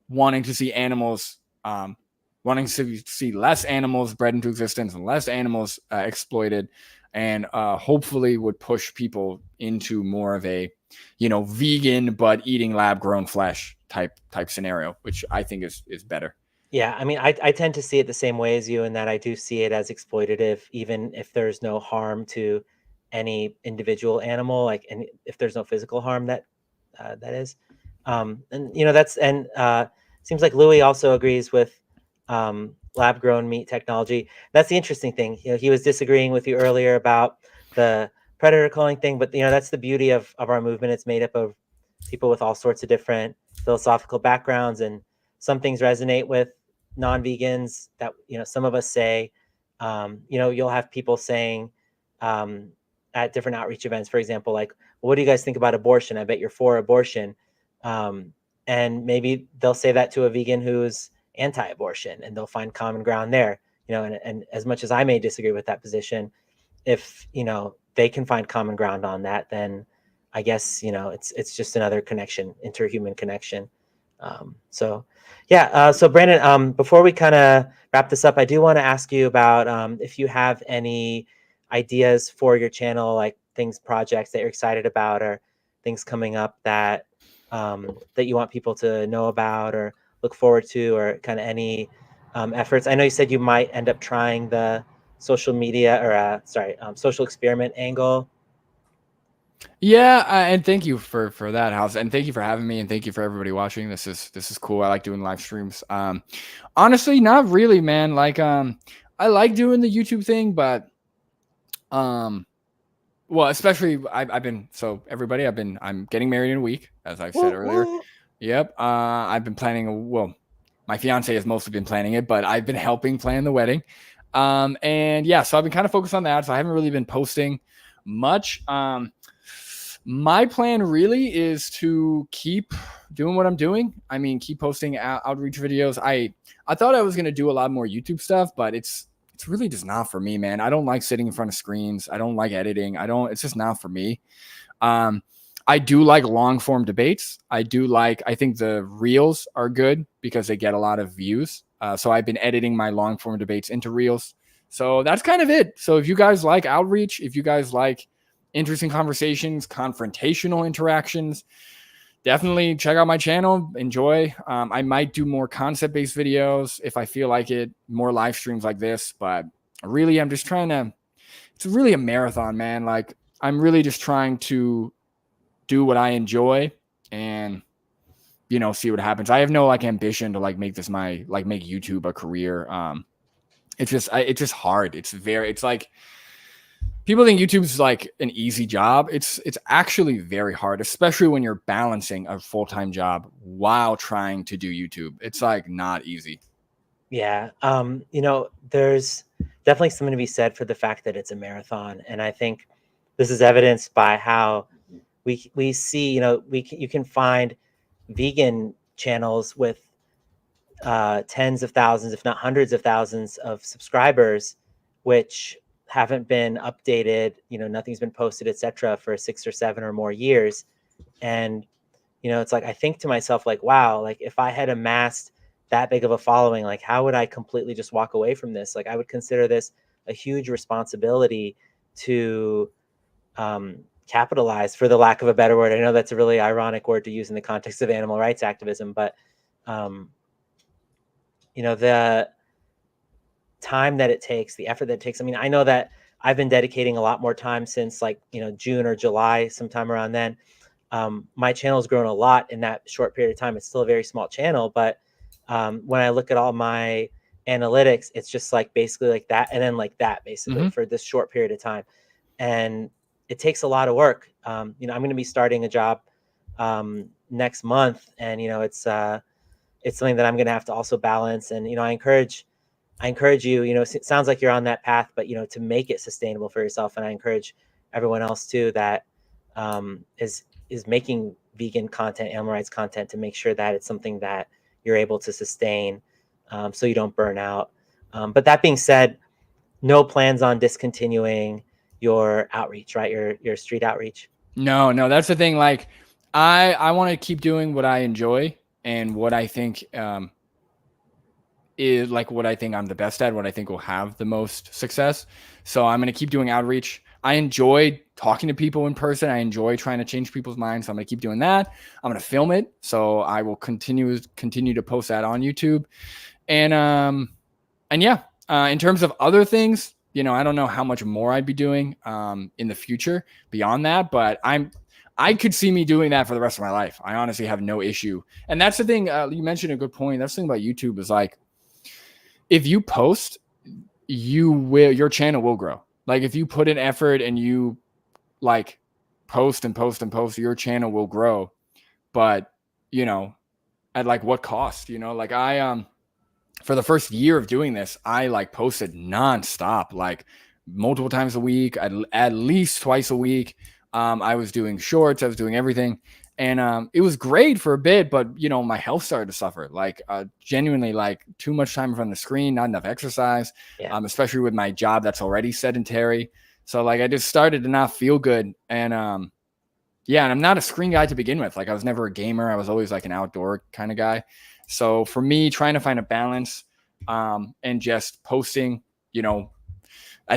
wanting to see animals, wanting to see less animals bred into existence and less animals exploited, and hopefully would push people into more of a, vegan but eating lab grown flesh type scenario, which I think is better. Yeah, I mean, I tend to see it the same way as you, in that I do see it as exploitative, even if there's no harm to any individual animal, like, and if there's no physical harm, that is, and seems like Louis also agrees with lab grown meat technology. That's the interesting thing. He was disagreeing with you earlier about the predator culling thing, but that's the beauty of our movement. It's made up of people with all sorts of different philosophical backgrounds, and some things resonate with non-vegans that some of us say. You'll have people saying at different outreach events, for example, like, well, what do you guys think about abortion? I bet you're for abortion. And maybe they'll say that to a vegan who's anti-abortion, and they'll find common ground there. And as much as I may disagree with that position, if they can find common ground on that, then I guess it's just another connection, interhuman connection. So yeah, so Brandon, before we kind of wrap this up, I do want to ask you about if you have any ideas for your channel, like projects that you're excited about, or things coming up that that you want people to know about or look forward to, or kind of any efforts. I know you said you might end up trying the social media, or social experiment angle. Yeah, and thank you for that, House, and thank you for having me, and thank you for everybody watching. This is cool. I like doing live streams. Honestly, not really, man. Like, I like doing the YouTube thing, but well, especially I'm getting married in a week, as I've said earlier. Yep. I've been planning my fiance has mostly been planning it, but I've been helping plan the wedding. And yeah, so I've been kind of focused on that. So I haven't really been posting much. My plan really is to keep doing what I'm doing. I mean, keep posting outreach videos. I thought I was going to do a lot more YouTube stuff, but it's really just not for me, man. I don't like sitting in front of screens. I don't like editing. It's just not for me. I do like long form debates. I think the reels are good because they get a lot of views. So I've been editing my long form debates into reels. So that's kind of it. So if you guys like outreach, if you guys like interesting conversations, confrontational interactions, definitely check out my channel. Enjoy. I might do more concept-based videos if I feel like it, more live streams like this, but really I'm just it's really a marathon, man. Like, I'm really just trying to do what I enjoy and see what happens. I have no ambition to make this make YouTube a career. It's just hard. It's like people think YouTube's like an easy job. It's actually very hard, especially when you're balancing a full-time job while trying to do YouTube. It's like not easy. Yeah. You know, there's definitely something to be said for the fact that it's a marathon. And I think this is evidenced by how we see, you know, you can find vegan channels with tens of thousands, if not hundreds of thousands of subscribers, which haven't been updated, you know, nothing's been posted, etc., for 6 or 7 or more years. And, you know, it's like I think to myself, like, wow, like if I had amassed that big of a following, like how would I completely just walk away from this? Like I would consider this a huge responsibility to capitalize, for the lack of a better word. I know that's a really ironic word to use in the context of animal rights activism, but you know, the time that it takes, the effort that it takes. I mean, I know that I've been dedicating a lot more time since, like, you know, June or July, sometime around then. My channel has grown a lot in that short period of time. It's still a very small channel, but when I look at all my analytics, it's just like basically like that, and then like that basically for this short period of time. And it takes a lot of work. You know, I'm going to be starting a job next month, and you know, it's something that I'm going to have to also balance. And you know, I encourage you. You know, it sounds like you're on that path, but you know, to make it sustainable for yourself. And I encourage everyone else too that is making vegan content, animal rights content, to make sure that it's something that you're able to sustain, so you don't burn out. But that being said, no plans on discontinuing your outreach, right? Your street outreach. No, that's the thing. Like, I want to keep doing what I enjoy and what I think is like what I think I'm the best at, what I think will have the most success. So I'm going to keep doing outreach. I enjoy talking to people in person. I enjoy trying to change people's minds. So I'm going to keep doing that. I'm going to film it. So I will continue to post that on YouTube. And yeah, in terms of other things, you know, I don't know how much more I'd be doing in the future beyond that, but I could see me doing that for the rest of my life. I honestly have no issue. And that's the thing. You mentioned a good point. That's the thing about YouTube is like, if you post, your channel will grow. Like if you put in effort and you like post and post and post, your channel will grow. But, you know, at like what cost? You know, like I for the first year of doing this, I like posted nonstop, like multiple times a week, at least twice a week. I was doing shorts, I was doing everything. And it was great for a bit, but you know, my health started to suffer. Like genuinely, like too much time in front of the screen, not enough exercise. Yeah. Especially with my job that's already sedentary. So like I just started to not feel good. And yeah, and I'm not a screen guy to begin with. Like I was never a gamer. I was always like an outdoor kind of guy. So for me, trying to find a balance and just posting, you know,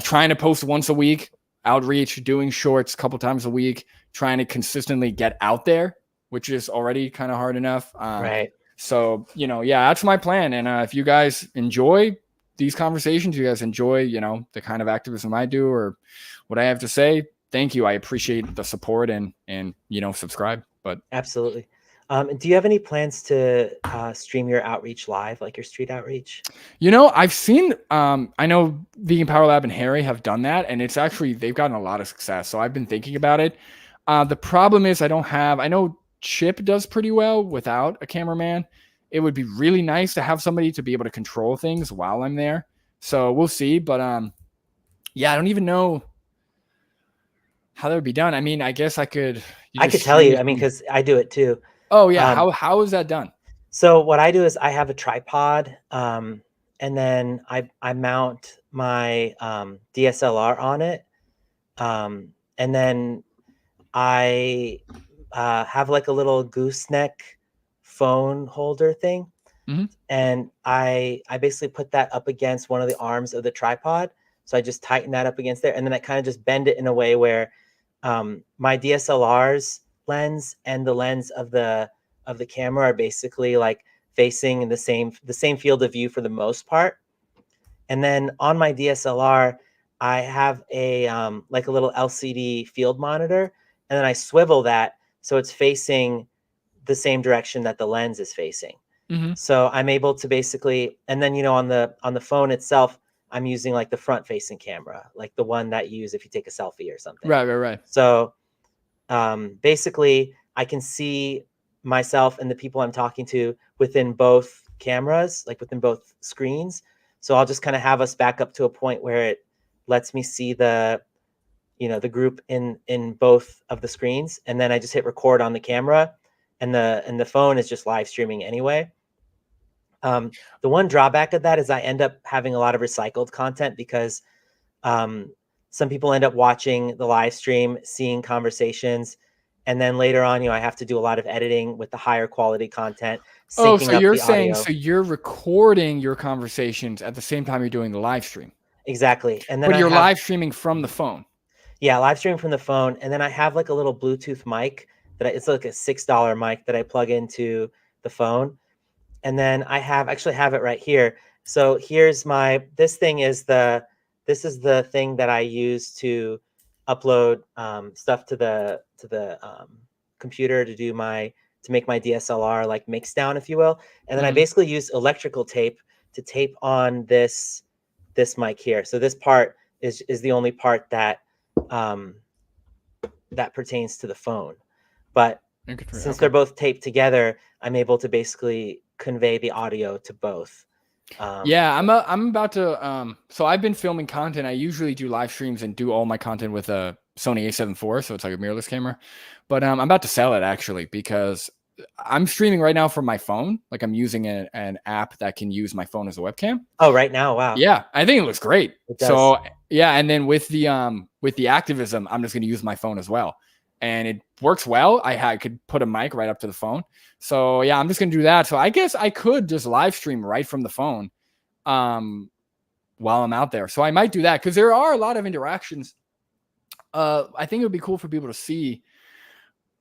trying to post once a week, outreach, doing shorts a couple times a week, trying to consistently get out there, which is already kind of hard enough. Right. So, you know, yeah, that's my plan. And if you guys enjoy these conversations, you guys enjoy, you know, the kind of activism I do or what I have to say, thank you. I appreciate the support and, you know, subscribe. But Absolutely. Do you have any plans to stream your outreach live, like your street outreach? you know, I've seen, I know Vegan Power Lab and Harry have done that, and it's actually, they've gotten a lot of success. So I've been thinking about it. The problem is I know Chip does pretty well without a cameraman. It would be really nice to have somebody to be able to control things while I'm there. So we'll see. But yeah, I don't even know how that would be done. I mean, I guess I could tell you, I mean, because I do it too. Oh yeah. How is that done? So what I do is I have a tripod, and then I mount my DSLR on it, and then I have like a little gooseneck phone holder thing, and I basically put that up against one of the arms of the tripod. So I just tighten that up against there, and then I kind of just bend it in a way where my DSLR's lens and the lens of the camera are basically like facing in the same field of view for the most part. And then on my DSLR, I have a like a little LCD field monitor, and then I swivel that so it's facing the same direction that the lens is facing. So I'm able to basically, and then you know, on the phone itself, I'm using like the front facing camera, like the one that you use if you take a selfie or something. Right. So basically I can see myself and the people I'm talking to within both cameras, like within both screens. So I'll just kind of have us back up to a point where it lets me see the, the group in both of the screens. And then I just hit record on the camera, and the phone is just live streaming anyway. The one drawback of that is I end up having a lot of recycled content because some people end up watching the live stream, seeing conversations, and then later on, I have to do a lot of editing with the higher quality content, Oh, so syncing up you're the saying, audio. so you're recording your conversations at the same time you're doing the live stream, Exactly. And then but I you're have, live streaming from the phone. yeah, live streaming from the phone. And then I have like a little Bluetooth mic it's like a $6 mic that I plug into the phone. And then I actually have it right here. So here's this is the thing that I use to upload stuff to the computer to make my DSLR like mix down, if you will. And then I basically use electrical tape to tape on this mic here. So this part is the only part that that pertains to the phone. But since they're both taped together, I'm able to basically convey the audio to both. Yeah, I'm about to so I've been filming content. I usually do live streams and do all my content with a Sony A7 IV, so it's like a mirrorless camera. But I'm about to sell it actually because I'm streaming right now from my phone. Like I'm using an app that can use my phone as a webcam. Oh, right now, wow. Yeah, I think it looks great. It does. So yeah, and then with the activism, I'm just going to use my phone as well, and it works well. I could put a mic right up to the phone. So yeah, I'm just going to do that. So I guess I could just live stream right from the phone while I'm out there. So I might do that because there are a lot of interactions. I think it would be cool for people to see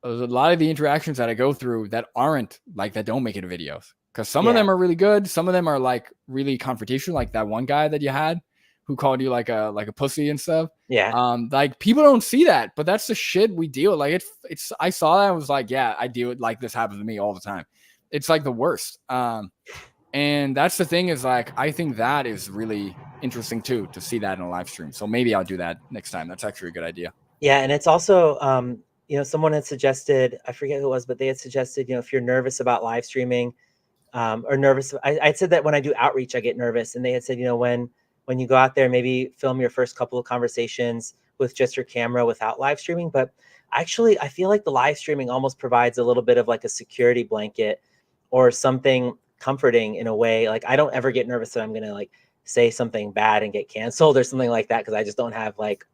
a lot of the interactions that I go through that aren't like that don't make it videos. Because some of them are really good. Some of them are like really confrontational, like that one guy that you had who called you like a pussy and stuff. Yeah. Like people don't see that, but that's the shit we deal with. Like it's I saw that and was like, yeah, I deal with, like, this happens to me all the time. It's like the worst. And that's the thing is, like, I think that is really interesting too, to see that in a live stream. So maybe I'll do that next time. That's actually a good idea. Yeah. And it's also, someone had suggested, I forget who it was, but they had suggested, if you're nervous about live streaming, or nervous, I said that when I do outreach, I get nervous. And they had said, when you go out there, maybe film your first couple of conversations with just your camera without live streaming. But actually, I feel like the live streaming almost provides a little bit of like a security blanket or something comforting in a way. Like I don't ever get nervous that I'm going to like say something bad and get canceled or something like that, because I just don't have like,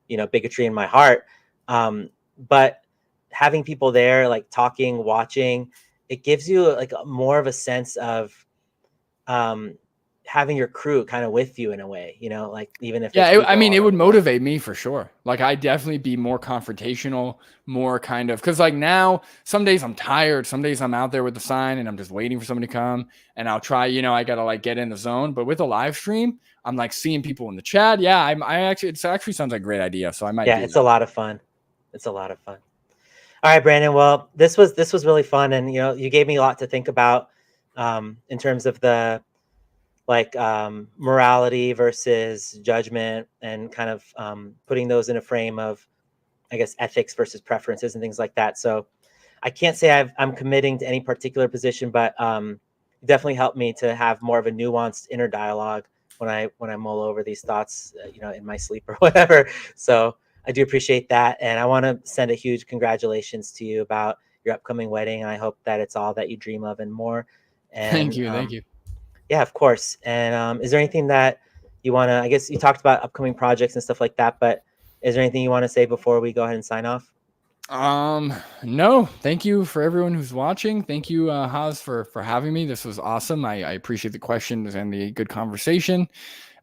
bigotry in my heart. But having people there, like talking, watching, it gives you like more of a sense of having your crew kind of with you in a way, like even if I mean, it would motivate me for sure. Like I'd definitely be more confrontational, more kind of, because like now some days I'm tired, some days I'm out there with the sign and I'm just waiting for somebody to come, and I'll try, I gotta like get in the zone. But with a live stream, I'm like seeing people in the chat. Yeah, it actually sounds like a great idea. So I might. Yeah, it's a lot of fun. It's a lot of fun. All right, Brandon. Well, this was really fun, and you gave me a lot to think about in terms of the like morality versus judgment, and kind of putting those in a frame of, I guess, ethics versus preferences and things like that. So I can't say I'm committing to any particular position, but it definitely helped me to have more of a nuanced inner dialogue when I mull over these thoughts, in my sleep or whatever. So I do appreciate that. And I want to send a huge congratulations to you about your upcoming wedding. I hope that it's all that you dream of and more. And thank you. Yeah, of course. And is there anything that you want to, I guess you talked about upcoming projects and stuff like that, but is there anything you want to say before we go ahead and sign off? No, thank you for everyone who's watching. Thank you, Haas, for having me. This was awesome. I appreciate the questions and the good conversation.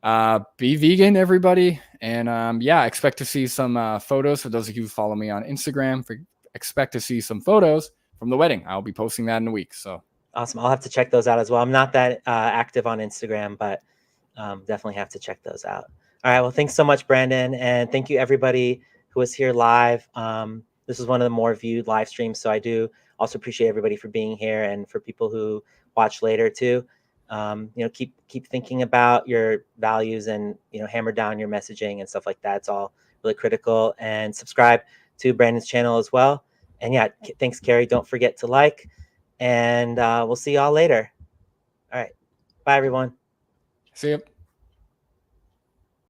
Be vegan, everybody. And yeah, expect to see some photos for those of you who follow me on Instagram. Expect to see some photos from the wedding. I'll be posting that in a week. So awesome. I'll have to check those out as well. I'm not that active on Instagram, but definitely have to check those out. All right. Well, thanks so much, Brandon. And thank you, everybody who was here live. This is one of the more viewed live streams. So I do also appreciate everybody for being here, and for people who watch later too. keep thinking about your values and, hammer down your messaging and stuff like that. It's all really critical. And subscribe to Brandon's channel as well. And yeah, thanks, Carrie. Don't forget to like, and we'll see y'all later. All right. Bye, everyone. See you.